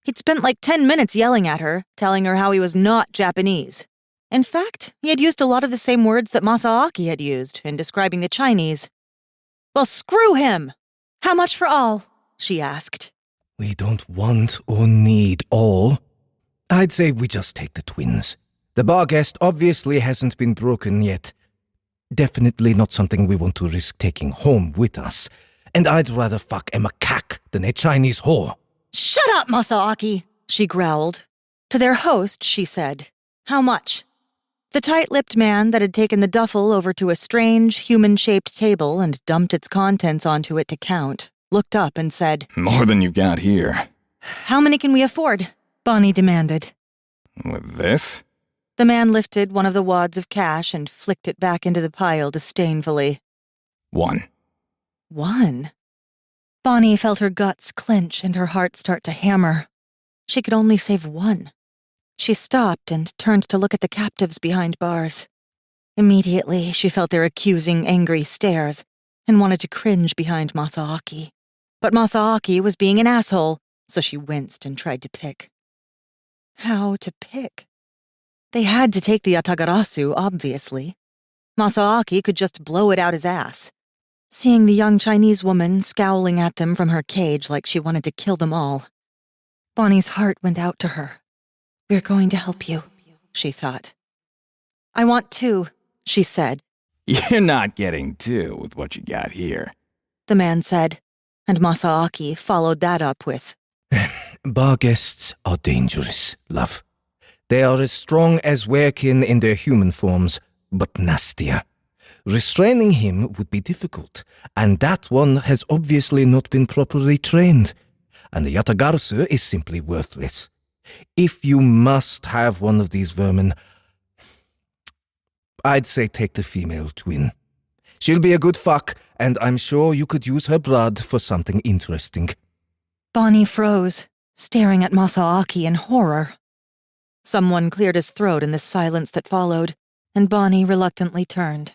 He'd spent like 10 minutes yelling at her, telling her how he was not Japanese. In fact, he had used a lot of the same words that Masaaki had used in describing the Chinese. Well, screw him! How much for all? She asked. We don't want or need all. I'd say we just take the twins. The bar guest obviously hasn't been broken yet. Definitely not something we want to risk taking home with us. And I'd rather fuck a macaque than a Chinese whore. Shut up, Masaaki, she growled. To their host, she said, How much? The tight-lipped man that had taken the duffel over to a strange, human-shaped table and dumped its contents onto it to count, looked up and said, More than you've got here. "How many can we afford?" Bonnie demanded. With this? The man lifted one of the wads of cash and flicked it back into the pile disdainfully. 1. 1? Bonnie felt her guts clench and her heart start to hammer. She could only save 1. She stopped and turned to look at the captives behind bars. Immediately, she felt their accusing, angry stares and wanted to cringe behind Masaaki. But Masaaki was being an asshole, so she winced and tried to pick. How to pick? They had to take the Yatagarasu, obviously. Masaaki could just blow it out his ass. Seeing the young Chinese woman scowling at them from her cage like she wanted to kill them all, Bonnie's heart went out to her. "We're going to help you," she thought. "I want 2, she said. You're not getting 2 with what you got here. The man said, and Masaaki followed that up with, Bar guests are dangerous, love. They are as strong as werekin in their human forms, but nastier. Restraining him would be difficult, and that one has obviously not been properly trained. And the Yatagarasu is simply worthless. If you must have one of these vermin, I'd say take the female twin. She'll be a good fuck, and I'm sure you could use her blood for something interesting." Bonnie froze, staring at Masaaki in horror. Someone cleared his throat in the silence that followed, and Bonnie reluctantly turned.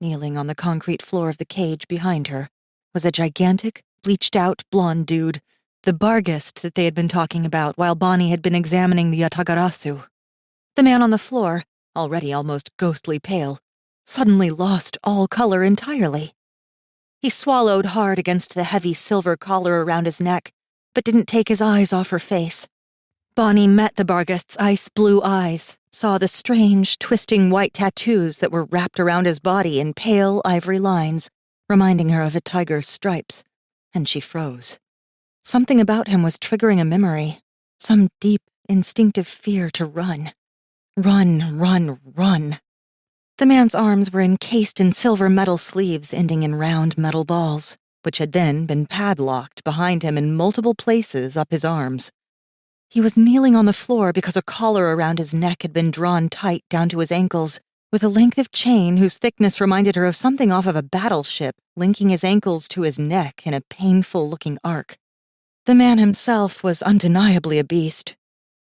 Kneeling on the concrete floor of the cage behind her was a gigantic, bleached-out blonde dude, the barghest that they had been talking about while Bonnie had been examining the Yatagarasu. The man on the floor, already almost ghostly pale, suddenly lost all color entirely. He swallowed hard against the heavy silver collar around his neck, but didn't take his eyes off her face. Bonnie met the barghest's ice-blue eyes, saw the strange, twisting white tattoos that were wrapped around his body in pale ivory lines, reminding her of a tiger's stripes, and she froze. Something about him was triggering a memory, some deep, instinctive fear to run. Run, run, run. The man's arms were encased in silver metal sleeves ending in round metal balls, which had then been padlocked behind him in multiple places up his arms. He was kneeling on the floor because a collar around his neck had been drawn tight down to his ankles, with a length of chain whose thickness reminded her of something off of a battleship, linking his ankles to his neck in a painful-looking arc. The man himself was undeniably a beast.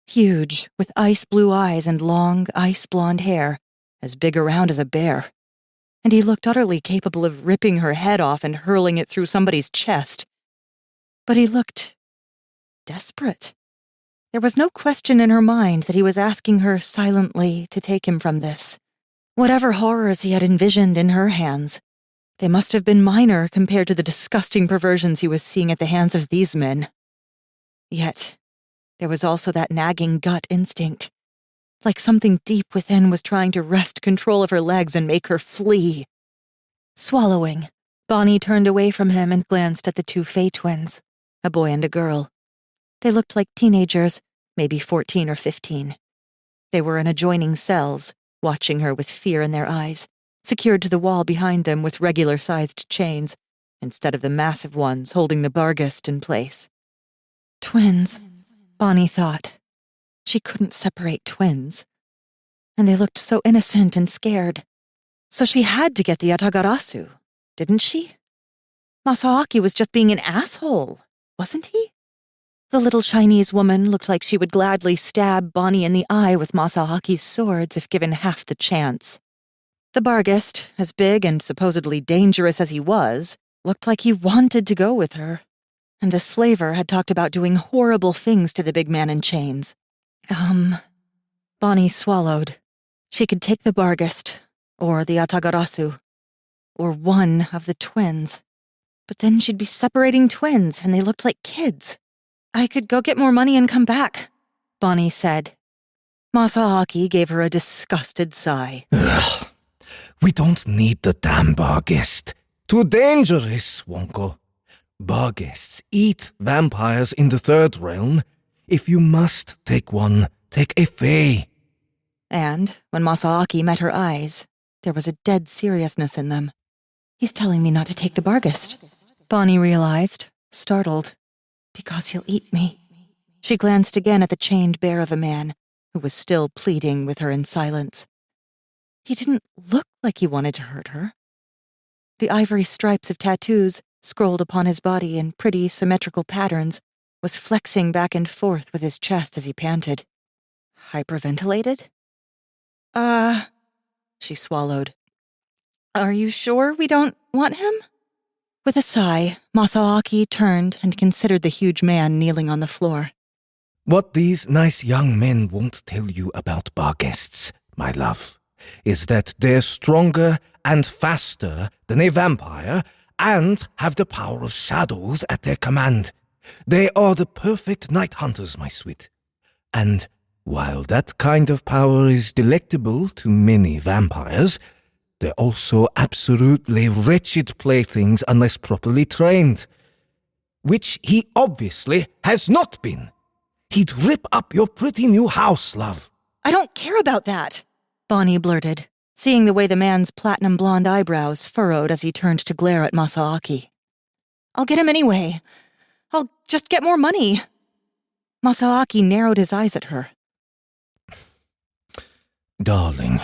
Huge, with ice-blue eyes and long, ice-blonde hair, as big around as a bear. And he looked utterly capable of ripping her head off and hurling it through somebody's chest. But he looked desperate. There was no question in her mind that he was asking her silently to take him from this. Whatever horrors he had envisioned in her hands, they must have been minor compared to the disgusting perversions he was seeing at the hands of these men. Yet, there was also that nagging gut instinct, like something deep within was trying to wrest control of her legs and make her flee. Swallowing, Bonnie turned away from him and glanced at the 2 Fey twins, a boy and a girl. They looked like teenagers, maybe 14 or 15. They were in adjoining cells, watching her with fear in their eyes, secured to the wall behind them with regular-sized chains, instead of the massive ones holding the barghest in place. Twins, Bonnie thought. She couldn't separate twins. And they looked so innocent and scared. So she had to get the Yatagarasu, didn't she? Masaaki was just being an asshole, wasn't he? The little Chinese woman looked like she would gladly stab Bonnie in the eye with Masaaki's swords if given half the chance. The barghest, as big and supposedly dangerous as he was, looked like he wanted to go with her. And the slaver had talked about doing horrible things to the big man in chains. Bonnie swallowed. She could take the barghest, or the Yatagarasu, or one of the twins. But then she'd be separating twins, and they looked like kids. "I could go get more money and come back," Bonnie said. Masaaki gave her a disgusted sigh. Ugh. We don't need the damn barghest. Too dangerous, Wonko. Barghests eat vampires in the 3rd realm. If you must take one, take a Fey. And when Masaaki met her eyes, there was a dead seriousness in them. He's telling me not to take the Barghest, Bonnie realized, startled. Because he'll eat me. She glanced again at the chained bear of a man who was still pleading with her in silence. He didn't look like he wanted to hurt her. The ivory stripes of tattoos, scrolled upon his body in pretty, symmetrical patterns, was flexing back and forth with his chest as he panted. Hyperventilated? She swallowed. Are you sure we don't want him? With a sigh, Masaaki turned and considered the huge man kneeling on the floor. What these nice young men won't tell you about Barghests, my love, is that they're stronger and faster than a vampire and have the power of shadows at their command. They are the perfect night hunters, my sweet. And while that kind of power is delectable to many vampires, they're also absolutely wretched playthings unless properly trained. Which he obviously has not been. He'd rip up your pretty new house, love. I don't care about that, Bonnie blurted, seeing the way the man's platinum blonde eyebrows furrowed as he turned to glare at Masaaki. I'll get him anyway. I'll just get more money. Masaaki narrowed his eyes at her. Darling,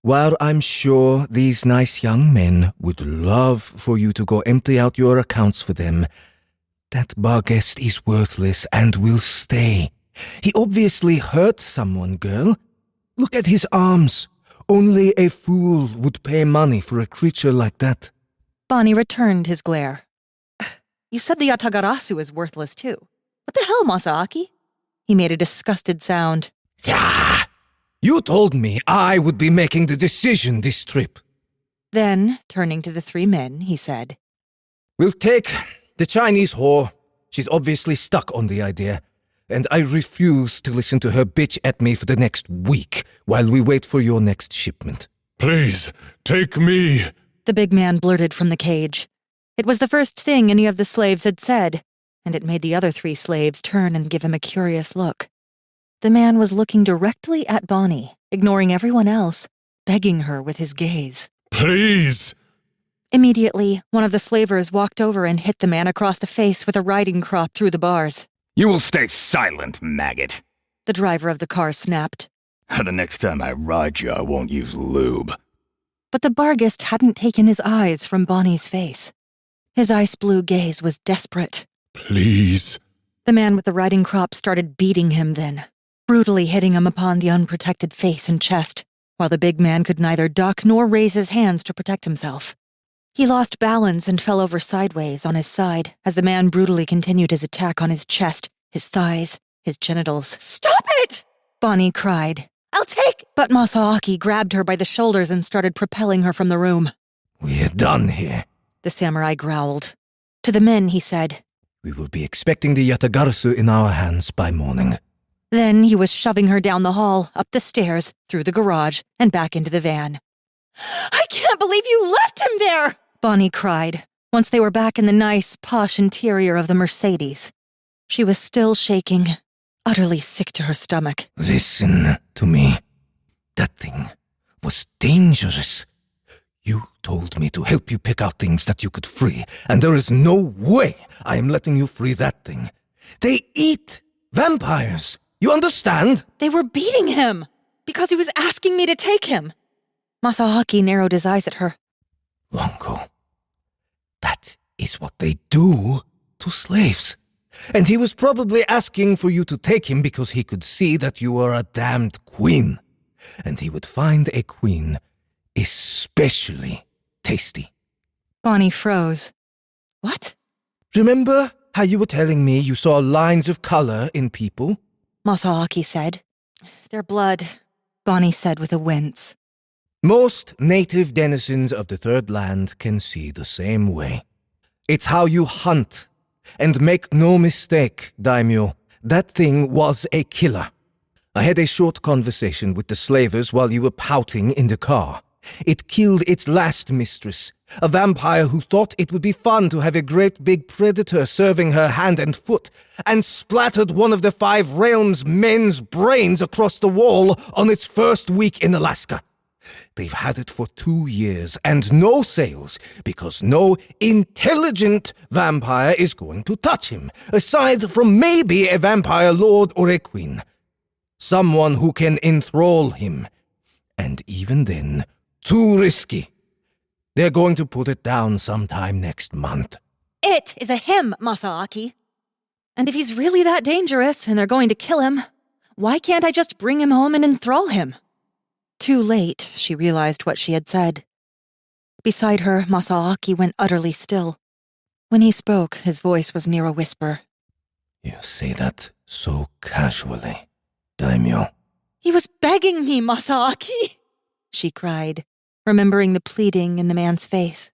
while I'm sure these nice young men would love for you to go empty out your accounts for them, that Barghest is worthless and will stay. He obviously hurt someone, girl. Look at his arms. Only a fool would pay money for a creature like that. Bonnie returned his glare. You said the Yatagarasu is worthless too. What the hell, Masaaki? He made a disgusted sound. Yeah! You told me I would be making the decision this trip. Then, turning to the three men, he said, We'll take the Chinese whore. She's obviously stuck on the idea, and I refuse to listen to her bitch at me for the next week while we wait for your next shipment. Please, take me. The big man blurted from the cage. It was the first thing any of the slaves had said, and it made the other three slaves turn and give him a curious look. The man was looking directly at Bonnie, ignoring everyone else, begging her with his gaze. Please. Immediately, one of the slavers walked over and hit the man across the face with a riding crop through the bars. You will stay silent, maggot. The driver of the car snapped. The next time I ride you, I won't use lube. But the Barghest hadn't taken his eyes from Bonnie's face. His ice blue gaze was desperate. Please. The man with the riding crop started beating him then, brutally hitting him upon the unprotected face and chest, while the big man could neither duck nor raise his hands to protect himself. He lost balance and fell over sideways on his side as the man brutally continued his attack on his chest, his thighs, his genitals. Stop it! Bonnie cried. I'll take... But Masaaki grabbed her by the shoulders and started propelling her from the room. We're done here. The samurai growled. To the men, he said, We will be expecting the Yatagarasu in our hands by morning. Then he was shoving her down the hall, up the stairs, through the garage, and back into the van. I can't believe you left him there! Bonnie cried, once they were back in the nice, posh interior of the Mercedes. She was still shaking, utterly sick to her stomach. Listen to me. That thing was dangerous. You told me to help you pick out things that you could free, and there is no way I am letting you free that thing. They eat vampires. You understand? They were beating him because he was asking me to take him. Masaaki narrowed his eyes at her. Wonko, that is what they do to slaves. And he was probably asking for you to take him because he could see that you are a damned queen. And he would find a queen especially tasty. Bonnie froze. What? Remember how you were telling me you saw lines of color in people? Masaaki said. Their blood, Bonnie said with a wince. Most native denizens of the Third Land can see the same way. It's how you hunt. And make no mistake, daimyo, that thing was a killer. I had a short conversation with the slavers while you were pouting in the car. It killed its last mistress, a vampire who thought it would be fun to have a great big predator serving her hand and foot, and splattered one of the 5 realms' men's brains across the wall on its first week in Alaska. They've had it for 2 years and no sales because no intelligent vampire is going to touch him, aside from maybe a vampire lord or a queen. Someone who can enthrall him. And even then, too risky. They're going to put it down sometime next month. It is a him, Masaaki. And if he's really that dangerous and they're going to kill him, why can't I just bring him home and enthrall him? Too late, she realized what she had said. Beside her, Masaaki went utterly still. When he spoke, his voice was near a whisper. You say that so casually, Daimyo. He was begging me, Masaaki, she cried, remembering the pleading in the man's face.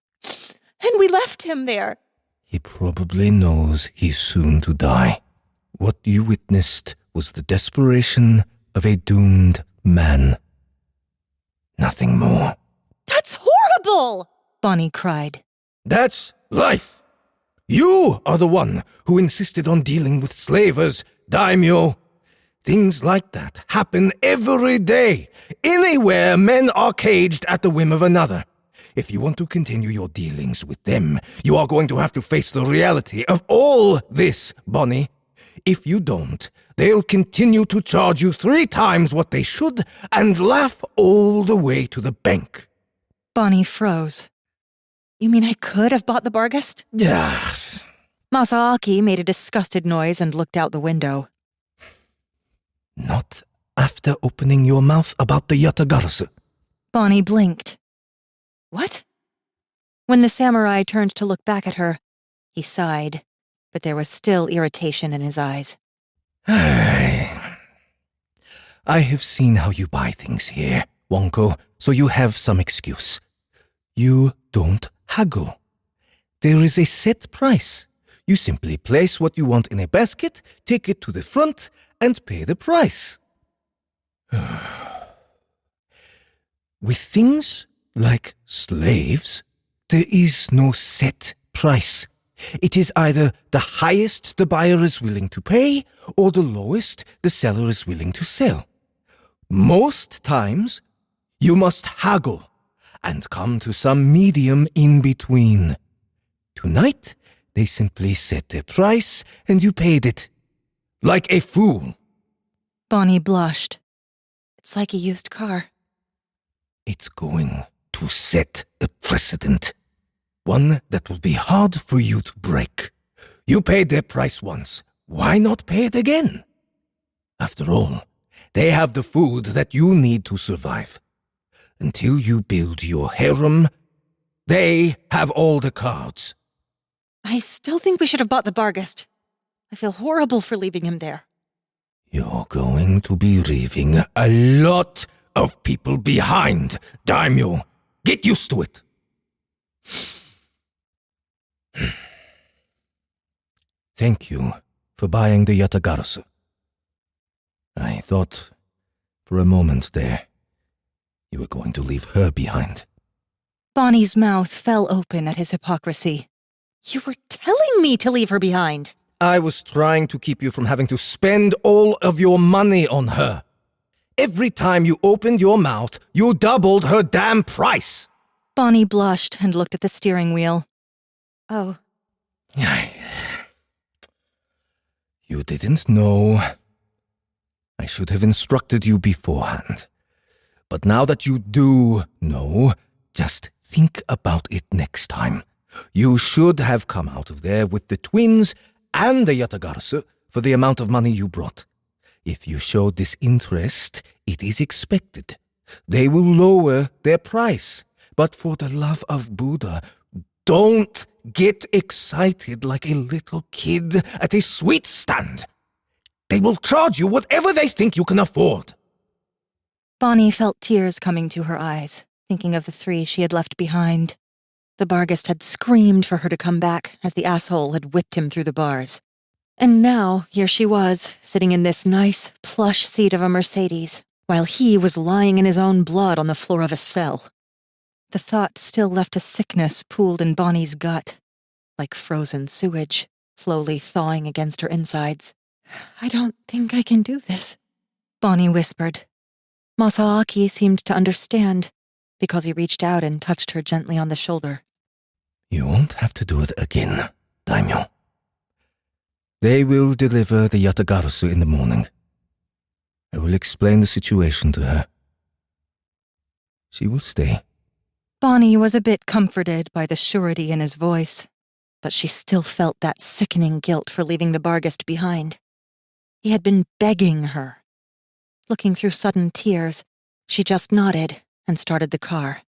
And we left him there. He probably knows he's soon to die. What you witnessed was the desperation of a doomed man. Nothing more. That's horrible, Bonnie cried. That's life. You are the one who insisted on dealing with slavers, Daimyo. Things like that happen every day. Anywhere men are caged at the whim of another. If you want to continue your dealings with them, you are going to have to face the reality of all this, Bonnie. If you don't, they'll continue to charge you 3 times what they should and laugh all the way to the bank. Bonnie froze. You mean I could have bought the Barghest? Yes. Masaaki made a disgusted noise and looked out the window. Not after opening your mouth about the Yatagarasu. Bonnie blinked. What? When the samurai turned to look back at her, he sighed, but there was still irritation in his eyes. I have seen how you buy things here, Wonko, so you have some excuse. You don't haggle. There is a set price. You simply place what you want in a basket, take it to the front, and pay the price. With things like slaves, there is no set price. It is either the highest the buyer is willing to pay, or the lowest the seller is willing to sell. Most times, you must haggle and come to some medium in between. Tonight, they simply set their price and you paid it. Like a fool. Bonnie blushed. It's like a used car. It's going to set a precedent. One that will be hard for you to break. You paid their price once. Why not pay it again? After all, they have the food that you need to survive. Until you build your harem, they have all the cards. I still think we should have bought the Barghest. I feel horrible for leaving him there. You're going to be leaving a lot of people behind, Daimyo. Get used to it. Thank you for buying the Yatagarasu. I thought, for a moment there, you were going to leave her behind. Bonnie's mouth fell open at his hypocrisy. You were telling me to leave her behind. I was trying to keep you from having to spend all of your money on her. Every time you opened your mouth, you doubled her damn price. Bonnie blushed and looked at the steering wheel. Oh. You didn't know. I should have instructed you beforehand. But now that you do know, just think about it next time. You should have come out of there with the twins and the Yatagarasu for the amount of money you brought. If you show disinterest, it is expected. They will lower their price. But for the love of Buddha, don't get excited like a little kid at a sweet stand. They will charge you whatever they think you can afford. Bonnie felt tears coming to her eyes, thinking of the 3 she had left behind. The Barghest had screamed for her to come back as the asshole had whipped him through the bars. And now, here she was, sitting in this nice, plush seat of a Mercedes, while he was lying in his own blood on the floor of a cell. The thought still left a sickness pooled in Bonnie's gut, like frozen sewage, slowly thawing against her insides. I don't think I can do this, Bonnie whispered. Masaaki seemed to understand, because he reached out and touched her gently on the shoulder. You won't have to do it again, Daimyo. They will deliver the Yatagarasu in the morning. I will explain the situation to her. She will stay. Bonnie was a bit comforted by the surety in his voice, but she still felt that sickening guilt for leaving the Barghest behind. He had been begging her. Looking through sudden tears, she just nodded and started the car.